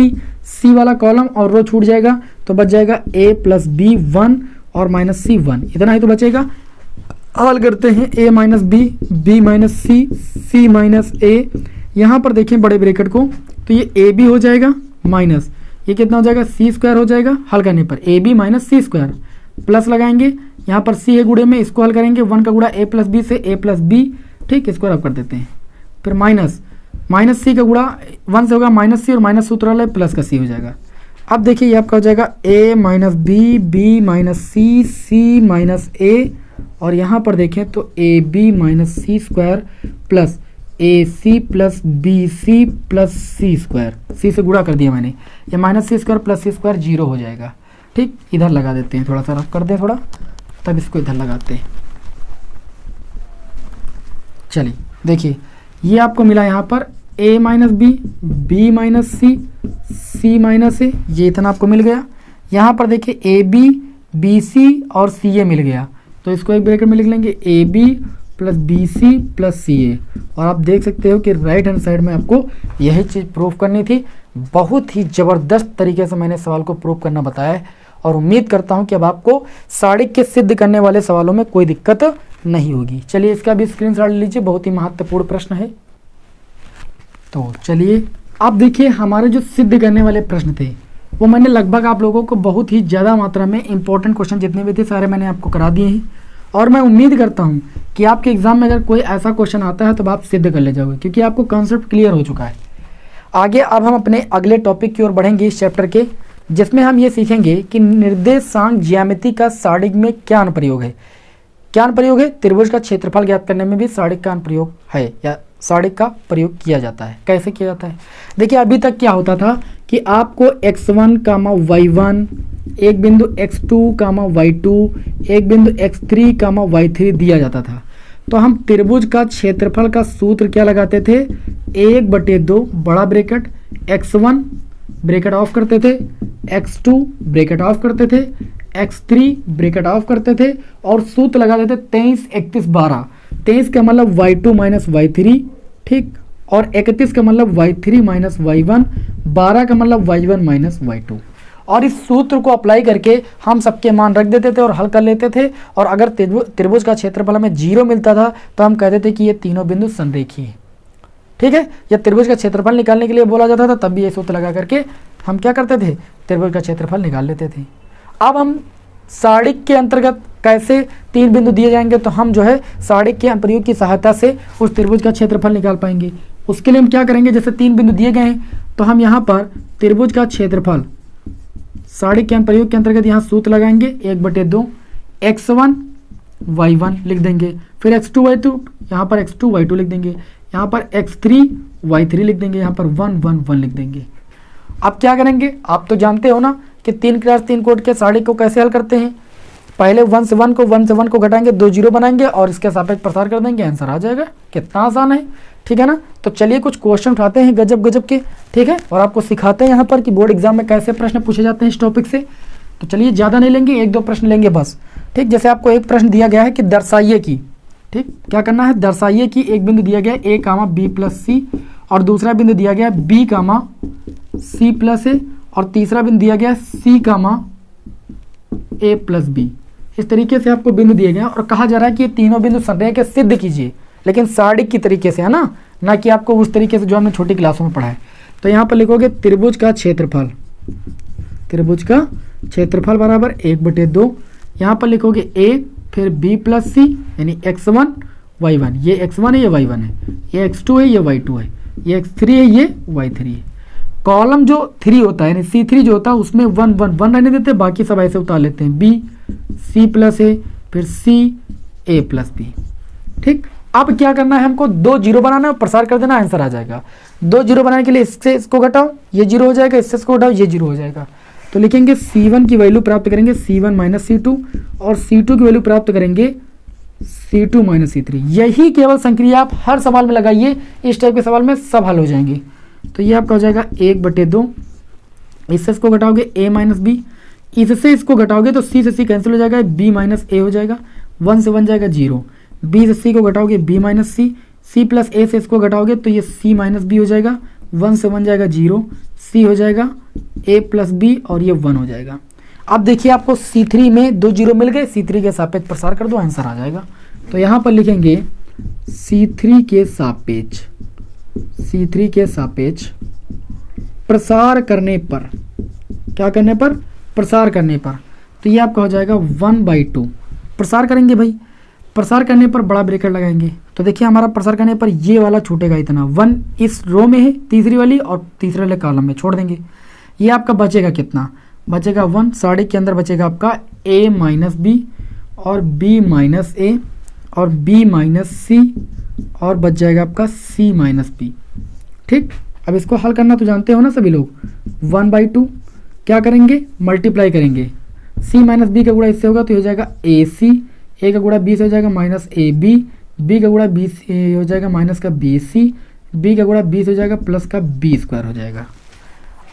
S1: C वाला कॉलम और रो छूट जाएगा तो बच जाएगा A प्लस B 1 और माइनस C 1, इतना ही तो बचेगा। हल करते हैं A minus B, B minus C, C minus A। यहाँ पर देखें बड़े ब्रैकेट को, तो ये AB हो जाएगा माइनस ये कितना हो जाएगा C स्क्वायर हो जाएगा। हल करने पर AB minus C square, plus लगाएंगे, यहाँ पर C है गुणे में, इसको हल करेंगे 1 का गुणा A प्लस B से A प्लस B, ठीक, इसको रब कर देते हैं। फिर माइनस C का गुणा 1 से होगा माइनस C और माइनस सूत्र वाला प्लस का C हो जाएगा। अब देखिए ये आपका हो जाएगा A minus B, B minus C, C minus A और यहाँ पर देखें तो AB minus C square plus A C plus B C plus C square, C से गुणा कर दिया मैंने, ये माइनस सी स्क्वायर प्लस सी स्क्वायर 0 हो जाएगा। ठीक, इधर लगा देते हैं, थोड़ा सा रफ कर दें थोड़ा, तब इसको इधर लगाते हैं। चलिए देखिए, ये आपको मिला यहाँ पर a minus B minus C minus A, ये इतना आपको मिल गया। यहाँ पर देखिए ए बी सी और सी ए मिल गया, तो इसको एक ब्रैकेट में लिख लेंगे A B plus B C plus C A. और आप देख सकते हो कि राइट हैंड साइड में आपको यही चीज़ प्रूफ करनी थी। बहुत ही ज़बरदस्त तरीके से मैंने सवाल को प्रूफ करना बताया है, और उम्मीद करता हूं कि अब आपको साड़ी के सिद्ध करने वाले सवालों में कोई दिक्कत नहीं होगी। चलिए इसका भी स्क्रीनशॉट ले लीजिए, बहुत ही महत्वपूर्ण प्रश्न है। तो चलिए आप देखिए, हमारे जो सिद्ध करने वाले प्रश्न थे वो मैंने लगभग आप लोगों को बहुत ही ज़्यादा मात्रा में इंपॉर्टेंट क्वेश्चन जितने भी थे सारे मैंने आपको करा दिए हैं। और मैं उम्मीद करता हूं कि आपके एग्जाम में अगर कोई ऐसा क्वेश्चन आता है तो आप सिद्ध कर ले जाओगे, क्योंकि आपको कॉन्सेप्ट क्लियर हो चुका है। आगे अब हम अपने अगले टॉपिक की ओर बढ़ेंगे इस चैप्टर के, जिसमें हम ये सीखेंगे कि निर्देशांक ज्यामिति का सारणिक में क्या अनुप्रयोग है। क्या अनुप्रयोग है? त्रिभुज का क्षेत्रफल ज्ञात करने में भी सारणिक का अनुप्रयोग है, या सारणिक का प्रयोग किया जाता है। कैसे किया जाता है? देखिए अभी तक क्या होता था कि आपको x1, y1, एक बिंदु x2, y2, एक बिंदु x3, y3 दिया जाता था। तो हम त्रिभुज का क्षेत्रफल का सूत्र क्या लगाते थे? 1/2 बड़ा ब्रैकेट x1 ब्रैकेट ऑफ करते थे, x2 ब्रैकेट ऑफ करते थे, x3 ब्रैकेट ऑफ करते थे, और सूत्र लगा देते 23, 31, 12। 23 का मतलब y2 माइनस y3, ठीक, और 31 का मतलब y3 माइनस y1, 12 का मतलब y1 माइनस y2। और इस सूत्र को अप्लाई करके हम सबके मान रख देते थे और हल कर लेते थे। और अगर त्रिभुज का क्षेत्रफल हमें 0 मिलता था तो हम कहते थे कि ये तीनों बिंदु संरेखीय है। ठीक है, या त्रिभुज का क्षेत्रफल निकालने के लिए बोला जाता था, तब भी ये सूत्र लगा करके हम क्या करते थे? त्रिभुज का क्षेत्रफल निकाल लेते थे। अब हम सारणिक के अंतर्गत कैसे 3 बिंदु दिए जाएंगे तो हम जो है सारणिक के प्रयोग की सहायता से उस त्रिभुज का क्षेत्रफल निकाल पाएंगे। उसके लिए हम क्या करेंगे? जैसे 3 बिंदु दिए गए हैं तो हम यहाँ पर त्रिभुज का क्षेत्रफल सारणिक के प्रयोग के अंतर्गत यहाँ सूत्र लगाएंगे 1/2 x1 y1 लिख देंगे, फिर x2 y2, यहाँ पर x2 y2 लिख देंगे, यहाँ पर x3 y3 लिख देंगे, यहाँ पर 1 1 1 लिख देंगे। अब क्या करेंगे? आप तो जानते हो ना कि 3 क्रॉस 3 कोड के सारणिक को कैसे हल करते हैं। पहले 1 से 1 को घटाएंगे, 2 0 बनाएंगे और इसके सापेक्ष प्रसार कर देंगे, आंसर आ जाएगा। कितना आसान है, ठीक है ना। तो चलिए कुछ क्वेश्चन उठाते हैं गजब गजब के, ठीक है, और आपको सिखाते हैं यहाँ पर कि बोर्ड एग्जाम में कैसे प्रश्न पूछे जाते हैं इस टॉपिक से। तो चलिए ज़्यादा नहीं लेंगे, 1-2 प्रश्न लेंगे बस। ठीक, जैसे आपको एक प्रश्न दिया गया है कि दर्शाइए कि, ठीक, क्या करना है? दर्शाइए कि एक बिंदु दिया गया a, b प्लस सी, और दूसरा बिंदु दिया गया b, c प्लस ए, और तीसरा बिंदु दिया गया c, a प्लस b। इस तरीके से आपको बिंदु दिए गए हैं और कहा जा रहा है कि ये तीनों बिंदु संरेख सिद्ध कीजिए, लेकिन सारणिक की तरीके से, है ना कि आपको उस तरीके से जो हमने छोटी क्लासों में पढ़ा है। तो यहाँ पर लिखोगे त्रिभुज का क्षेत्रफल, त्रिभुज का क्षेत्रफल बराबर 1/2, यहाँ पर लिखोगे a, फिर b प्लस सी, यानी x1 y1, ये x1 है ये y1 है, ये x2 है ये y2 है, ये x3 है ये y3 है। कॉलम जो 3 होता है यानी C3 जो होता है उसमें 1 1 1 रहने देते हैं, बाकी सब ऐसे उतार लेते हैं, b c प्लस ए, फिर c a प्लस b। ठीक, अब क्या करना है? हमको 2 0 बनाना है और प्रसार कर देना, आंसर आ जाएगा। 2 0 बनाने के लिए इससे इसको घटाओ, ये 0 हो जाएगा, इससे इसको घटाओ, ये 0 हो जाएगा। तो लिखेंगे C1 की वैल्यू प्राप्त करेंगे C1 माइनस C2, और C2 की वैल्यू प्राप्त करेंगे C2 माइनस C3। यही केवल संक्रिया आप हर सवाल में लगाइए, इस टाइप के सवाल में सब हल हो जाएंगे। तो ये आपका हो जाएगा 1/2, इससे इसको घटाओगे a माइनस बी, इससे इसको घटाओगे तो c से c कैंसिल हो जाएगा, b माइनस ए हो जाएगा, 1 से 1 जाएगा 0, b से c को घटाओगे b माइनस सी, c प्लस ए से इसको घटाओगे तो ये c माइनस बी हो जाएगा, 1 से 1 जाएगा 0, c हो जाएगा a प्लस बी, और ये 1 हो जाएगा। अब देखिए आपको C3 में 2 0 मिल गए, C3 के सापेक्ष प्रसार कर दो, आंसर आ जाएगा। तो यहाँ पर लिखेंगे C3 के सापेक्ष, C3 के सापेक्ष प्रसार करने पर, क्या करने पर? प्रसार करने पर। तो ये आपका हो जाएगा 1/2। प्रसार करेंगे भाई, प्रसार करने पर बड़ा ब्रैकेट लगाएंगे। तो देखिए हमारा प्रसार करने पर ये वाला छूटेगा इतना, 1 इस रो में है तीसरी वाली, और तीसरे वाले कॉलम में छोड़ देंगे। ये आपका बचेगा कितना? बचेगा 1। सारणिक के अंदर बचेगा आपका a माइनस बी, और b माइनस ए, और b माइनस सी, और बच जाएगा आपका c माइनस बी। ठीक, अब इसको हल करना तो जानते हो ना सभी लोग, 1/2 क्या करेंगे, मल्टीप्लाई करेंगे, c माइनस बी का गुणा इससे होगा तो हो जाएगा ac, a का गुणा b से हो जाएगा माइनस ab, b का गुणा b से हो जाएगा माइनस का bc, b का गुणा b से हो जाएगा प्लस का b स्क्वायर हो जाएगा।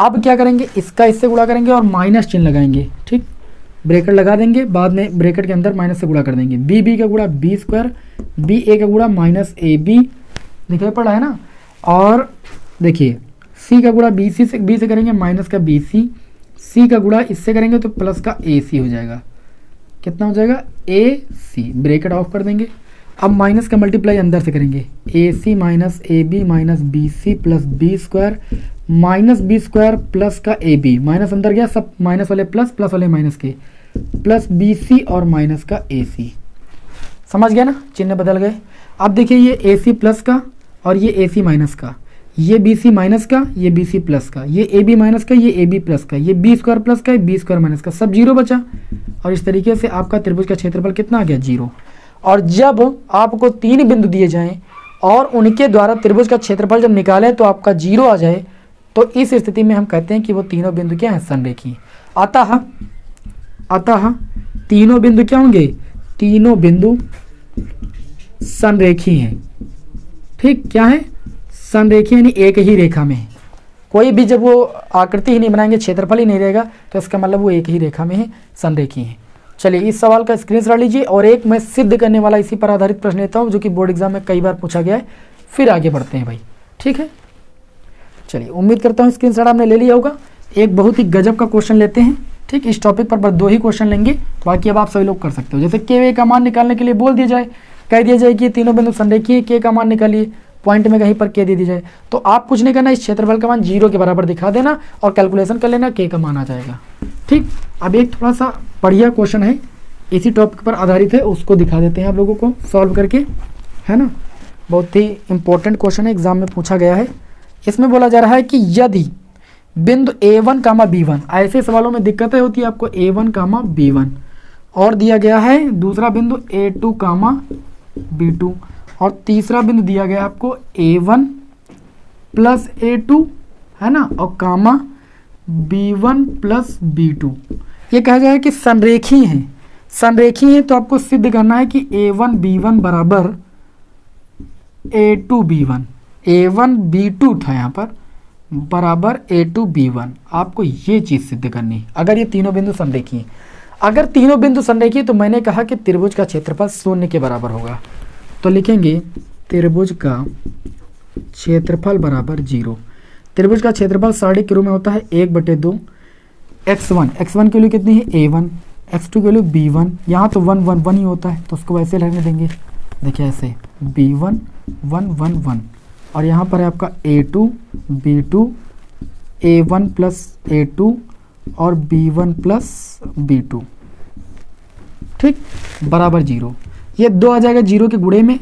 S1: अब क्या करेंगे, इसका इससे गुणा करेंगे और माइनस चिन्ह लगाएंगे। ठीक, ब्रैकेट लगा देंगे, बाद में ब्रैकेट के अंदर माइनस से गुणा कर देंगे, b का गुणा b स्क्वायर, b a का गुणा माइनस ab, दिखाई पड़ा है ना। और देखिए c का गुणा b से करेंगे माइनस का bc, c का गुणा इससे करेंगे तो प्लस का ac हो जाएगा। कितना हो जाएगा, ac, ब्रैकेट ऑफ कर देंगे। अब माइनस का मल्टीप्लाई अंदर से करेंगे, ac minus ab minus bc plus b square minus b square plus का ab, माइनस अंदर गया, सब माइनस वाले प्लस, प्लस वाले माइनस के, प्लस bc और माइनस का ac। समझ गया ना, चिन्ह बदल गए। अब देखिए ये ac प्लस का और ये ac माइनस का, ये bc माइनस का, ये bc प्लस का, ये ab माइनस का, ये ab प्लस का, ये b स्क्वायर प्लस का, ये b स्क्वायर माइनस का, सब जीरो बचा। और इस तरीके से आपका त्रिभुज का क्षेत्रफल कितना आ गया, 0। और जब आपको 3 बिंदु दिए जाएं और उनके द्वारा त्रिभुज का क्षेत्रफल जब निकालें तो आपका 0 आ जाए, तो इस स्थिति में हम कहते हैं कि वो तीनों बिंदु क्या हैं, संरेखीय। अतः तीनों बिंदु क्या होंगे, तीनों बिंदु संरेखीय हैं। ठीक, क्या है, संरेखीय, यानी एक ही रेखा में। कोई भी जब वो आकृति ही नहीं बनाएंगे, क्षेत्रफल ही नहीं रहेगा, तो इसका मतलब वो एक ही रेखा में है, संरेखीय है। चलिए इस सवाल का स्क्रीनशॉट लीजिए और एक मैं सिद्ध करने वाला इसी पर आधारित प्रश्न लेता हूँ जो कि बोर्ड एग्जाम में कई बार पूछा गया है, फिर आगे बढ़ते हैं भाई। ठीक है, चलिए उम्मीद करता हूँ स्क्रीनशॉट आपने ले लिया होगा। एक बहुत ही गजब का क्वेश्चन लेते हैं। ठीक, इस टॉपिक पर बस 2 ही क्वेश्चन लेंगे, बाकी अब आप सभी लोग कर सकते हो। जैसे के का मान निकालने के लिए बोल दिया जाए, कह दिया जाए कि ये तीनों बिंदु संरेखीय, के का मान निकालिए, पॉइंट में कहीं पर के दे दी जाए, तो आप कुछ नहीं करना, इस क्षेत्रफल का मान 0 के बराबर दिखा देना और कैलकुलेशन कर लेना, के का मान आ जाएगा। ठीक, अब एक थोड़ा सा बढ़िया क्वेश्चन है, इसी टॉपिक पर आधारित है, उसको दिखा देते हैं आप लोगों को सॉल्व करके, है ना। बहुत ही इंपॉर्टेंट क्वेश्चन है, एग्जाम में पूछा गया है। इसमें बोला जा रहा है कि यदि बिंदु a1 कामा b1, ऐसे सवालों में दिक्कतें होती है आपको, a1 कामा b1, और दिया गया है दूसरा बिंदु a2 कामा b2, और तीसरा बिंदु दिया गया आपको a1 प्लस a2, है ना, और कामा b1 प्लस b2। ये कहा जाए कि संरेखीय है। संरेखीय है तो आपको सिद्ध करना है कि a1 b1 बराबर a2 b1, a1 b2 था यहाँ पर, बराबर a2 b1। आपको ये चीज़ सिद्ध करनी है अगर ये तीनों बिंदु संरेखीय। अगर तीनों बिंदु संरेखीय तो मैंने कहा कि त्रिभुज का क्षेत्रफल 0 के बराबर होगा, तो लिखेंगे त्रिभुज का क्षेत्रफल बराबर 0। त्रिभुज का क्षेत्रफल सरणी के रूप में होता है 1/2 x1 की वैल्यू कितनी है a1, x2 की वैल्यू b1, यहाँ तो 1 1 1 ही होता है तो उसको वैसे रहने देंगे। देखिए ऐसे b1 1 1 1, और यहाँ पर है आपका a2 b2, a1 plus a2 और b1 प्लस b2। ठीक, बराबर 0। ये 2 आ जाएगा 0 के गुणे में,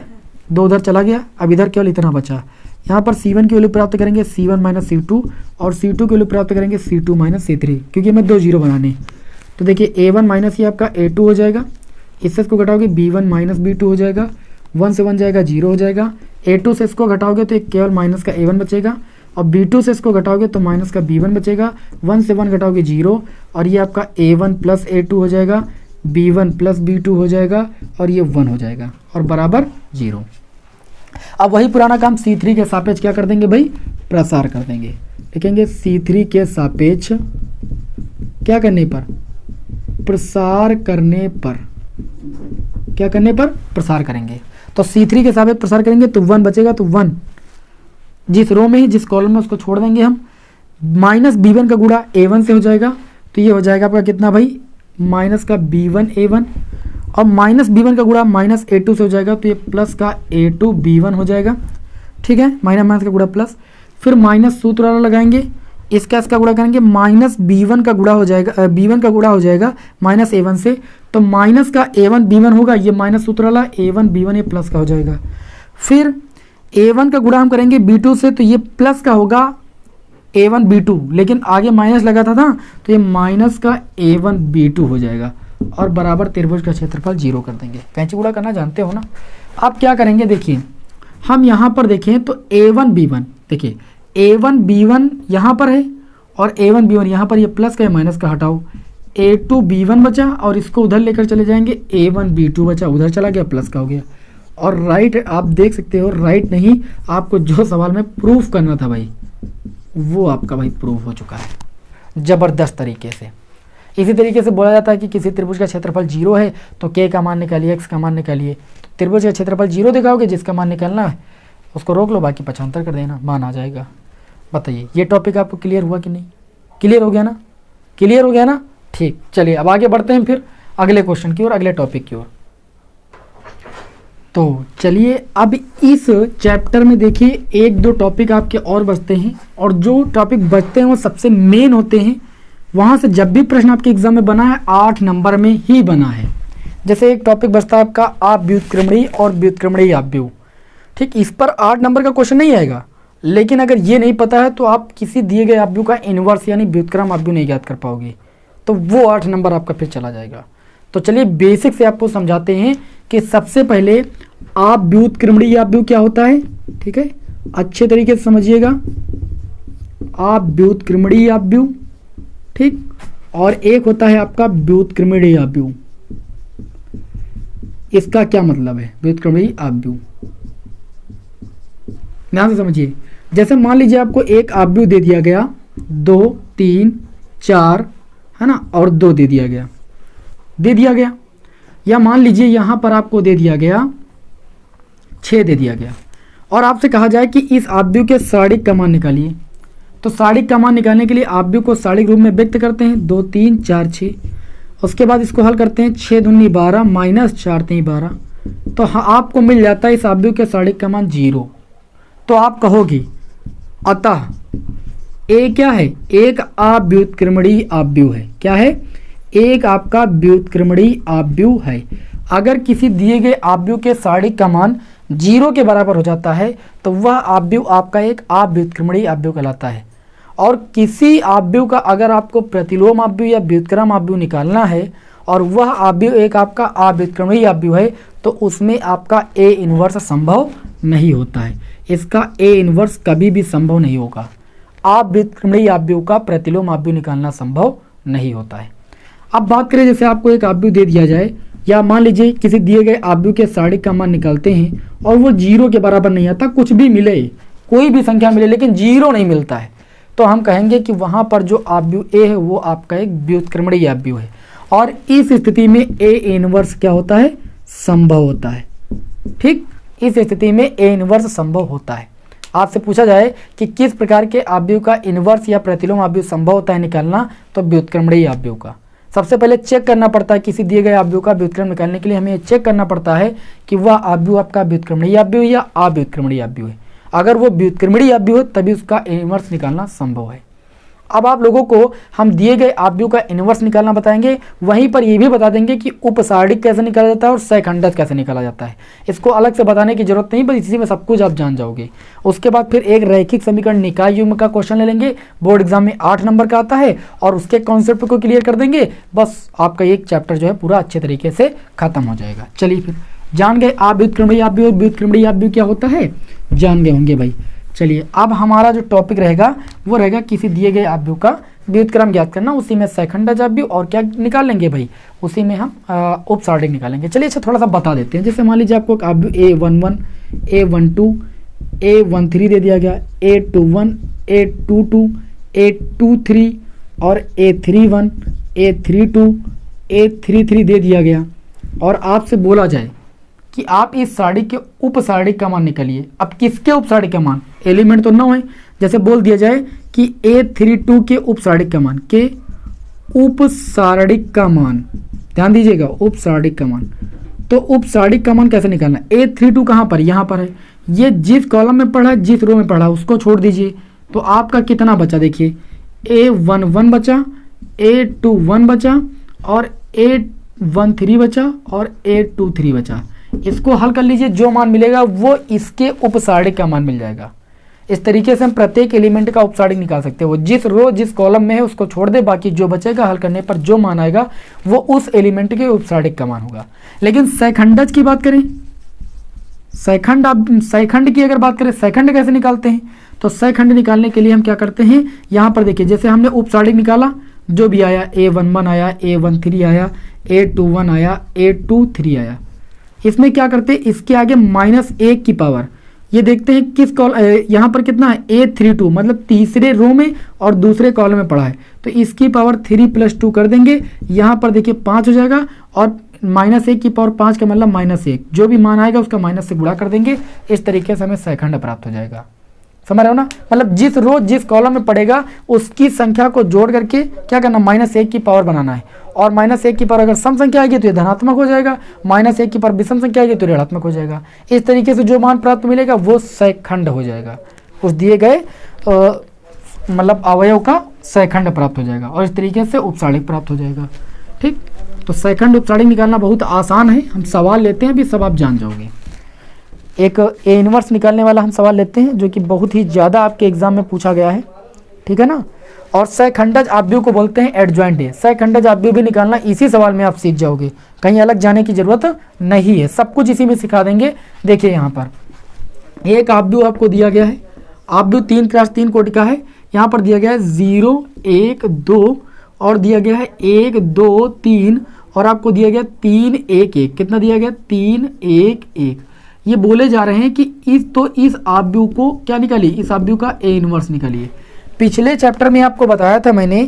S1: 2 उधर चला गया, अब इधर केवल इतना बचा। यहाँ पर c1 की वैल्यू प्राप्त करेंगे c1 माइनस c2, और c2 की वैल्यू प्राप्त करेंगे c2 माइनस c3, क्योंकि हमें 2 0 बनाने। तो देखिए a1 माइनस ये आपका a2 हो जाएगा, इससे इसको घटाओगे b1 माइनस b2 हो जाएगा, 1 से 1 जाएगा 0 हो जाएगा, a2 से इसको घटाओगे तो एक केवल माइनस का a1 बचेगा, और b2 से इसको घटाओगे तो माइनस का b1 बचेगा, 1 से 1 घटाओगे 0, और ये आपका a1 प्लस a2 हो जाएगा, b1 प्लस b2 हो जाएगा, और ये 1 हो जाएगा, और बराबर 0। अब वही पुराना काम c3 के सापेक्ष क्या कर देंगे भाई, प्रसार कर देंगे। लिखेंगे c3 के सापेक्ष क्या करने पर, प्रसार करने पर, क्या करने पर, प्रसार करेंगे। तो c3 के सापेक्ष प्रसार करेंगे तो 1 बचेगा, तो 1 जिस रो में ही जिस कॉलम में उसको छोड़ देंगे हम, माइनस b1 का गुणा a1 से हो जाएगा, तो ये हो जाएगा आपका कितना भाई, माइनस का b1 a1, और माइनस b1 का गुणा माइनस a2 से हो जाएगा, तो ये प्लस का a2 b1 हो जाएगा। ठीक है, माइनस माइनस का गुणा प्लस, फिर माइनस सूत्र वाला लगाएंगे, इसका गुणा करेंगे, माइनस b1 का गुणा हो जाएगा, b1 का गुणा हो जाएगा माइनस a1 से, तो माइनस का a1 b1 होगा, ये माइनस सूत्र वाला a1 b1 ये प्लस का हो जाएगा। फिर a1 का गुणा हम करेंगे b2 से, तो ये प्लस का होगा a1 b2, लेकिन आगे माइनस लगा था ना, तो ये माइनस का a1 b2 हो जाएगा, और बराबर त्रिभुज का क्षेत्रफल 0 कर देंगे। कैंची गुणा करना जानते हो ना। आप क्या करेंगे, देखिए हम यहाँ पर देखें तो A1B1, देखिए A1B1 यहाँ पर है और A1B1 यहाँ पर, ये प्लस का या माइनस का हटाओ, A2B1 बचा और इसको उधर लेकर चले जाएंगे, A1B2 बचा, उधर चला गया, प्लस का हो गया। और राइट आप देख सकते हो, राइट नहीं, आपको जो सवाल में प्रूफ करना था भाई वो आपका भाई प्रूफ हो चुका है ज़बरदस्त तरीके से। इसी तरीके से बोला जाता है कि किसी त्रिभुज का क्षेत्रफल 0 है तो k का मान निकालिए, x का मान निकालिए। तो त्रिभुज का क्षेत्रफल 0 दिखाओगे, जिसका मान निकालना है उसको रोक लो, बाकी 75 कर देना, मान आ जाएगा। बताइए ये टॉपिक आपको क्लियर हुआ कि नहीं? क्लियर हो गया ना? क्लियर हो गया ना? ठीक, चलिए अब आगे बढ़ते हैं फिर अगले क्वेश्चन की ओर, अगले टॉपिक की ओर। तो चलिए अब इस चैप्टर में देखिए 1-2 टॉपिक आपके और बचते हैं, और जो टॉपिक बचते हैं वो सबसे मेन होते हैं। वहाँ से जब भी प्रश्न आपके एग्जाम में बना है 8 नंबर में ही बना है। जैसे एक टॉपिक बचता है आपका व्युत्क्रमणीय और व्युत्क्रमणीय अपव्यय, ठीक, इस पर 8 नंबर का क्वेश्चन नहीं आएगा, लेकिन अगर ये नहीं पता है तो आप किसी दिए गए अपव्यय का इन्वर्स यानी व्युत्क्रम अपव्यय नहीं याद कर पाओगे, तो वो 8 नंबर आपका फिर चला जाएगा। तो चलिए बेसिक से आपको समझाते हैं कि सबसे पहले व्युत्क्रमणीय अपव्यय क्या होता है, ठीक है, अच्छे तरीके से समझिएगा। व्युत्क्रमणीय अपव्यय, ठीक, और एक होता है आपका व्युत्क्रमणीय अपव्यय। इसका क्या मतलब है व्युत्क्रमणीय अपव्यय, ध्यान से समझिए। जैसे मान लीजिए आपको एक अपव्यय दे दिया गया 2, 3, 4 है ना, और 2 दे दिया गया, या मान लीजिए यहाँ पर आपको दे दिया गया 6 दे दिया गया, और आपसे कहा जाए कि इस अपव्यय के सारणिक का मान निकालिए। तो सारणिक का मान निकालने के लिए अपव्यय को सारणिक रूप में व्यक्त करते हैं, 2, 3, 4, 6। उसके बाद इसको हल करते हैं, 6 दूनी 12 माइनस 4 3 12, तो आपको मिल जाता है इस अपव्यय के सारणिक का मान 0। तो आप कहोगे अतः ए क्या है, एक व्युत्क्रमणीय अपव्यय है। क्या है? एक आपका व्युत्क्रमणीय अपव्यय है। अगर किसी दिए गए अपव्यय के सारणिक का मान 0 के बराबर हो जाता है तो वह अपव्यय आपका एक व्युत्क्रमणीय अपव्यय कहलाता है। और किसी अपव्यय का अगर आपको प्रतिलोम अपव्यय या व्युत्क्रम अपव्यय निकालना है और वह अपव्यय एक आपका व्युत्क्रमणीय अपव्यय है तो उसमें आपका ए इनवर्स संभव नहीं होता है। इसका ए इनवर्स कभी भी संभव नहीं होगा। व्युत्क्रमणीय अपव्यय का प्रतिलोम अपव्यय निकालना संभव नहीं होता है। अब बात करें, जैसे आपको एक अपव्यय दे दिया जाए, या मान लीजिए किसी दिए गए अपव्यय के सारणिक का मान निकालते हैं और वो 0 के बराबर नहीं आता, कुछ भी मिले, कोई भी संख्या मिले लेकिन 0 नहीं मिलता है, तो हम कहेंगे कि वहाँ पर जो अपव्यय ए है वो आपका एक व्युत्क्रमणीय अपव्यय है। और इस स्थिति में ए इनवर्स क्या होता है? संभव होता है। ठीक, इस स्थिति में ए इनवर्स संभव होता है। आपसे पूछा जाए कि किस प्रकार के अपव्यय का इनवर्स या प्रतिलोम अपव्यय संभव होता है निकालना, तो व्युत्क्रमणीय अपव्यय का। सबसे पहले चेक करना पड़ता है किसी दिए गए अपव्यय का व्युत्क्रम निकालने के लिए हमें चेक करना पड़ता है कि वह अपव्यय आपका व्युत्क्रमणीय अपव्यय या अव्युत्क्रमणीय अपव्यय है। अगर वो व्युत्क्रमणीय अपव्यय हो तभी उसका इनवर्स निकालना संभव है। अब आप लोगों को हम दिए गए अपव्यय का इनवर्स निकालना बताएंगे, वहीं पर ये भी बता देंगे कि उपसारणिक कैसे निकाला जाता है और सहखंडज कैसे निकाला जाता है। इसको अलग से बताने की जरूरत नहीं, बस इसी में सब कुछ आप जान जाओगे। उसके बाद फिर एक रैखिक समीकरण निकाय युग्म का क्वेश्चन ले लेंगे, बोर्ड एग्जाम में 8 नंबर का आता है, और उसके कॉन्सेप्ट को क्लियर कर देंगे। बस आपका एक चैप्टर जो है पूरा अच्छे तरीके से खत्म हो जाएगा। चलिए फिर जान गए व्युत्क्रमणीय अपव्यय और व्युत्क्रमणीय अपव्यय क्या होता है, जान गए होंगे भाई। चलिए अब हमारा जो टॉपिक रहेगा वो रहेगा किसी दिए गए अपव्यय का व्युत्क्रम ज्ञात करना, उसी में सहखंडज अपव्यय और क्या निकाल लेंगे भाई, उसी में हम उपसारणिक निकालेंगे। चलिए अच्छा थोड़ा सा बता देते हैं। जैसे मान लीजिए आपको अपव्यय A11, A12, A13 दे दिया गया, A21, A22, A23 और A31, A32, A33 दे दिया गया, और आपसे बोला जाए कि आप इस सारणिक के उपसारणिक का मान निकालिए। अब किसके उपसारणिक का मान, एलिमेंट तो 9 है, जैसे बोल दिया जाए कि A32 के उपसारणिक का मान, के उपसारणिक का मान, ध्यान दीजिएगा उपसारणिक का मान। तो उपसारणिक का मान कैसे निकालना, A32 कहाँ पर, यहाँ पर है। ये जिस कॉलम में पढ़ा है, जिस रो में पढ़ा है उसको छोड़ दीजिए, तो आपका कितना बचा, देखिए A11 बचा, A21 बचा और A13 बचा और A23 बचा। इसको हल कर लीजिए, जो मान मिलेगा वो इसके उपसारणिक का मान मिल जाएगा। इस तरीके से हम प्रत्येक एलिमेंट का उपसारणिक निकाल सकते हैं। वो जिस रो जिस कॉलम में है उसको छोड़ दे, बाकी जो बचेगा हल करने पर जो मान आएगा वो उस एलिमेंट के उपसारणिक का मान होगा। लेकिन सहखंडज की बात करें, सेकंड, आप सेकंड की अगर बात करें, सेकंड कैसे निकालते हैं, तो सेकंड निकालने के लिए हम क्या करते हैं, यहाँ पर देखिए जैसे हमने उपसारिक निकाला, जो भी आया A11 आया, A13 आया, A21 आया, A23 आया, इसमें क्या करते हैं, इसके आगे -1 की पावर, ये देखते हैं किस यहाँ पर कितना है, A32, मतलब तीसरे रो में और दूसरे कॉलम में पड़ा है, तो इसकी पावर 3 + 2 कर देंगे, यहाँ पर देखिए 5 हो जाएगा, और -1 की पावर 5 का मतलब -1, जो भी मान आएगा उसका माइनस से गुणा कर देंगे। इस तरीके से हमें सेकंड प्राप्त हो जाएगा। समझ रहे हो ना, मतलब जिस रो जिस कॉलम में पड़ेगा उसकी संख्या को जोड़ करके क्या करना, -1 की पावर बनाना है, और -1 की पावर अगर सम संख्या आएगी तो ये धनात्मक हो जाएगा, -1 की पावर विषम संख्या आएगी तो ऋणात्मक हो जाएगा। इस तरीके से जो मान प्राप्त मिलेगा वो सेकंड हो जाएगा, उस दिए गए मतलब अवयव का सेकंड प्राप्त हो जाएगा, और इस तरीके से उपसारिक प्राप्त हो जाएगा। ठीक, तो सेकंड उपसारिक निकालना बहुत आसान है। हम सवाल लेते हैं, अभी सब आप जान जाओगे। एक A इनवर्स निकालने वाला हम सवाल लेते हैं, जो कि बहुत ही ज़्यादा आपके एग्जाम में पूछा गया है, ठीक है ना। और सहखंडज आव्यूह को बोलते हैं एडजॉइंट है। सहखंडज आव्यूह भी निकालना इसी सवाल में आप सीख जाओगे, कहीं अलग जाने की जरूरत नहीं है, सब कुछ इसी में सिखा देंगे। देखिए यहाँ पर एक आव्यूह आपको दिया गया है, आव्यूह 3x3 कोटि का है। यहाँ पर दिया गया है 0 1 2 और दिया गया है 1 2 3 और आपको दिया गया 3 1 1। कितना दिया गया, 3 1 1। ये बोले जा रहे हैं कि इस आव्यूह को क्या निकालिए, इस आव्यूह का A इनवर्स निकालिए। पिछले चैप्टर में आपको बताया था मैंने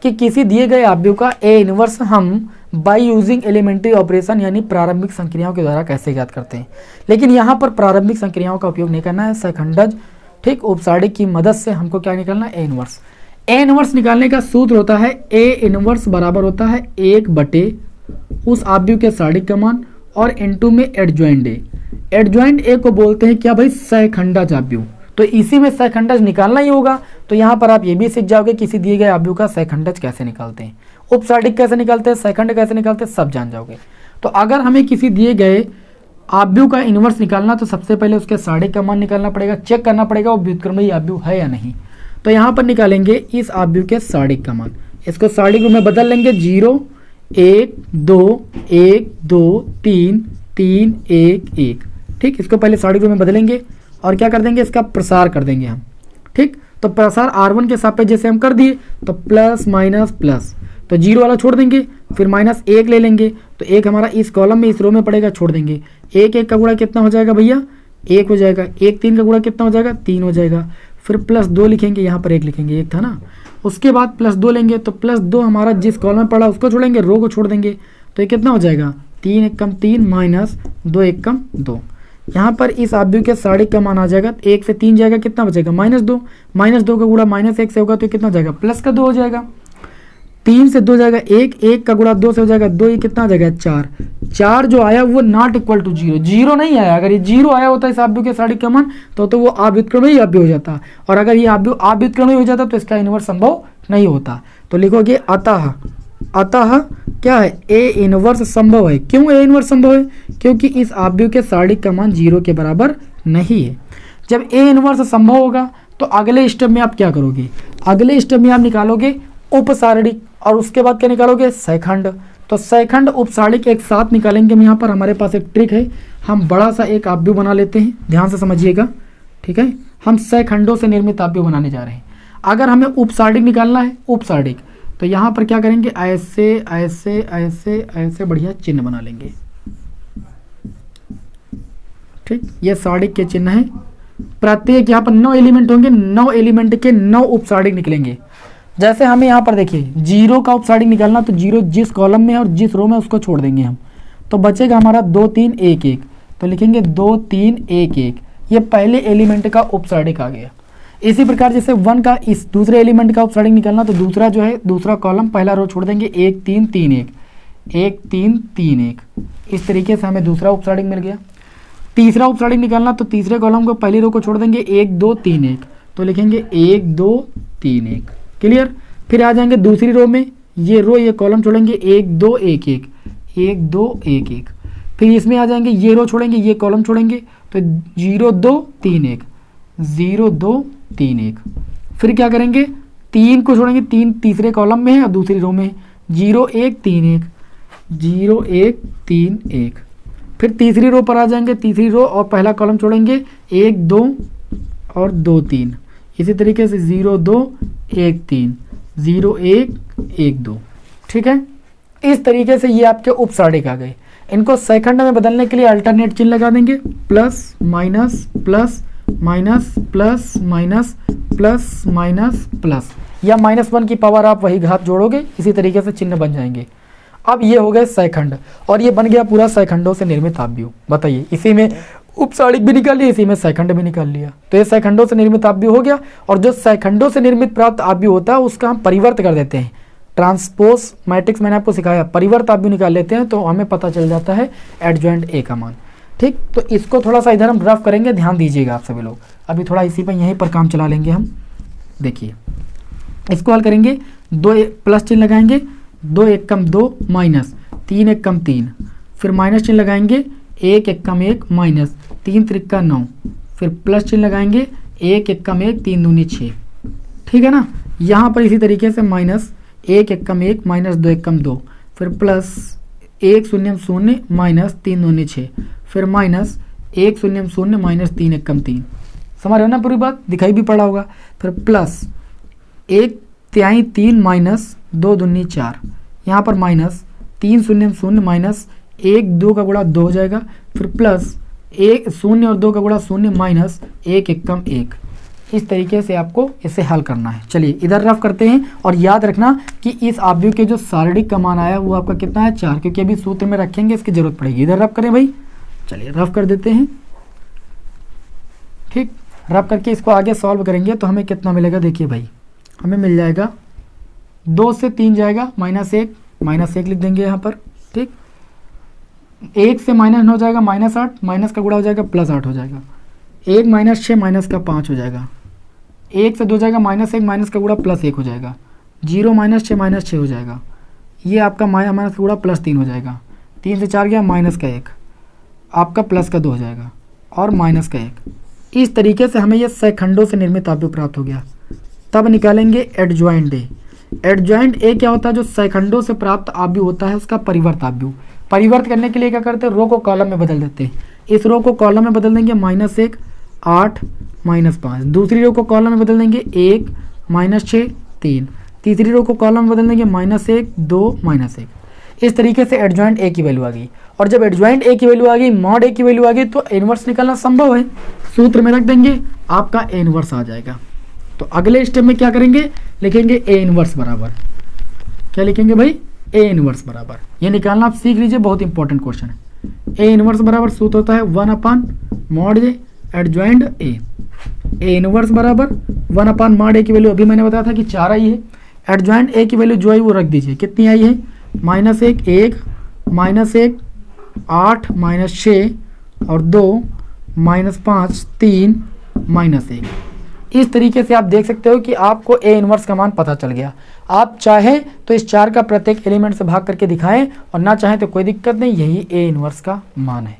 S1: कि किसी दिए गए आव्यूह का A इनवर्स हम बाय यूजिंग एलिमेंट्री ऑपरेशन यानी प्रारंभिक संक्रियाओं के द्वारा कैसे ज्ञात करते हैं, लेकिन यहाँ पर प्रारंभिक संक्रियाओं का उपयोग नहीं करना है। सहखंडज ठीक उपसारिक की मदद से हमको क्या निकालना है, A इनवर्स। A इनवर्स निकालने का सूत्र होता है A इनवर्स बराबर होता है 1 उस आव्यूह के सारिक का मान और इनटू में एडजॉइंट A। एडजॉइंट A को बोलते हैं क्या भाई, सहखंडज आव्यूह। तो इसी में सहखंडज निकालना ही होगा। तो यहाँ पर आप ये भी सीख जाओगे किसी दिए गए आव्यूह का सहखंडज कैसे निकालते हैं, उपसारिक कैसे निकालते हैं, सहखंड कैसे निकालते हैं, सब जान जाओगे। तो अगर हमें किसी दिए गए आव्यूह का इनवर्स निकालना तो सबसे पहले उसके सारिक का मान निकालना पड़ेगा, चेक करना पड़ेगा वो व्युत्क्रमणीय आव्यूह है या नहीं। तो यहाँ पर निकालेंगे इस आव्यूह के सारिक का मान, इसको सारिक रूप में बदल लेंगे 0 1 2 1 2 3 3 1 1। ठीक, इसको पहले सारिक रूप में बदलेंगे और क्या कर देंगे, इसका प्रसार कर देंगे हम। ठीक, तो प्रसार R1 के सापेक्ष जैसे हम कर दिए तो प्लस माइनस प्लस, तो 0 वाला छोड़ देंगे, फिर -1 ले लेंगे, तो 1 हमारा इस कॉलम में इस रो में पड़ेगा, छोड़ देंगे। 1 1 का गुणा कितना हो जाएगा भैया, 1 हो जाएगा। 1 3 का गुणा कितना हो जाएगा, 3 हो जाएगा। फिर +2 लिखेंगे, यहाँ पर 1 लिखेंगे, 1 था ना। उसके बाद +2 लेंगे, तो +2 हमारा जिस कॉलम में पड़ा उसको छोड़ेंगे, रो को छोड़ देंगे, तो ये कितना हो जाएगा, 3 1 कम 3 माइनस 2 1 कम 2। यहाँ पर इस आव्यूह के सारिक का मान आ जाएगा, 1 से 3 जाएगा, कितना बचेगा -2। -2 का गुणा -1 से होगा तो कितना हो जाएगा, +2 हो जाएगा। 3 से 2 जाएगा 1, 1 का गुणा 2 से हो जाएगा 2, ये कितना आ जाएगा 4। 4 जो आया वो नॉट इक्वल टू 0, 0 नहीं आया। अगर ये 0 आया होता इस आव्यूह के सारिक का मान तो वो अव्युत्क्रमणीय आव्यूह हो जाता, और अगर ये आव्यूह अव्युत्क्रमणीय हो जाता तो इसका इनवर्स संभव नहीं होता। तो लिखोगे अतः क्या है, A इनवर्स संभव है। क्यों A इनवर्स संभव है, क्योंकि इस आव्यूह के सारिक का मान 0 के बराबर नहीं है। जब A इनवर्स संभव होगा तो अगले स्टेप में आप क्या करोगे, अगले स्टेप में आप निकालोगे उपसारिक और उसके बाद क्या निकालोगे, सहखंड। तो सहखंड उपसारिक एक साथ निकालेंगे हम। यहाँ पर हमारे पास एक ट्रिक है, हम बड़ा सा एक आव्यूह बना लेते हैं, ध्यान से समझिएगा। ठीक है, हम सहखंडों से निर्मित आव्यूह बनाने जा रहे हैं। अगर हमें उपसारिक निकालना है, उपसारिक, तो यहाँ पर क्या करेंगे, ऐसे ऐसे ऐसे ऐसे बढ़िया चिन्ह बना लेंगे। ठीक, ये सारिक के चिन्ह है। प्रत्येक यहाँ पर 9 एलिमेंट होंगे, 9 एलिमेंट के 9 उपसारिक निकलेंगे। जैसे हमें यहाँ पर देखिए 0 का उपसारिक निकालना, तो 0 जिस कॉलम में है और जिस रो में उसको छोड़ देंगे हम, तो बचेगा हमारा 2 3 1 1। तो लिखेंगे 2 3 1 1, ये पहले एलिमेंट का उपसारिक आ गया। इसी प्रकार जैसे 1 का इस दूसरे एलिमेंट का उपसारिक निकालना, तो दूसरा जो है दूसरा कॉलम पहला रो छोड़ देंगे, 1 3 3 1 1 3 3 1। इस तरीके से हमें दूसरा उपसारिक मिल गया। तीसरा उपसारिक निकालना, तो तीसरे कॉलम को पहली रो को छोड़ देंगे, 1 2 3 1, तो लिखेंगे 1 2 3 1। क्लियर। फिर आ जाएंगे दूसरी रो में, ये रो ये कॉलम छोड़ेंगे, 1 2 1 1 1 2 1 1। फिर इसमें आ जाएंगे, ये रो छोड़ेंगे, ये कॉलम छोड़ेंगे, तो 0 2 3 1 0 2 3 1। फिर क्या करेंगे, 3 को छोड़ेंगे, 3 तीसरे कॉलम में है और दूसरी रो में, 0 1 3 1 0 1 3 1। फिर तीसरी रो पर आ जाएंगे, तीसरी रो और पहला कॉलम छोड़ेंगे 1 2 और 2 3, इसी तरीके से 0 2 1 3 0 1 1 2। ठीक है, इस तरीके से ये आपके उपसारिक आ गए। इनको सेकंड में बदलने के लिए अल्टरनेट चिन्ह लगा देंगे, plus minus plus minus plus minus plus minus plus, या -1 की पावर आप वही घात जोड़ोगे, इसी तरीके से चिन्ह बन जाएंगे। अब ये हो गए सेकंड, और ये बन गया पूरा सेकंडों से निर्मित आव्यूह। बताइए, इसी में उपसारिक भी निकाल लिया, इसी में सेकंड भी निकाल लिया, तो ये सेकंडों से निर्मित आव्यूह हो गया। और जो सेकंडों से निर्मित प्राप्त आव्यूह होता है उसका हम परिवर्त कर देते हैं, ट्रांसपोज मैट्रिक्स मैंने आपको सिखाया, परिवर्त आव्यूह निकाल लेते हैं, तो हमें पता चल जाता है एडजॉइंट ए का मान। ठीक, तो इसको थोड़ा सा इधर हम रफ करेंगे, ध्यान दीजिएगा आप सभी लोग। अभी थोड़ा इसी पर यहीं पर काम चला लेंगे हम। देखिए, इसको हल करेंगे, 2 प्लस चिन्ह लगाएंगे, 2 1 कम 2 माइनस 3 1 कम 3, फिर माइनस चिन्ह लगाएंगे, 1 1 कम 1 माइनस 3 त्रिका 9, फिर प्लस चिन्ह लगाएंगे, 1 1 कम 1 3 दूनी 6। ठीक है ना, यहाँ पर इसी तरीके से माइनस 1 1 कम 1 माइनस 2 1 कम 2, फिर प्लस 1 0 0 माइनस 3 दूनी 6, फिर माइनस 1 0 0 माइनस 3 1 कम 3। समझ रहे हो ना, पूरी बात दिखाई भी पड़ा होगा। फिर प्लस 1 तिहाई 3 माइनस 2 दूनी 4, यहाँ पर माइनस 3 0 0 माइनस 1 2 का गुणा 2 हो जाएगा, फिर प्लस 1 0 और 2 का गुणा 0 माइनस 1 1 कम 1। इस तरीके से आपको इसे हल करना है। चलिए इधर रफ करते हैं, और याद रखना कि इस आव्यूह के जो शारीरिक का मान आया वो आपका कितना है 4, क्योंकि अभी सूत्र में रखेंगे, इसकी जरूरत पड़ेगी। इधर रफ करें भाई, चलिए रफ कर देते हैं। ठीक, रफ करके इसको आगे सॉल्व करेंगे तो हमें कितना मिलेगा। देखिए भाई, हमें मिल जाएगा 2 से 3 जाएगा -1 लिख देंगे यहाँ पर। ठीक, 1 से -9 हो जाएगा -8, माइनस का गुणा हो जाएगा +8 हो जाएगा, 1 - 6 माइनस का 5 हो जाएगा, 1 से 2 जाएगा -1 माइनस का गुणा +1 हो जाएगा, 0 - 6 हो जाएगा, ये आपका माइनस का गुणा +3 हो जाएगा, 3 से 4 गया माइनस का 1, आपका प्लस का 2 हो जाएगा, और माइनस का 1। इस तरीके से हमें यह सेकंडों से निर्मित आव्यूह प्राप्त हो गया। तब निकालेंगे एडजॉइंट ए। एडजॉइंट ए क्या होता है, जो सेकंडों से प्राप्त आव्यूह होता है उसका परिवर्त आव्यूह। परिवर्त करने के लिए क्या करते हैं, रो को कॉलम में बदल देते हैं। इस रो को कॉलम में बदल देंगे -1 8 -5, दूसरी रो को कॉलम में बदल देंगे 1 -6 3, तीसरी रो को कॉलम में बदल देंगे -1 2 -1। इस तरीके से एडजॉइंट ए की वैल्यू आ गई। और जब एडजॉइंट ए की वैल्यू आ गई, मॉड ए की वैल्यू आ गई, तो इनवर्स निकालना संभव है। सूत्र में रख देंगे, आपका ए इनवर्स आ जाएगा। तो अगले स्टेप में क्या करेंगे, लिखेंगे ए इनवर्स बराबर, क्या लिखेंगे भाई, ए इनवर्स बराबर। ये निकालना आप सीख लीजिए, बहुत इंपॉर्टेंट क्वेश्चन है। ए इनवर्स बराबर सूत्र होता है 1/mod A adjoint A. A inverse बराबर 1/mod ए की वैल्यू अभी मैंने बताया था कि 4 आई है। एडजॉइंट ए की वैल्यू जो आई वो रख दीजिए, कितनी आई है, -1 1 -1 8 -6 और 2 -5 3 -1। इस तरीके से आप देख सकते हो कि आपको ए इनवर्स का मान पता चल गया। आप चाहें तो इस 4 का प्रत्येक एलिमेंट से भाग करके दिखाएं, और ना चाहें तो कोई दिक्कत नहीं, यही ए इनवर्स का मान है।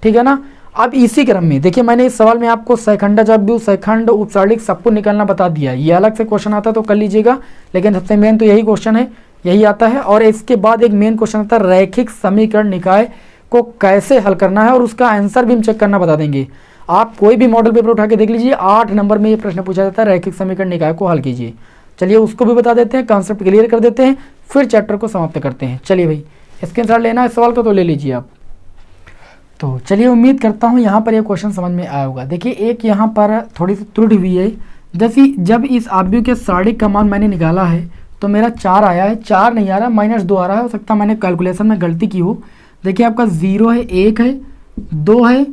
S1: ठीक है ना। अब इसी क्रम में देखिए, मैंने इस सवाल में आपको सेकंड आव्यूह, सेकंड उपसारिक सबको निकालना बता दिया। ये अलग से क्वेश्चन आता तो कर लीजिएगा, लेकिन सबसे मेन तो यही क्वेश्चन है, यही आता है। और इसके बाद एक मेन क्वेश्चन आता है, रैखिक समीकरण निकाय को कैसे हल करना है, और उसका आंसर भी हम चेक करना बता देंगे। आप कोई भी मॉडल पेपर उठा के देख लीजिए, 8 नंबर में ये प्रश्न पूछा जाता है, रैखिक समीकरण निकाय को हल कीजिए। चलिए उसको भी बता देते हैं, कॉन्सेप्ट क्लियर कर देते हैं, फिर चैप्टर को समाप्त करते हैं। चलिए भाई, स्क्रीनशॉट लेना है सवाल का तो ले लीजिए आप। तो चलिए, उम्मीद करता हूँ यहाँ पर ये क्वेश्चन समझ में आया होगा। देखिए, एक यहाँ पर थोड़ी सी त्रुटि हुई है। जैसे जब इस आव्यूह के शारीरिक का मान मैंने निकाला है तो मेरा 4 आया है, 4 नहीं आ रहा, -2 आ रहा है। हो सकता है मैंने कैलकुलेशन में गलती की हो। देखिए, आपका 0 है, 1 है, 2 है,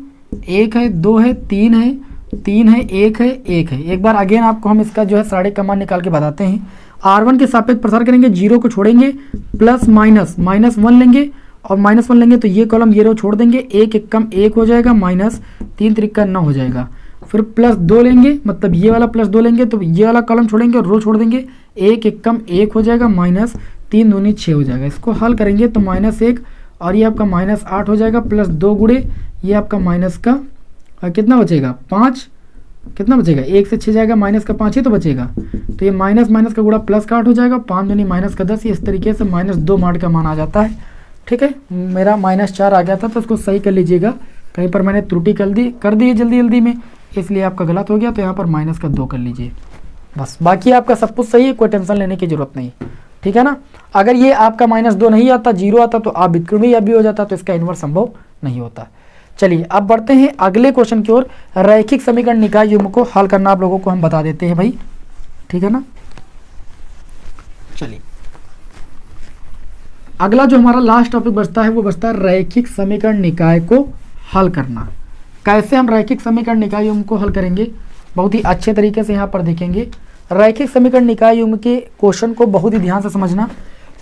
S1: 1 है, 2 है, 3 है, 3 है, 1 है, 1 है। एक बार अगेन आपको हम इसका जो है शारीरिक का मान निकाल के बताते हैं। R1 के सापेक्ष प्रसार करेंगे, 0 को छोड़ेंगे, प्लस माइनस -1 लेंगे, और -1 लेंगे तो ये कॉलम ये रो छोड़ देंगे, 1 1 कम 1 हो जाएगा, -3 त्रिका 9 हो जाएगा। फिर +2 लेंगे, मतलब ये वाला +2 लेंगे तो ये वाला कॉलम छोड़ेंगे और रो छोड़ देंगे, 1 1 कम 1 हो जाएगा, -3 दूनी 6 हो जाएगा। इसको हल करेंगे तो -1 और ये आपका -8 हो जाएगा, +2 गुणे ये आपका माइनस का कितना बचेगा, 5। कितना बचेगा, 1 से 6 जाएगा, माइनस का 5 ही तो बचेगा। तो ये माइनस का गुणा +8 हो जाएगा, 5 दूनी -10। इस तरीके से -2 mod का मान आ जाता है। ठीक है, मेरा -4 आ गया था तो उसको सही कर लीजिएगा, कहीं पर मैंने त्रुटि कर दी है जल्दी में, इसलिए आपका गलत हो गया, तो यहाँ पर -2 कर लीजिए बस। बाकी आपका सब कुछ सही है, कोई टेंशन लेने की जरूरत नहीं, ठीक है ना। अगर ये आपका -2 नहीं आता, 0 आता तो आप व्युत्क्रमी अवयव हो जाता, तो इसका इन्वर्स संभव नहीं होता। चलिए अब बढ़ते हैं अगले क्वेश्चन की ओर। रैखिक समीकरण निकाय युग्म को हल करना आप लोगों को हम बता देते हैं भाई, ठीक है ना। चलिए अगला जो हमारा लास्ट टॉपिक बचता है वो बचता है रैखिक समीकरण निकाय को हल करना। कैसे हम रैखिक समीकरण निकाय युग्म को हल करेंगे, बहुत ही अच्छे तरीके से यहाँ पर देखेंगे। रैखिक समीकरण निकाय युग्म के क्वेश्चन को बहुत ही ध्यान से समझना।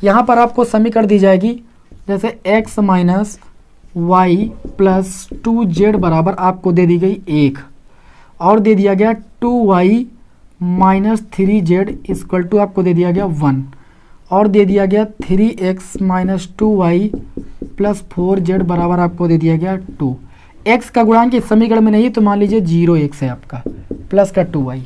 S1: यहाँ पर आपको समीकरण दी जाएगी जैसे x minus Y plus 2z बराबर आपको दे दी गई 1 और दे दिया गया 2y minus 3z equal to आपको दे दिया गया 1 और दे दिया गया 3x minus 2y plus 4z बराबर आपको दे दिया गया 2। x का गुणांक इस समीकरण में नहीं तो मान लीजिए 0x है आपका, प्लस का 2y,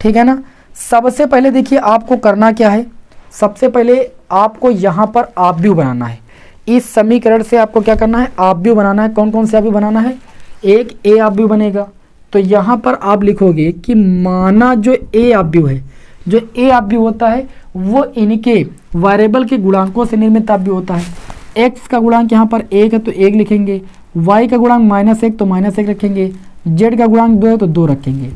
S1: ठीक है ना। सबसे पहले देखिए आपको करना क्या है, सबसे पहले आपको यहाँ पर आव्यूह बनाना है। इस समीकरण से आपको क्या करना है, आव्यूह बनाना है। कौन कौन से आव्यूह बनाना है, एक a आव्यूह बनेगा, तो यहाँ पर आप लिखोगे कि माना जो a आव्यूह है, जो a आव्यूह होता है वो इनके वेरिएबल के गुणांकों से निर्मित आव्यूह होता है। x का गुणांक यहाँ पर 1 है तो 1 लिखेंगे, y का गुणांक -1 तो -1 रखेंगे, z का गुणांक 2 है तो 2 रखेंगे,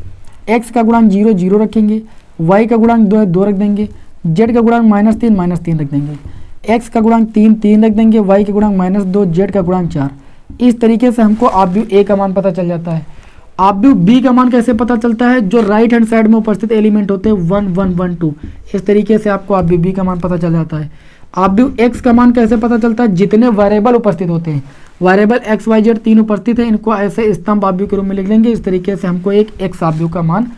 S1: x का गुणांक 0 0 रखेंगे, y का गुणांक 2 है 2 रख देंगे, z का गुणांक -3 3 रख देंगे, x का गुणांक 3 3 रख देंगे, y का गुणांक -2, z का गुणांक 4। इस तरीके से हमको आव्यूह a का मान पता चल जाता है। आव्यूह b का मान कैसे पता चलता है, जो राइट हैंड साइड में उपस्थित एलिमेंट होते हैं 1 1 1 2, इस तरीके से आपको आव्यूह b का मान पता चल जाता है। आव्यूह x का मान कैसे पता चलता है, जितने वेरिएबल उपस्थित होते हैं, वेरिएबल x y z 3 उपस्थित है, इनको ऐसे स्तंभ आव्यूह के रूप में लिख लेंगे। इस तरीके से हमको एक x आव्यूह का मान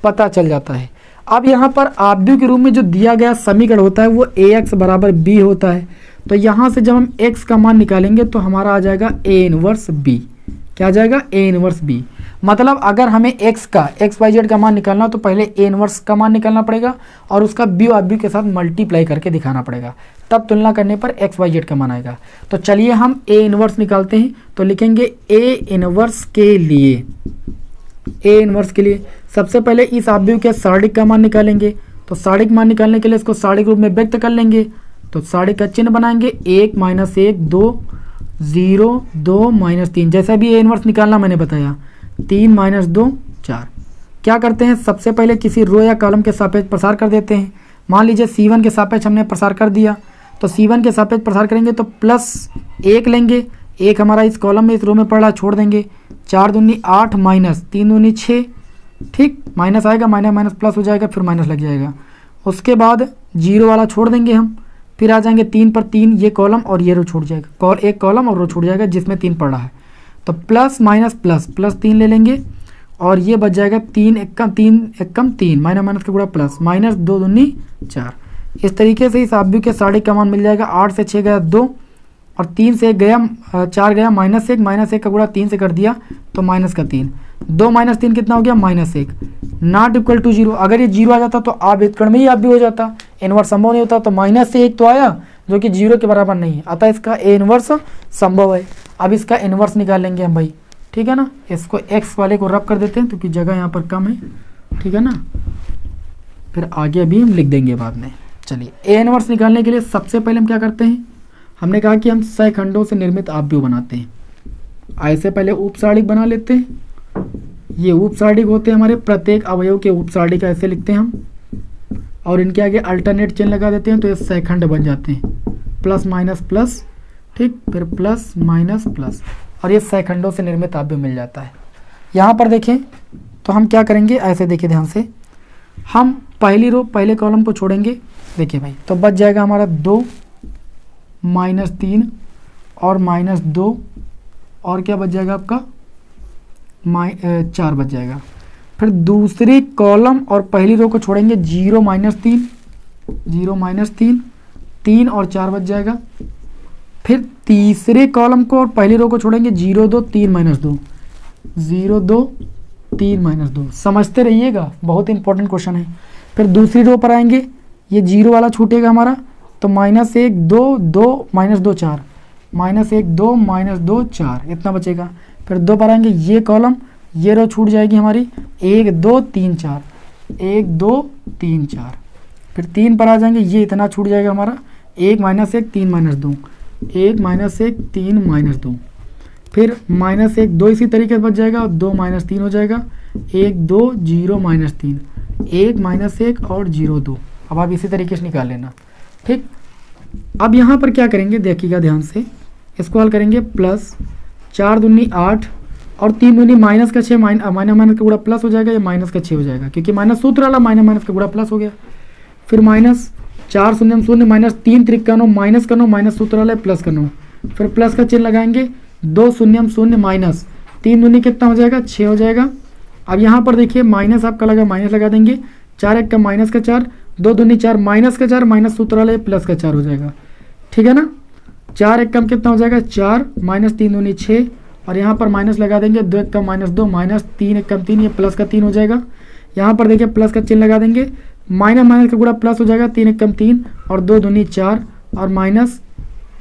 S1: पता चल जाता है। अब यहाँ पर आव्यूह के रूप में जो दिया गया समीकरण होता है वो ax बराबर b होता है, तो यहाँ से जब हम x का मान निकालेंगे तो हमारा आ जाएगा a इनवर्स b। क्या आ जाएगा, a इनवर्स b। मतलब अगर हमें x का x y z का मान निकालना तो पहले a इनवर्स का मान निकालना पड़ेगा और उसका b और b के साथ मल्टीप्लाई करके दिखाना पड़ेगा, तब तुलना करने पर x y z का मान आएगा। तो चलिए हम a इनवर्स निकालते हैं, तो लिखेंगे a इनवर्स के लिए, a इनवर्स के लिए सबसे पहले इस आव्यूह के सारणिक का मान निकालेंगे। तो सारणिक मान निकालने के लिए इसको सारणिक रूप में व्यक्त कर लेंगे, तो सारणिक का चिन्ह बनाएंगे 1 -1 2 0 2 -3, जैसा भी a इनवर्स निकालना मैंने बताया, 3 -2 4। क्या करते हैं, सबसे पहले किसी रो या कॉलम के सापेक्ष प्रसार कर देते हैं। मान लीजिए C1 के सापेक्ष हमने प्रसार कर दिया, तो C1 के सापेक्ष प्रसार करेंगे तो +1 लेंगे, 1 हमारा इस कॉलम में इस रो में पड़ रहा छोड़ देंगे, 4 दूनी 8 माइनस 3 दूनी 6, ठीक, माइनस आएगा, माइनस माइनस प्लस हो जाएगा, फिर माइनस लग जाएगा। उसके बाद 0 वाला छोड़ देंगे हम, फिर आ जाएंगे 3 पर 3, ये कॉलम और ये रो छूट जाएगा, एक कॉलम और रो छूट जाएगा जिसमें 3 पड़ रहा है, तो प्लस माइनस प्लस प्लस 3 ले लेंगे और ये बच जाएगा 3 एकम 3 माइनस माइनस का गुणा प्लस, माइनस 2 दूनी 4। इस तरीके से इस आव्यूह के सारणिक का मान मिल जाएगा। 8 से 6 गया 2 और 3 से 1 गया 4 गया -1 का गुणा 3 से कर दिया तो माइनस का 3, 2 - 3 कितना हो गया -1, नॉट इक्वल टू 0। अगर ये 0 आ जाता तो आप व्युत्क्रम में ही आव्यूह हो जाता, इनवर्स संभव नहीं होता, तो -1 तो आया जो कि 0 के बराबर नहीं है, अतः इसका a इनवर्स संभव है। अब इसका इनवर्स निकाल लेंगे हम भाई, ठीक है ना। इसको x वाले को रब कर देते हैं क्योंकि जगह यहाँ पर कम है, ठीक है ना, फिर आगे भी हम लिख देंगे बाद में। चलिए a इनवर्स निकालने के लिए सबसे पहले हम क्या करते हैं, हमने कहा कि हम सहखंडों से निर्मित आव्यूह बनाते हैं। ऐसे पहले उपसारणिक बना लेते हैं, ये उपसारणिक होते हैं हमारे, प्रत्येक अवयव के उपसारणिक ऐसे लिखते हैं हम, और इनके आगे अल्टरनेट चिन्ह लगा देते हैं तो ये सहखंड बन जाते हैं, प्लस माइनस प्लस, ठीक, फिर प्लस माइनस प्लस, और ये सहखंडों से निर्मित आव्यूह मिल जाता है। यहाँ पर देखें तो हम क्या करेंगे, ऐसे देखिए ध्यान से, हम पहली रो पहले कॉलम को छोड़ेंगे, देखिए भाई, तो बच जाएगा हमारा 2 -3 और -2 और क्या बच जाएगा आपका 4 बच जाएगा। फिर दूसरी कॉलम और पहली रो को छोड़ेंगे 0 -3 3 और 4 बच जाएगा। फिर तीसरे कॉलम को और पहली रो को छोड़ेंगे 0 2 3 -2 0 2 3 -2, समझते रहिएगा, बहुत इंपॉर्टेंट क्वेश्चन है। फिर दूसरी रो पर आएंगे, ये 0 वाला छूटेगा हमारा, तो -1 2 2 -2 4, -1 2 -2 4 इतना बचेगा। फिर 2 पर आएंगे, ये कॉलम ये रो छूट जाएगी हमारी, 1 2 3 4 1 2 3 4। फिर 3 पर आ जाएंगे, ये इतना छूट जाएगा हमारा, 1 -1 3 -2 1 -1 3 -2। फिर -1 2 इसी तरीके से बच जाएगा, 2 -3 हो जाएगा, 1 2 0 -3 1 -1 और 0 2। अब आप इसी तरीके से निकाल लेना। ठीक, अब यहाँ पर क्या करेंगे देखिएगा ध्यान से, इसको हल करेंगे। प्लस 4 दूनी 8 और 3 दूनी माइनस का 6, माइनस का गुणा प्लस हो जाएगा, या माइनस का 6 हो जाएगा, क्योंकि माइनस सूत्र वाला माइनस का गुणा प्लस हो गया। फिर -4 शून्य -0 -3 त्रिका 9 माइनस का 9 माइनस सूत्र वाला प्लस का 9। फिर प्लस का चिन्ह लगाएंगे, 2 शून्य -0 माइनस 3 दूनी कितना हो जाएगा, 6 हो जाएगा। अब यहाँ पर देखिए माइनस आपका लगा, माइनस लगा देंगे, 4 1 का माइनस का 4 2 दूनी 4 माइनस का 4 माइनस सूत्र वाला प्लस का 4 हो जाएगा। ठीक है ना, 4 1 कम कितना हो जाएगा 4 -3 दूनी 6 और यहाँ पर माइनस लगा देंगे, 2 1 कम -2 माइनस 3 1 कम 3, ये प्लस का 3 हो जाएगा। यहाँ पर देखिए प्लस का चिन्ह लगा देंगे, माइनस का गुणा प्लस हो जाएगा, 3 1 कम 3 और 2 दूनी 4 और माइनस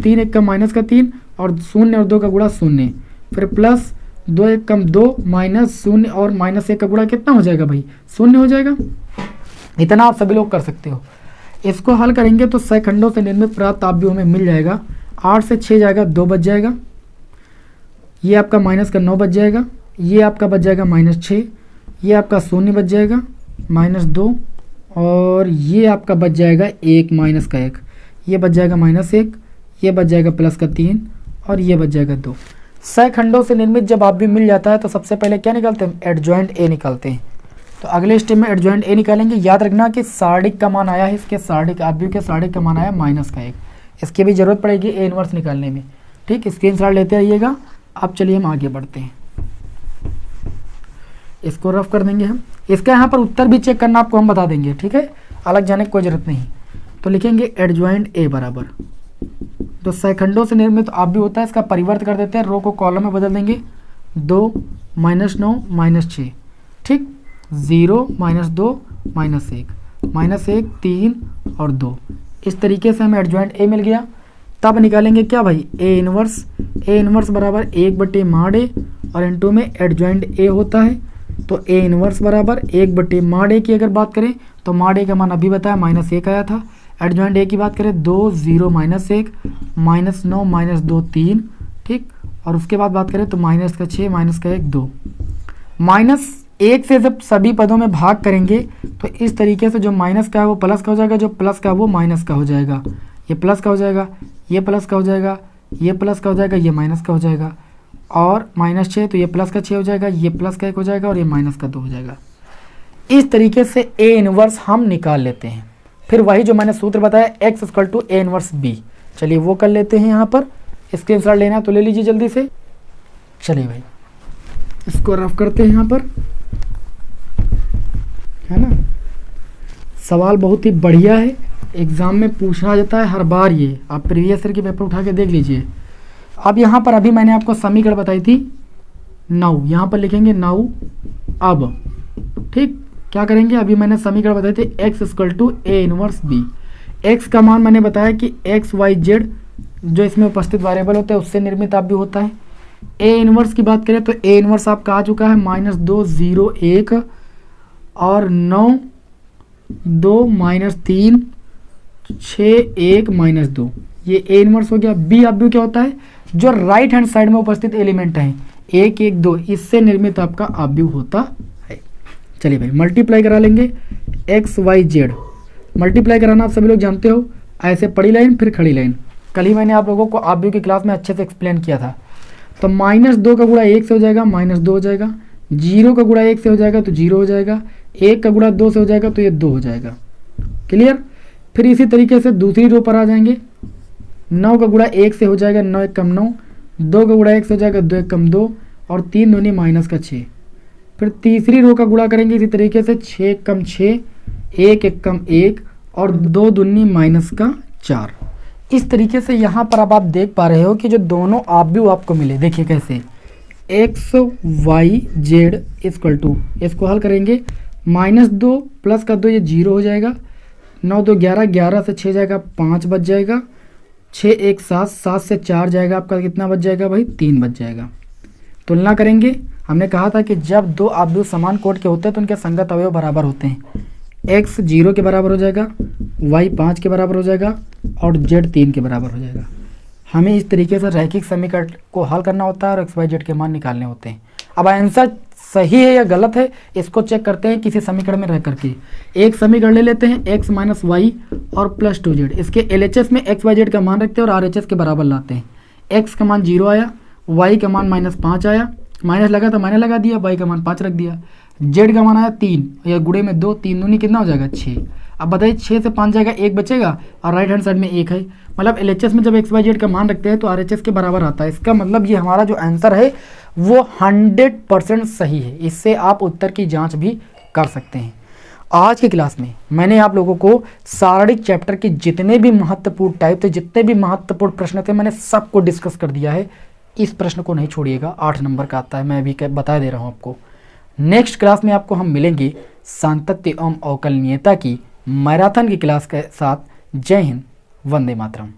S1: 3 1 कम माइनस का 3 और 0 और 2 का गुणा 0। फिर प्लस 2 1 कम 2 माइनस 0 और -1 का गुणा कितना हो जाएगा भाई, 0 हो जाएगा। इतना आप सभी लोग कर सकते हो। इसको हल करेंगे तो सैकंडों से निर्मित प्राप्त आप भी हमें मिल जाएगा। 8 से 6 जाएगा, 2 बच जाएगा, ये आपका माइनस का 9 बच जाएगा, ये आपका बच जाएगा -6, ये आपका 0 बच जाएगा -2 और ये आपका बच जाएगा 1 माइनस का 1, ये बच जाएगा -1, ये बच जाएगा प्लस का 3 और ये बच जाएगा 2। सैकंडों से निर्मित जब आप भी मिल जाता है तो सबसे पहले क्या निकालते हैं, एडजॉइंट ए निकालते हैं। तो अगले स्टेप में एडजॉइंट ए निकालेंगे। याद रखना कि सार्डिक का मान आया है, इसके सार्डिक आप भी के सार्डिक का मान आया -1, इसकी भी जरूरत पड़ेगी ए इनवर्स निकालने में। ठीक, स्क्रीनशॉट लेते रहिएगा। अब चलिए हम आगे बढ़ते हैं, इसको रफ कर देंगे हम। इसका यहाँ पर उत्तर भी चेक करना आपको हम बता देंगे, ठीक है, अलग जाने की कोई जरूरत नहीं। तो लिखेंगे एडजॉइंट ए बराबर, तो सैकंडों से निर्मित तो आप भी होता है, इसका परिवर्त कर देते हैं, रो को कॉलम में बदल देंगे, 2 -9 -6, ठीक, 0 -2 -1 -1 3 और 2। इस तरीके से हमें एडजॉइंट ए मिल गया। तब निकालेंगे क्या भाई, ए इनवर्स बराबर 1/mod ए और इनटू में एडजॉइंट ए होता है। तो ए इनवर्स बराबर 1/mod ए की अगर बात करें तो mod ए का मान अभी बताया -1 आया था। एडजॉइंट ए की बात करें 2 0 -1 -9 -2 3, ठीक, और उसके बाद बात करें तो माइनस का 6 माइनस का 1 2। -1 से जब सभी पदों में भाग करेंगे तो इस तरीके से जो माइनस का है वो प्लस का हो जाएगा, जो प्लस का है वो माइनस का हो जाएगा, ये प्लस का हो जाएगा, ये प्लस का हो जाएगा, ये प्लस का हो जाएगा, ये माइनस का हो जाएगा, और -6 तो ये प्लस का 6 हो जाएगा, ये प्लस का 1 हो जाएगा और ये माइनस का 2 हो जाएगा। इस तरीके से ए इनवर्स हम निकाल लेते हैं। फिर वही जो मैंने सूत्र बताया x = a इनवर्स b, चलिए वो कर लेते हैं। यहाँ पर स्क्रीनशॉट लेना तो ले लीजिए जल्दी से। चलिए भाई इसको रफ करते हैं यहाँ पर, है ना। सवाल बहुत ही बढ़िया है, एग्जाम में पूछा जाता है हर बार, ये आप प्रीवियस ईयर के पेपर उठा के देख लीजिए। अब यहाँ पर अभी मैंने आपको समीकरण बताई थी 9, यहाँ पर लिखेंगे 9। अब ठीक क्या करेंगे, अभी मैंने समीकरण बताई थी x = a inverse b। x का मान मैंने बताया कि x y z जो इसमें उपस्थित वेरिएबल होते हैं उससे निर्मित आप भी होता है। a इनवर्स की बात करें तो a इनवर्स आपका आ चुका है -2 0 1 और 9 2 -3 6 1 -2, ये a इनवर्स हो गया। b अब भी क्या होता है, जो राइट हैंड साइड में उपस्थित एलिमेंट हैं 1 1 2, इससे निर्मित आपका आव्यूह होता है। चलिए भाई मल्टीप्लाई करा लेंगे x y z। मल्टीप्लाई कराना आप सभी लोग जानते हो, ऐसे पड़ी लाइन फिर खड़ी लाइन, कल ही मैंने आप लोगों को आव्यूह की क्लास में अच्छे से एक्सप्लेन किया था। तो -2 का गुणा 1 से हो जाएगा -2 हो जाएगा, 0 का गुणा 1 से हो जाएगा तो 0 हो जाएगा, 1 का गुणा 2 से हो जाएगा तो ये 2 हो जाएगा। क्लियर। फिर इसी तरीके से दूसरी रो पर आ जाएंगे, 9 का गुणा 1 से हो जाएगा 9 1 कम 9, 2 का गुणा 1 से हो जाएगा 2 1 कम 2 और 3 दूनी माइनस का 6। फिर तीसरी रो का गुणा करेंगे इसी तरीके से 6 कम 6 1 1 कम 1 और 2 दूनी माइनस का 4। इस तरीके से यहाँ पर अब आप देख पा रहे हो कि जो दोनों आव्यूह आपको मिले, देखिए कैसे x y z = इसको हल करेंगे -2 प्लस का 2 ये 0 हो जाएगा, 9 2 11 11 से 6 जाएगा 5 बच जाएगा 6 एक 7, 7 से 4 जाएगा आपका, कितना बच जाएगा भाई, 3 बच जाएगा। तुलना करेंगे, हमने कहा था कि जब दो आव्यूह समान कोट के होते हैं तो उनके संगत अवयव बराबर होते हैं। x 0 के बराबर हो जाएगा, y 5 के बराबर हो जाएगा और z 3 के बराबर हो जाएगा। हमें इस तरीके से रैखिक समीकरण को हल करना होता है और x y z के मान निकालने होते हैं। अब आंसर सही है या गलत है इसको चेक करते हैं किसी समीकरण में रह करके। एक समीकरण ले लेते हैं x माइनस वाई और प्लस 2z, इसके LHS में x y z का मान रखते हैं और RHS के बराबर लाते हैं। x का मान 0 आया, y का मान -5 आया, माइनस लगा तो माइनस लगा दिया, y का मान 5 रख दिया, z का मान आया 3 या गुणे में 2, 3 दूनी कितना हो जाएगा 6। अब बताइए 6 से 5 जाएगा, 1 बचेगा और राइट हैंड साइड में 1 है, मतलब LHS में जब x y z का मान रखते हैं तो RHS के बराबर आता है। इसका मतलब ये हमारा जो आंसर है वो 100% सही है। इससे आप उत्तर की जांच भी कर सकते हैं। आज की क्लास में मैंने आप लोगों को सारणिक चैप्टर के जितने भी महत्वपूर्ण टाइप थे, जितने भी महत्वपूर्ण प्रश्न थे, मैंने सबको डिस्कस कर दिया है। इस प्रश्न को नहीं छोड़िएगा, 8 नंबर का आता है, मैं अभी बता दे रहा हूँ आपको। नेक्स्ट क्लास में आपको हम मिलेंगे सांतत्य एवं अवकलनीयता की मैराथन की क्लास के साथ। जय हिंद, वंदे मातरम।